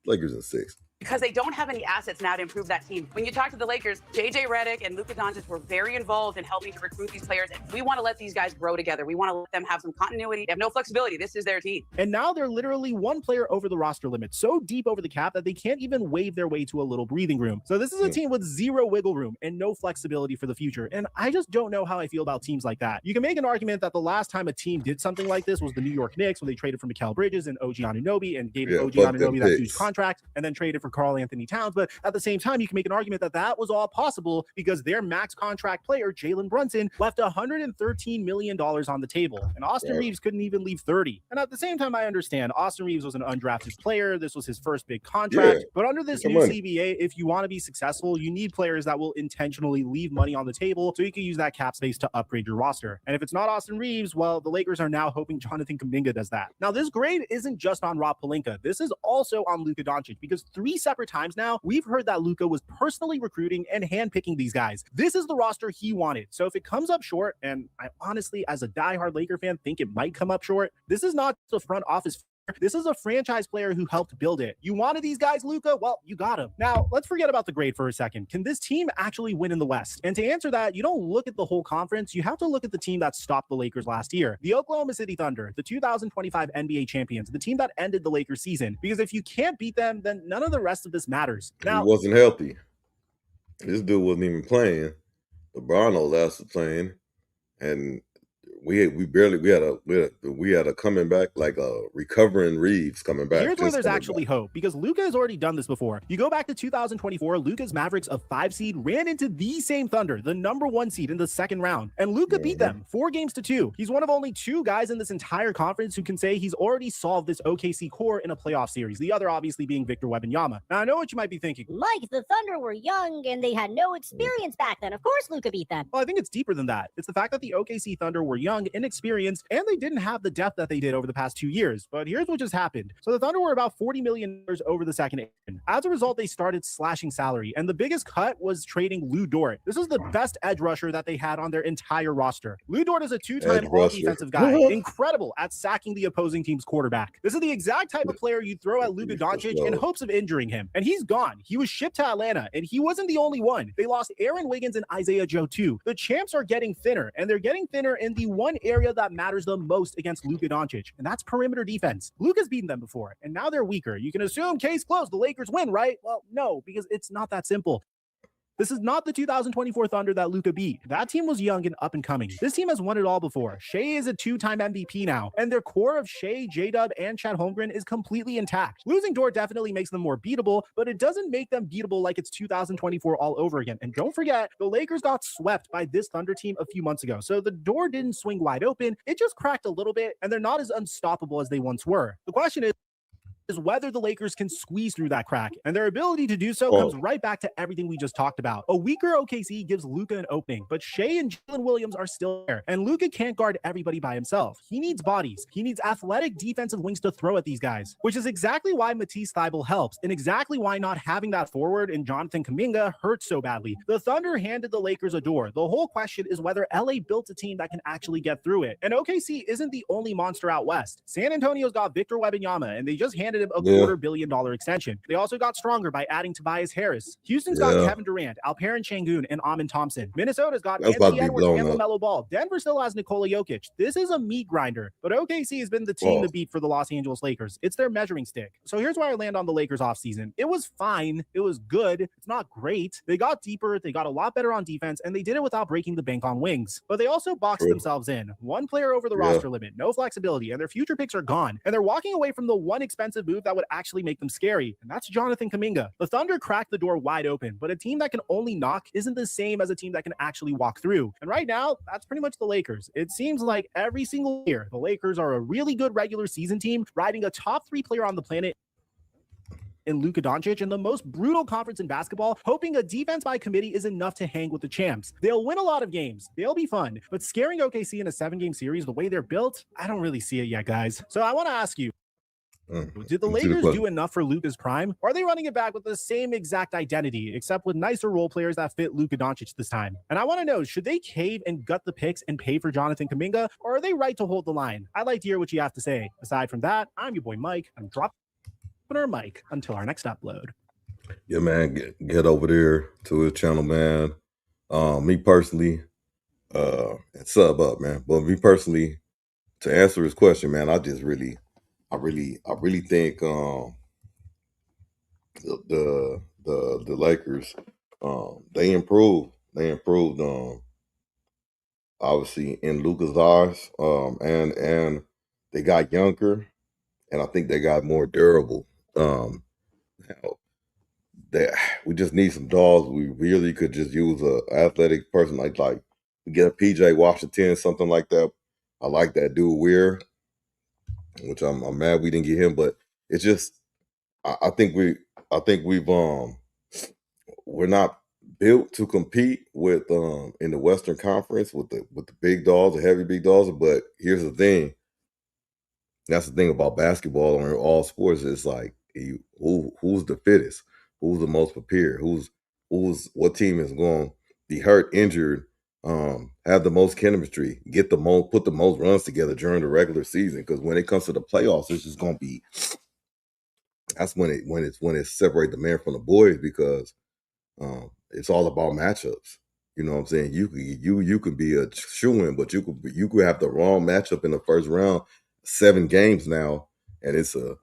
Lakers in 6. Because they don't have any assets now to improve that team. When you talk to the Lakers, JJ Redick and Luka Doncic were very involved in helping to recruit these players. And we want to let these guys grow together. We want to let them have some continuity. They have no flexibility. This is their team. And now they're literally one player over the roster limit, so deep over the cap that they can't even wave their way to a little breathing room. So this is a team with zero wiggle room and no flexibility for the future. And I just don't know how I feel about teams like that. You can make an argument that the last time a team did something like this was the New York Knicks, when they traded for Mikal Bridges and OG Anunoby and gave OG Anunoby that huge contract, and then traded for Karl Anthony Towns. But at the same time, you can make an argument that that was all possible because their max contract player, Jalen Brunson, left $113 million on the table. And Austin Reeves couldn't even leave 30. And at the same time, I understand Austin Reeves was an undrafted player. This was his first big contract. But under this new CBA, if you want to be successful, you need players that will intentionally leave money on the table so you can use that cap space to upgrade your roster. And if it's not Austin Reeves, well, the Lakers are now hoping Jonathan Kuminga does that. Now, this grade isn't just on Rob Pelinka. This is also on Luka Doncic, because 3 separate times now, we've heard that Luka was personally recruiting and handpicking these guys. This is the roster he wanted. So if it comes up short, and I honestly, as a diehard Laker fan, think it might come up short, this is not the front office. This is a franchise player who helped build it. You wanted these guys, Luka? Well, you got them. Now, let's forget about the grade for a second. Can this team actually win in the West? And to answer that, you don't look at the whole conference. You have to look at the team that stopped the Lakers last year. The Oklahoma City Thunder, the 2025 NBA champions, the team that ended the Lakers season. Because if you can't beat them, then none of the rest of this matters. Now, he wasn't healthy. This dude wasn't even playing. LeBron was playing, and we had a coming back, like a recovering Reeves coming back. Here's where there's actually hope, because Luka has already done this before. You go back to 2024, Luka's Mavericks, a 5 seed, ran into the same Thunder, the #1 seed, in the second round, and Luka beat them 4-2. He's one of only 2 guys in this entire conference who can say he's already solved this OKC core in a playoff series. The other obviously being Victor Wembanyama. Now I know what you might be thinking. Mike, the Thunder were young and they had no experience back then. Of course Luka beat them. Well, I think it's deeper than that. It's the fact that the OKC Thunder were young, inexperienced, and they didn't have the depth that they did over the past 2 years. But here's what just happened. So the Thunder were about $40 million over the second end. As a result, they started slashing salary, and the biggest cut was trading Lou Dort. This is the best edge rusher that they had on their entire roster. Lou Dort is a 2-time all-defensive guy, incredible at sacking the opposing team's quarterback. This is the exact type of player you throw at Luka Doncic in hopes of injuring him. And he's gone. He was shipped to Atlanta, and he wasn't the only one. They lost Aaron Wiggins and Isaiah Joe too. The champs are getting thinner, and they're getting thinner in the one area that matters the most against Luka Doncic, and that's perimeter defense. Luka's beaten them before, and now they're weaker. You can assume case closed, the Lakers win, right? Well, no, because it's not that simple. This is not the 2024 Thunder that Luka beat. That team was young and up and coming. This team has won it all before. Shea is a 2-time MVP now, and their core of Shea, J-Dub, and Chet Holmgren is completely intact. Losing Dort definitely makes them more beatable, but it doesn't make them beatable like it's 2024 all over again. And don't forget, the Lakers got swept by this Thunder team a few months ago, so the door didn't swing wide open. It just cracked a little bit, and they're not as unstoppable as they once were. The question is, is whether the Lakers can squeeze through that crack. And their ability to do so comes right back to everything we just talked about. A weaker OKC gives Luka an opening, but Shea and Jalen Williams are still there. And Luka can't guard everybody by himself. He needs bodies. He needs athletic defensive wings to throw at these guys, which is exactly why Matisse Thybulle helps, and exactly why not having that forward in Jonathan Kuminga hurts so badly. The Thunder handed the Lakers a door. The whole question is whether LA built a team that can actually get through it. And OKC isn't the only monster out west. San Antonio's got Victor Wembanyama, and they just handed him a $250 million extension. They also got stronger by adding Tobias Harris. Houston's got Kevin Durant, Alperen Sengun, and Amin Thompson. Minnesota's got Anthony Edwards and LaMelo Ball. Denver still has Nikola Jokic. This is a meat grinder, but OKC has been the team to beat for the Los Angeles Lakers. It's their measuring stick. So here's where I land on the Lakers offseason. It was fine. It was good. It's not great. They got deeper. They got a lot better on defense, and they did it without breaking the bank on wings. But they also boxed themselves in. One player over the roster limit, no flexibility, and their future picks are gone. And they're walking away from the one expensive move that would actually make them scary, and that's Jonathan Kuminga. The Thunder cracked the door wide open, but a team that can only knock isn't the same as a team that can actually walk through. And right now, that's pretty much the Lakers. It seems like every single year, the Lakers are a really good regular season team, riding a top 3 player on the planet in Luka Doncic in the most brutal conference in basketball, hoping a defense by committee is enough to hang with the champs. They'll win a lot of games. They'll be fun. But scaring OKC in a 7-game series the way they're built, I don't really see it yet, guys. So I want to ask you, did the Lakers do enough for Luka's prime? Or are they running it back with the same exact identity, except with nicer role players that fit Luka Doncic this time? And I want to know, should they cave and gut the picks and pay for Jonathan Kuminga, or are they right to hold the line? I'd like to hear what you have to say. Aside from that, I'm your boy Mike. I'm dropping our mic until our next upload. Yeah, man, get over there to his channel, man. Me personally, and sub up, man. But me personally, to answer his question, man, I really think the Lakers they improved. They improved obviously in Luka's eyes, and they got younger, and I think they got more durable. We just need some dogs. We really could just use a athletic person like get a PJ Washington, something like that. I like that dude Weir, which I'm mad we didn't get him, but it's just I think we're not built to compete with in the Western Conference with the big dogs, the heavy big dogs. But here's the thing. That's the thing about basketball or all sports. It's like who's the fittest, who's the most prepared, what team is going to be hurt, injured, have the most chemistry, put the most runs together during the regular season. Because when it comes to the playoffs, it's just going to be that's when it separates the man from the boys, because it's all about matchups. You know what I'm saying? You could be a shoo-in, but you could have the wrong matchup in the first round. 7 games now, and it's a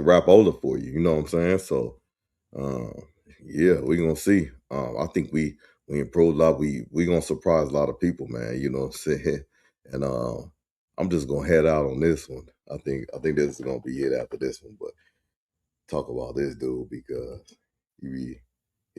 wrap-over for you. You know what I'm saying? So, yeah, we're gonna see. I think we improved a lot. We gonna surprise a lot of people, man. You know what I'm saying? And I'm just gonna head out on this one. I think this is gonna be it after this one. But talk about this dude, because he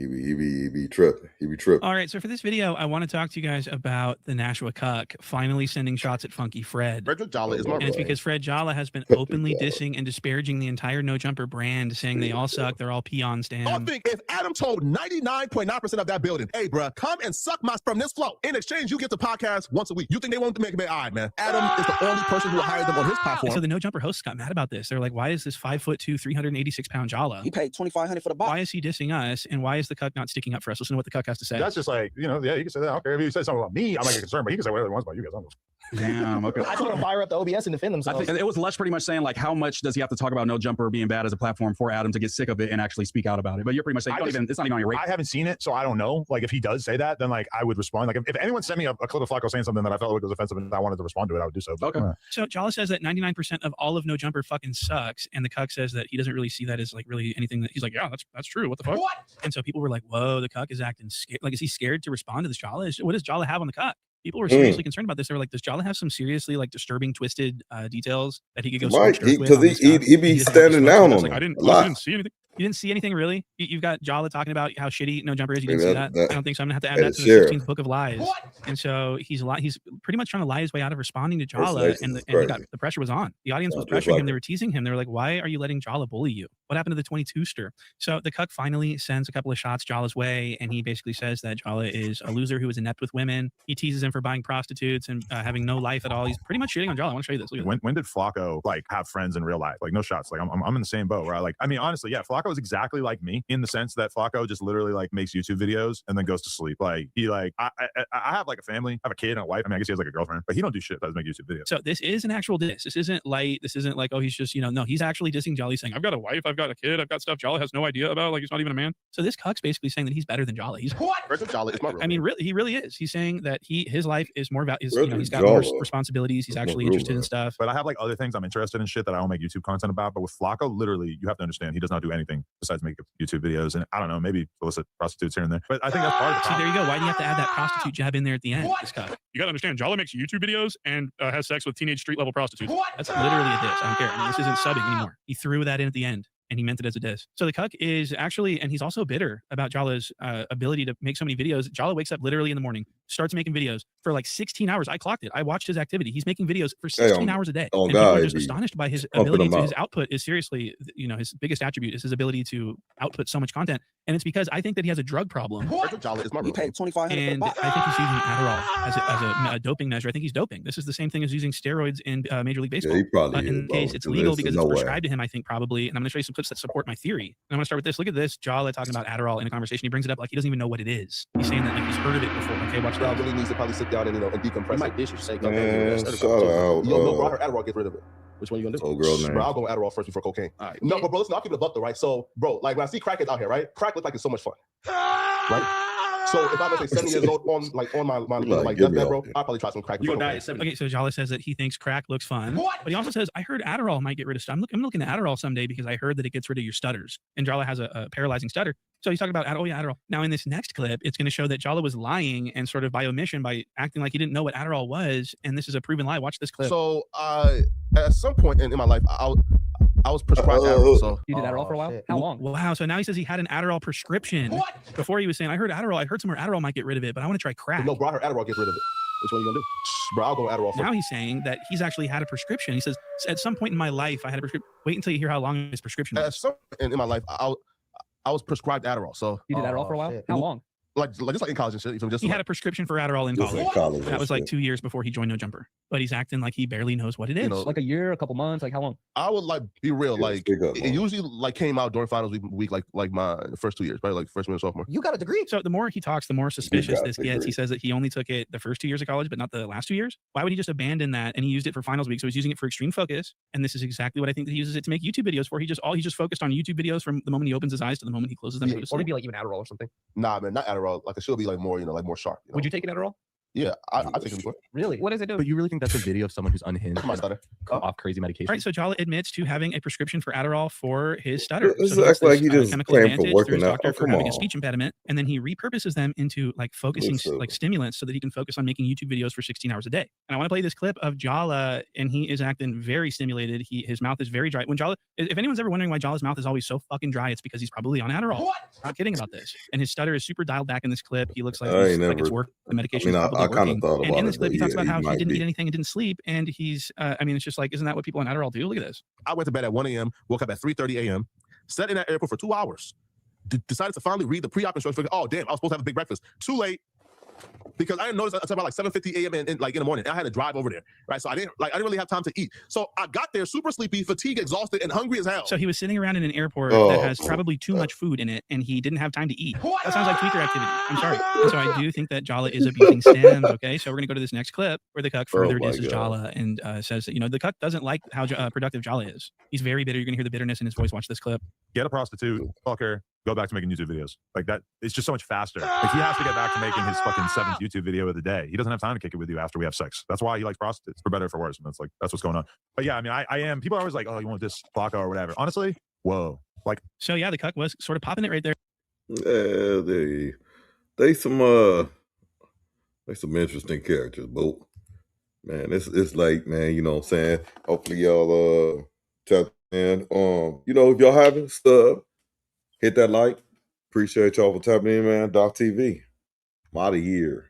be tripping. He be tripping. All right, so for this video, I want to talk to you guys about the Nashua Cuck finally sending shots at Funky Fred. Frederick Jala is my And it's boy. because Fred Jala has been openly dissing and disparaging the entire No Jumper brand, saying they all suck, they're all peon I stan. think if Adam told 99.9% of that building, hey, bruh, come and suck my from this flow. In exchange, you get the podcast once a week. You think they won't make it? All right, man. Adam is the only person who hired them on his platform. And so the No Jumper hosts got mad about this. They're like, why is this 5'2", 386-pound Jala? He paid $2,500 for the box. Why is he dissing us? And why is the Cuck not sticking up for us? Listen to what the Cuck has to say. That's just like, yeah, you can say that. I don't care if you say something about me. I might get concerned, but he can say whatever he wants about you guys. Damn, okay. I told him to fire up the OBS and defend themselves. I think it was Lush pretty much saying, like, how much does he have to talk about No Jumper being bad as a platform for Adam to get sick of it and actually speak out about it? But you're pretty much saying it's not even on your radar. I haven't seen it, so I don't know. Like, if he does say that, then like I would respond. Like, if anyone sent me a clip of FLAKKO saying something that I felt like was offensive and I wanted to respond to it, I would do so. Okay. So Jala says that 99% of all of No Jumper fucking sucks, and the Cuck says that he doesn't really see that as like really anything. That he's like, yeah, that's true. What the fuck? What? And so people were like, whoa, the Cuck is acting scared. Like, is he scared to respond to this Jala? What does Jala have on the Cuck? People were seriously concerned about this. They were like, does Jala have some seriously like disturbing, twisted details that he could go Right, because he be standing down on like, I them didn't a lot. see anything. You didn't see anything really? You've got Jala talking about how shitty No Jumper is. You Hey, didn't see that? I don't think so. I'm gonna have to add that to the sheriff. 16th book of lies. And so he's pretty much trying to lie his way out of responding to Jala, Impersonation is and he got crazy. the pressure was on. The audience was Sounds just pressuring like him. They him. were teasing him. They were like, "Why are you letting Jala bully you? What happened to the 22-ster?" So the cuck finally sends a couple of shots Jala's way, and he basically says that Jala is a loser who is inept with women. He teases him for buying prostitutes and having no life at all. He's pretty much shitting on Jala. I want to show you this. Look at this. When did FLAKKO like have friends in real life? Like no shots. Like I'm in the same boat where I mean honestly, yeah, FLAKKO is exactly like me in the sense that FLAKKO just literally like makes YouTube videos and then goes to sleep. Like he like I have like a family, I have a kid and a wife. I mean, I guess he has like a girlfriend, but he don't do shit but make YouTube videos. So this is an actual diss. This isn't light. This isn't like, oh, he's just, no, he's actually dissing Jolly, saying, I've got a wife, I've got a kid, I've got stuff Jolly has no idea about. Like he's not even a man. So this cuck's basically saying that he's better than Jolly. He's what? Jolly is my I mean, really, he really is. He's saying that his life is more about he's got Jolly? more responsibilities. He's actually interested in stuff. But I have like other things I'm interested in shit that I don't make YouTube content about. But with FLAKKO, literally, you have to understand he does not do anything besides make YouTube videos. And I don't know, maybe solicit prostitutes here and there. But I think that's part of the See, there you go. Why do you have to add that prostitute jab in there at the end? This cuck. You got to understand, Jolly makes YouTube videos and has sex with teenage street level prostitutes. That's literally a diss. I don't care. I mean, this isn't subbing anymore. He threw that in at the end, and he meant it as a diss. So the cuck is actually, and he's also bitter about Jala's ability to make so many videos. Jala wakes up literally in the morning, starts making videos for like 16 hours. I clocked it. I watched his activity. He's making videos for 16 hours a day. And people are just astonished by his ability to, his output is seriously, his biggest attribute is his ability to output so much content. And it's because I think that he has a drug problem. Jolly is my You paid $2,500 And I think he's using Adderall as a doping measure. I think he's doping. This is the same thing as using steroids in Major League Baseball. he probably In is, case bro. it's legal because it's No way. prescribed to him, I think probably. And I'm going to show you some clips that support my theory. And I'm going to start with this. Look at this. Jala talking about Adderall in a conversation. He brings it up like he doesn't even know what it is. He's saying that like he's heard of it before. Okay, watch Y'all that. really needs to probably sit down and and decompress. You might dish your shake. Man, shout out. Bro, her Adderall gets rid of it. Which one you gonna do? Old girl name. Bro, I'll go Adderall first before cocaine. All right. No, but bro, listen, I'll keep it a buck though, right? So, bro, like when I see crackheads out here, right? Crack looks like it's so much fun, right? So if I'm let's say 7 years old on my deathbed, bro, I'll probably try some crack. You gonna die at 70. Okay, so Jala says that he thinks crack looks fun. But he also says, I heard Adderall might get rid of stuff. I'm looking at Adderall someday because I heard that it gets rid of your stutters. And Jala has a paralyzing stutter. So he's talking about, Adderall. Now in this next clip, it's going to show that Jala was lying and sort of by omission by acting like he didn't know what Adderall was. And this is a proven lie. Watch this clip. So at some point in my life, I was prescribed Adderall. So you did Adderall for a while? How long? Wow. So now he says he had an Adderall prescription. What? Before he was saying, I heard Adderall. I heard somewhere Adderall might get rid of it, but I want to try crack. No, bro, her Adderall gets rid of it. Which one are you gonna do? Bro, I'll go Adderall first. Now he's saying that he's actually had a prescription. He says, at some point in my life, I had a prescription. Wait until you hear how long his prescription was. At some point in my life, I was prescribed Adderall. So You did Adderall for a while? How long? Like just like in college and shit. So just He had a prescription for Adderall in Just college. like college That and was like shit. 2 years before he joined No Jumper. But he's acting like he barely knows what it is. know, like a year, a couple months, like how long? I would like be real. Like it usually like came out during finals week like my first 2 years, probably like freshman and sophomore. You got a degree. So the more he talks, the more suspicious got a this gets. degree. He says that he only took it the first 2 years of college, but not the last 2 years. Why would he just abandon that? And he used it for finals week. So he's using it for extreme focus. And this is exactly what I think that he uses it to make YouTube videos for. He just focused on YouTube videos from the moment he opens his eyes to the moment he closes them. Yeah, to go to or sleep. maybe like even Adderall or something. Nah, man, not Adderall. Like it should be like more, like more sharp. Would you take an Adderall? Yeah, I take it before. Really? What does it do? But you really think that's a video of someone who's unhinged My stutter. off crazy medication? All right, so Jala admits to having a prescription for Adderall for his stutter. This So he acts gets like this, he just chemical claimed for advantage working through his out. doctor Oh, for come having a on. speech impediment, and then he repurposes them into like focusing, Listen. like stimulants, so that he can focus on making YouTube videos for 16 hours a day. And I want to play this clip of Jala, and he is acting very stimulated. His mouth is very dry. When Jala, if anyone's ever wondering why Jala's mouth is always so fucking dry, it's because he's probably on Adderall. Not kidding about this. And his stutter is super dialed back in this clip. He looks like, I he's, ain't like it's never- work. The medication I mean, is probably I kinda working. thought And about in this it, clip, but he talks yeah, about he how he might didn't eat be. anything and didn't sleep. And he's, I mean, it's just like, isn't that what people on Adderall do? Look at this. I went to bed at 1 a.m., woke up at 3:30 a.m., sat in that airport for 2 hours, decided to finally read the pre-op instructions. Figured, oh, damn, I was supposed to have a big breakfast. Too late. Because I didn't notice until about like 7:50 a.m. in the morning. And I had to drive over there, right? So I didn't really have time to eat. So I got there super sleepy, fatigued, exhausted, and hungry as hell. So he was sitting around in an airport Oh, that has probably too much food in it, and he didn't have time to eat. That sounds like tweaker activity. I'm sorry. And so I do think that Jala is abusing stems. Okay, so we're gonna go to this next clip where the cuck further Oh my disses God. Jala and says that the cuck doesn't like how productive Jala is. He's very bitter. You're gonna hear the bitterness in his voice. Watch this clip. Get a prostitute, fuck her, go back to making YouTube videos. Like that, it's just so much faster. Like he has to get back to making his fucking 7th YouTube video of the day. He doesn't have time to kick it with you after we have sex. That's why he likes prostitutes, for better or for worse. And that's what's going on. But yeah, I mean, I am. People are always like, oh, you want this FLAKKO or whatever. Honestly, whoa. Like, so yeah, the cuck was sort of popping it right there. Yeah, they some interesting characters, but man, it's like, man, you know what I'm saying? Hopefully y'all tap in. If y'all haven't, Hit that like. Appreciate y'all for tapping in, man. Doc TV. I'm out of here.